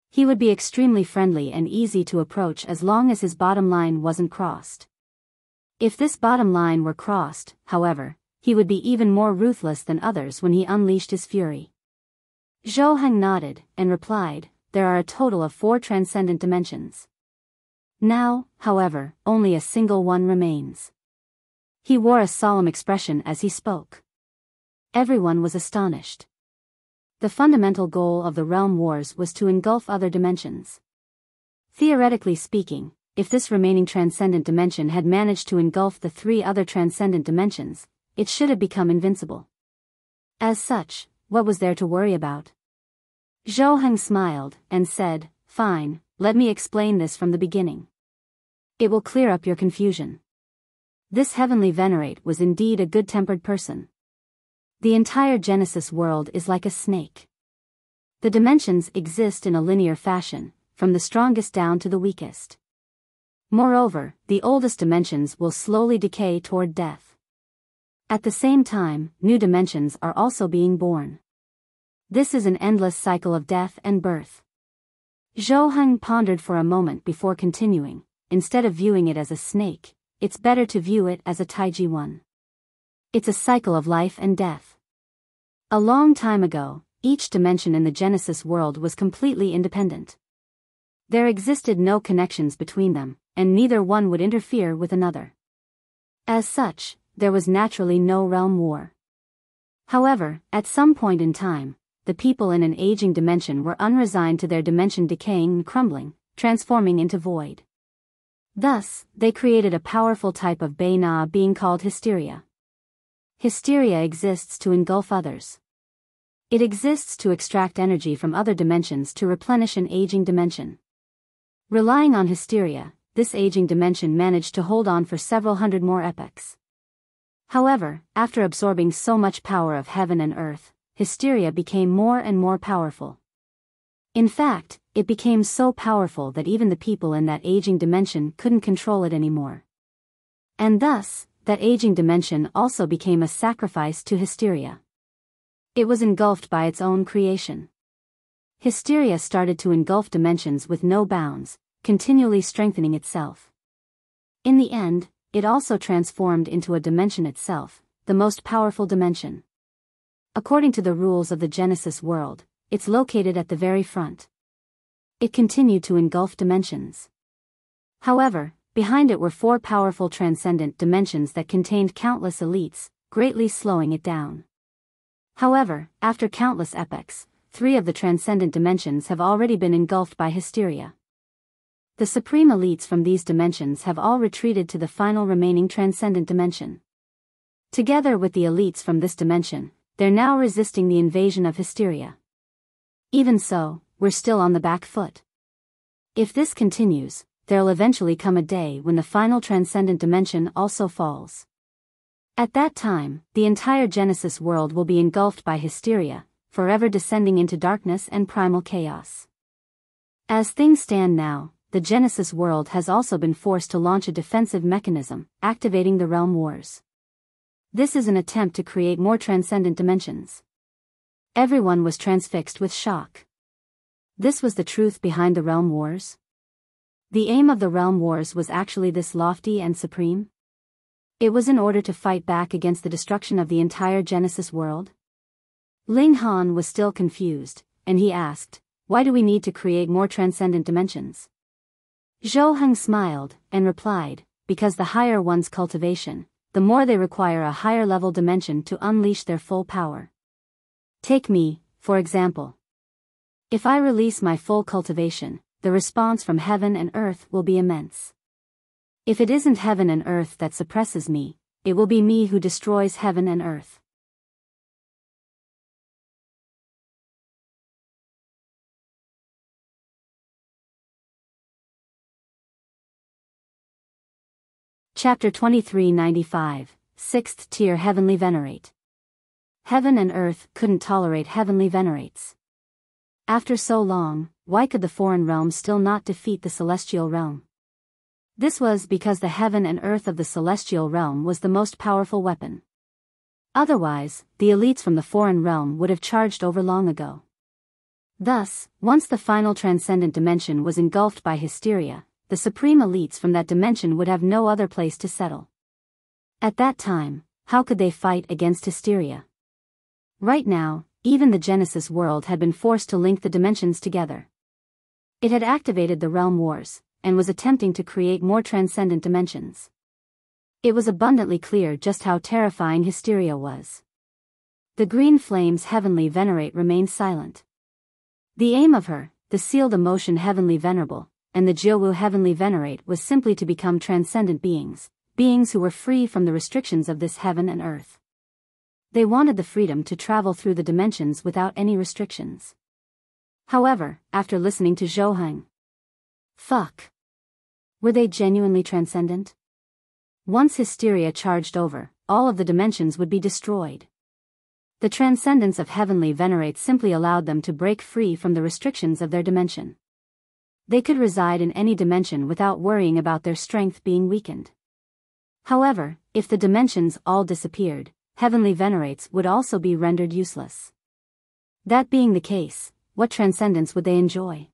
He would be extremely friendly and easy to approach as long as his bottom line wasn't crossed. If this bottom line were crossed, however, he would be even more ruthless than others when he unleashed his fury. Zhou Heng nodded, and replied, there are a total of 4 transcendent dimensions. Now, however, only a single one remains. He wore a solemn expression as he spoke. Everyone was astonished. The fundamental goal of the realm wars was to engulf other dimensions. Theoretically speaking, if this remaining transcendent dimension had managed to engulf the 3 other transcendent dimensions, it should have become invincible. As such, what was there to worry about? Zhou Heng smiled, and said, fine, let me explain this from the beginning. It will clear up your confusion. This heavenly Venerate was indeed a good-tempered person. The entire Genesis world is like a snake. The dimensions exist in a linear fashion, from the strongest down to the weakest. Moreover, the oldest dimensions will slowly decay toward death. At the same time, new dimensions are also being born. This is an endless cycle of death and birth. Zhou Heng pondered for a moment before continuing. Instead of viewing it as a snake, it's better to view it as a taiji one. It's a cycle of life and death. A long time ago, each dimension in the Genesis world was completely independent. There existed no connections between them, and neither one would interfere with another. As such, there was naturally no realm war. However, at some point in time, the people in an aging dimension were unresigned to their dimension decaying and crumbling, transforming into void. Thus, they created a powerful type of Baina being called hysteria. Hysteria exists to engulf others. It exists to extract energy from other dimensions to replenish an aging dimension. Relying on hysteria, this aging dimension managed to hold on for several hundred more epochs. However, after absorbing so much power of heaven and earth, hysteria became more and more powerful. In fact, it became so powerful that even the people in that aging dimension couldn't control it anymore. And thus, that aging dimension also became a sacrifice to hysteria. It was engulfed by its own creation. Hysteria started to engulf dimensions with no bounds, continually strengthening itself. In the end, it also transformed into a dimension itself, the most powerful dimension. According to the rules of the Genesis world, it's located at the very front. It continued to engulf dimensions. However, behind it were four powerful transcendent dimensions that contained countless elites, greatly slowing it down. However, after countless epochs, 3 of the transcendent dimensions have already been engulfed by hysteria. The supreme elites from these dimensions have all retreated to the final remaining transcendent dimension. Together with the elites from this dimension, they're now resisting the invasion of hysteria. Even so, we're still on the back foot. If this continues, there'll eventually come a day when the final transcendent dimension also falls. At that time, the entire Genesis world will be engulfed by hysteria, forever descending into darkness and primal chaos. As things stand now, the Genesis world has also been forced to launch a defensive mechanism, activating the realm wars. This is an attempt to create more transcendent dimensions. Everyone was transfixed with shock. This was the truth behind the realm wars? The aim of the realm wars was actually this lofty and supreme? It was in order to fight back against the destruction of the entire Genesis world? Ling Han was still confused, and he asked, why do we need to create more transcendent dimensions? Heng smiled, and replied, because the higher one's cultivation, the more they require a higher level dimension to unleash their full power. Take me, for example. If I release my full cultivation, the response from heaven and earth will be immense. If it isn't heaven and earth that suppresses me, it will be me who destroys heaven and earth. Chapter 2395, 6th Tier Heavenly Venerate. Heaven and earth couldn't tolerate heavenly venerates. After so long, why could the foreign realm still not defeat the celestial realm? This was because the heaven and earth of the celestial realm was the most powerful weapon. Otherwise, the elites from the foreign realm would have charged over long ago. Thus, once the final transcendent dimension was engulfed by hysteria, the supreme elites from that dimension would have no other place to settle. At that time, how could they fight against hysteria? Right now, even the Genesis world had been forced to link the dimensions together. It had activated the realm wars, and was attempting to create more transcendent dimensions. It was abundantly clear just how terrifying hysteria was. The green flame's heavenly venerate remained silent. The aim of her, the sealed emotion heavenly venerable, and the Jiu heavenly venerate was simply to become transcendent beings, beings who were free from the restrictions of this heaven and earth. They wanted the freedom to travel through the dimensions without any restrictions. However, after listening to Zhou, were they genuinely transcendent? Once hysteria charged over, all of the dimensions would be destroyed. The transcendence of heavenly venerate simply allowed them to break free from the restrictions of their dimension. They could reside in any dimension without worrying about their strength being weakened. However, if the dimensions all disappeared, heavenly venerates would also be rendered useless. That being the case, what transcendence would they enjoy?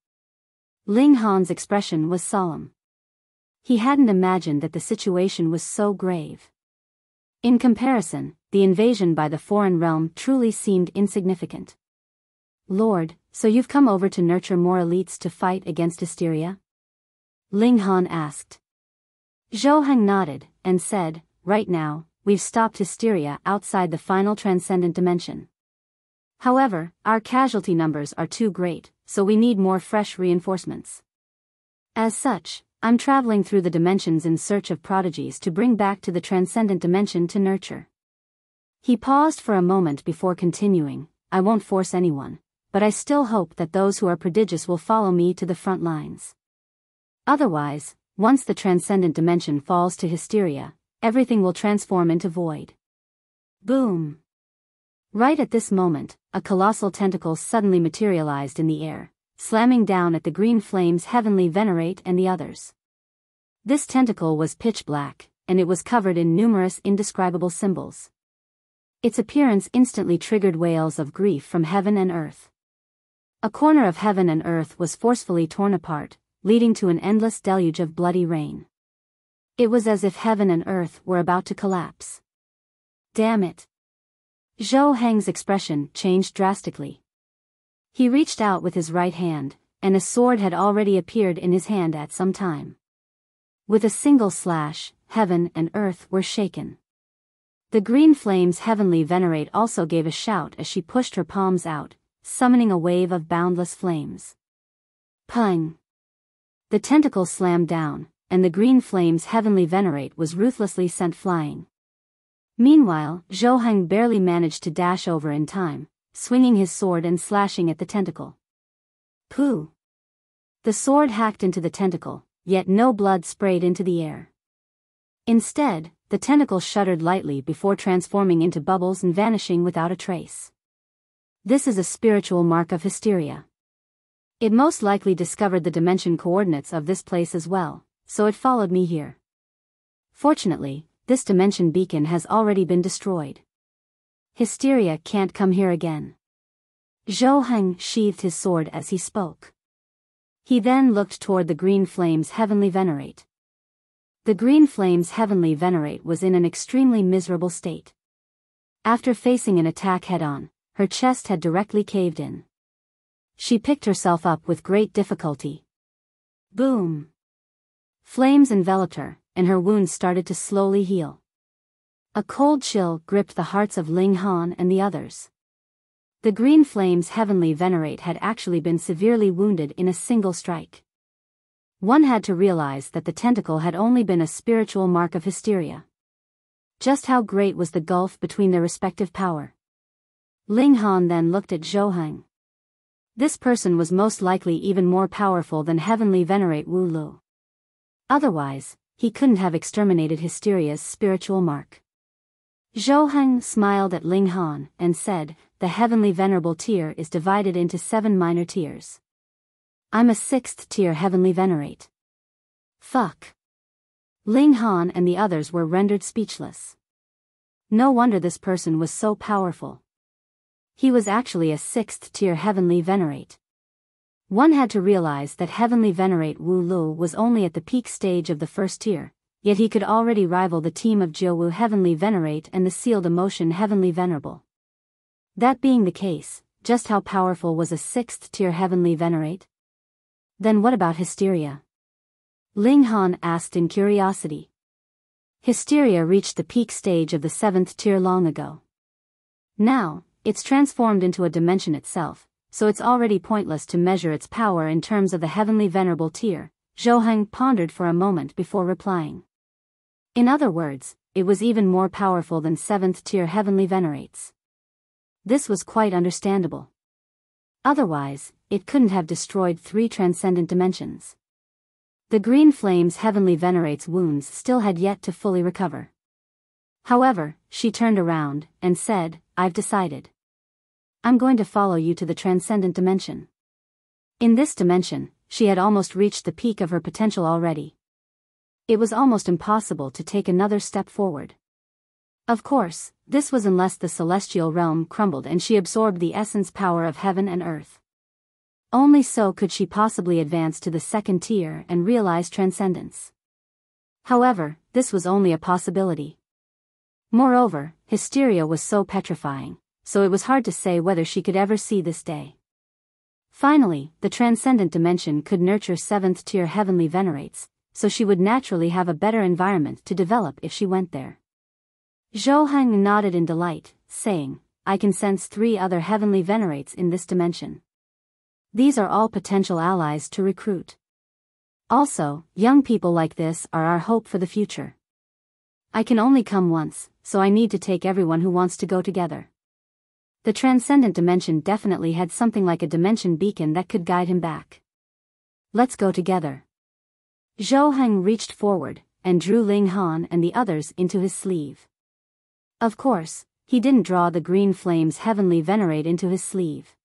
Ling Han's expression was solemn. He hadn't imagined that the situation was so grave. In comparison, the invasion by the foreign realm truly seemed insignificant. Lord, so you've come over to nurture more elites to fight against hysteria? Ling Han asked. Zhou Heng nodded, and said, right now, we've stopped hysteria outside the final transcendent dimension. However, our casualty numbers are too great, so we need more fresh reinforcements. As such, I'm traveling through the dimensions in search of prodigies to bring back to the transcendent dimension to nurture. He paused for a moment before continuing, I won't force anyone, but I still hope that those who are prodigious will follow me to the front lines. Otherwise, once the transcendent dimension falls to hysteria, everything will transform into void. Boom! Right at this moment, a colossal tentacle suddenly materialized in the air, slamming down at the green flames Heavenly Venerate and the others. This tentacle was pitch black, and it was covered in numerous indescribable symbols. Its appearance instantly triggered wails of grief from heaven and earth. A corner of heaven and earth was forcefully torn apart, leading to an endless deluge of bloody rain. It was as if heaven and earth were about to collapse. Damn it! Zhou Heng's expression changed drastically. He reached out with his right hand, and a sword had already appeared in his hand at some time. With a single slash, heaven and earth were shaken. The green flames Heavenly Venerate also gave a shout as she pushed her palms out, summoning a wave of boundless flames. Pung! The tentacle slammed down, and the green flames Heavenly Venerate was ruthlessly sent flying. Meanwhile, Zhou Heng barely managed to dash over in time, swinging his sword and slashing at the tentacle. Pooh! The sword hacked into the tentacle, yet no blood sprayed into the air. Instead, the tentacle shuddered lightly before transforming into bubbles and vanishing without a trace. This is a spiritual mark of hysteria. It most likely discovered the dimension coordinates of this place as well, so it followed me here. Fortunately, this dimension beacon has already been destroyed. Hysteria can't come here again. Zhou Heng sheathed his sword as he spoke. He then looked toward the green flames Heavenly Venerate. The green flames Heavenly Venerate was in an extremely miserable state. After facing an attack head-on, her chest had directly caved in. She picked herself up with great difficulty. Boom! Flames enveloped her, and her wounds started to slowly heal. A cold chill gripped the hearts of Ling Han and the others. The green flames Heavenly Venerate had actually been severely wounded in a single strike. One had to realize that the tentacle had only been a spiritual mark of hysteria. Just how great was the gulf between their respective power? Ling Han then looked at Zhou Heng. This person was most likely even more powerful than Heavenly Venerate Wu Lu. Otherwise, he couldn't have exterminated hysteria's spiritual mark. Zhou Heng smiled at Ling Han and said, the Heavenly Venerable tier is divided into 7 minor tiers. I'm a 6th tier Heavenly Venerate. Fuck. Ling Han and the others were rendered speechless. No wonder this person was so powerful. He was actually a 6th tier Heavenly Venerate. One had to realize that Heavenly Venerate Wu Lu was only at the peak stage of the 1st tier, yet he could already rival the team of Jiu Heavenly Venerate and the Sealed Emotion Heavenly Venerable. That being the case, just how powerful was a 6th tier Heavenly Venerate? Then what about hysteria? Ling Han asked in curiosity. Hysteria reached the peak stage of the 7th tier long ago. Now, it's transformed into a dimension itself, so it's already pointless to measure its power in terms of the Heavenly Venerable tier, Zhou Heng pondered for a moment before replying. In other words, it was even more powerful than 7th tier Heavenly Venerates. This was quite understandable. Otherwise, it couldn't have destroyed 3 transcendent dimensions. The green flames Heavenly Venerate's wounds still had yet to fully recover. However, she turned around and said, I've decided. I'm going to follow you to the transcendent dimension. In this dimension, she had almost reached the peak of her potential already. It was almost impossible to take another step forward. Of course, this was unless the celestial realm crumbled and she absorbed the essence power of heaven and earth. Only so could she possibly advance to the 2nd tier and realize transcendence. However, this was only a possibility. Moreover, hysteria was so petrifying, so it was hard to say whether she could ever see this day. Finally, the transcendent dimension could nurture 7th-tier heavenly venerates, so she would naturally have a better environment to develop if she went there. Zhou nodded in delight, saying, I can sense 3 other heavenly venerates in this dimension. These are all potential allies to recruit. Also, young people like this are our hope for the future. I can only come once, so I need to take everyone who wants to go together. The transcendent dimension definitely had something like a dimension beacon that could guide him back. Let's go together. Zhou reached forward, and drew Ling Han and the others into his sleeve. Of course, he didn't draw the green flame's heavenly venerate into his sleeve.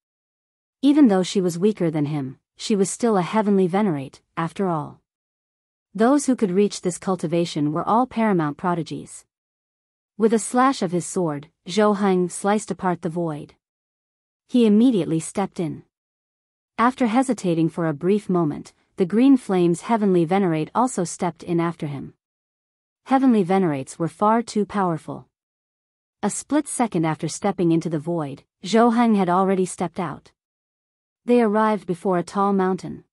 Even though she was weaker than him, she was still a heavenly venerate, after all. Those who could reach this cultivation were all paramount prodigies. With a slash of his sword, Zhou sliced apart the void. He immediately stepped in. After hesitating for a brief moment, the green flame's heavenly venerate also stepped in after him. Heavenly venerates were far too powerful. A split second after stepping into the void, Zhou had already stepped out. They arrived before a tall mountain.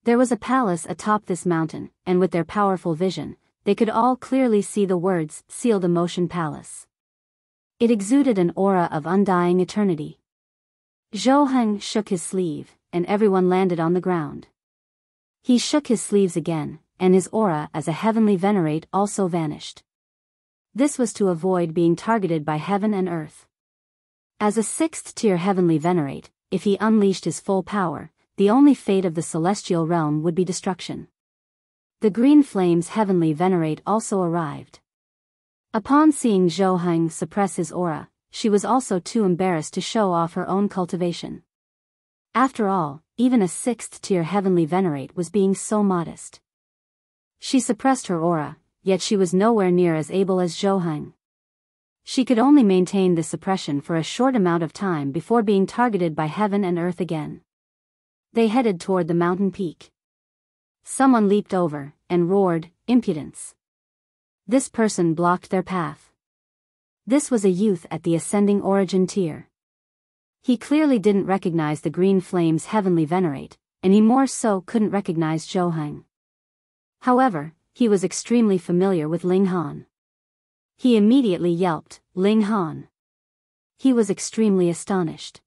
There was a palace atop this mountain, and with their powerful vision, they could all clearly see the words, Sealed Emotion Palace. It exuded an aura of undying eternity. Zhou shook his sleeve, and everyone landed on the ground. He shook his sleeves again, and his aura as a heavenly venerate also vanished. This was to avoid being targeted by heaven and earth. As a 6th-tier heavenly venerate, if he unleashed his full power, the only fate of the celestial realm would be destruction. The green flame's heavenly venerate also arrived. Upon seeing Zhou suppress his aura, she was also too embarrassed to show off her own cultivation. After all, even a 6th-tier heavenly venerate was being so modest. She suppressed her aura, yet she was nowhere near as able as Zhou. She could only maintain this suppression for a short amount of time before being targeted by heaven and earth again. They headed toward the mountain peak. Someone leaped over, and roared, Impudence! This person blocked their path. This was a youth at the ascending origin tier. He clearly didn't recognize the green flame's heavenly venerate, and he more so couldn't recognize Zhou. However, he was extremely familiar with Ling Han. He immediately yelped, Ling Han. He was extremely astonished.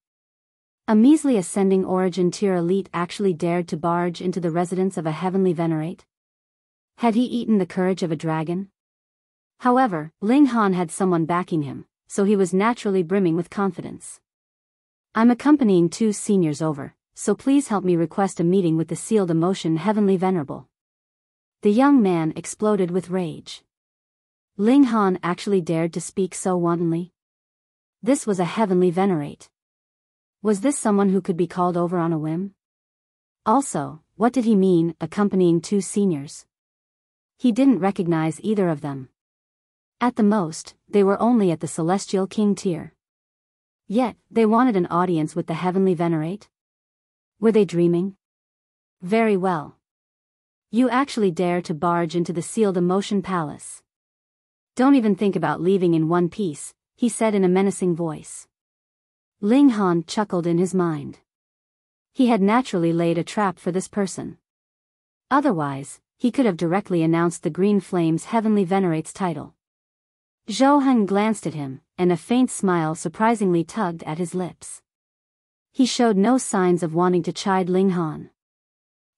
A measly ascending origin tier elite actually dared to barge into the residence of a heavenly venerate? Had he eaten the courage of a dragon? However, Ling Han had someone backing him, so he was naturally brimming with confidence. I'm accompanying 2 seniors over, so please help me request a meeting with the Sealed Emotion Heavenly Venerable. The young man exploded with rage. Ling Han actually dared to speak so wantonly? This was a heavenly venerate. Was this someone who could be called over on a whim? Also, what did he mean, accompanying 2 seniors? He didn't recognize either of them. At the most, they were only at the Celestial King tier. Yet, they wanted an audience with the heavenly venerate? Were they dreaming? Very well. You actually dare to barge into the Sealed Emotion Palace. Don't even think about leaving in one piece, he said in a menacing voice. Ling Han chuckled in his mind. He had naturally laid a trap for this person. Otherwise, he could have directly announced the Green Flame's Heavenly Venerate's title. Zhou glanced at him, and a faint smile surprisingly tugged at his lips. He showed no signs of wanting to chide Ling Han.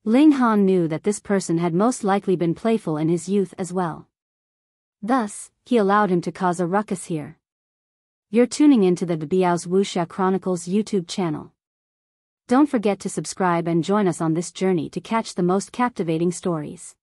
Ling Han knew that this person had most likely been playful in his youth as well. Thus, he allowed him to cause a ruckus here. You're tuning into the Biyao's Wuxia Chronicles YouTube channel. Don't forget to subscribe and join us on this journey to catch the most captivating stories.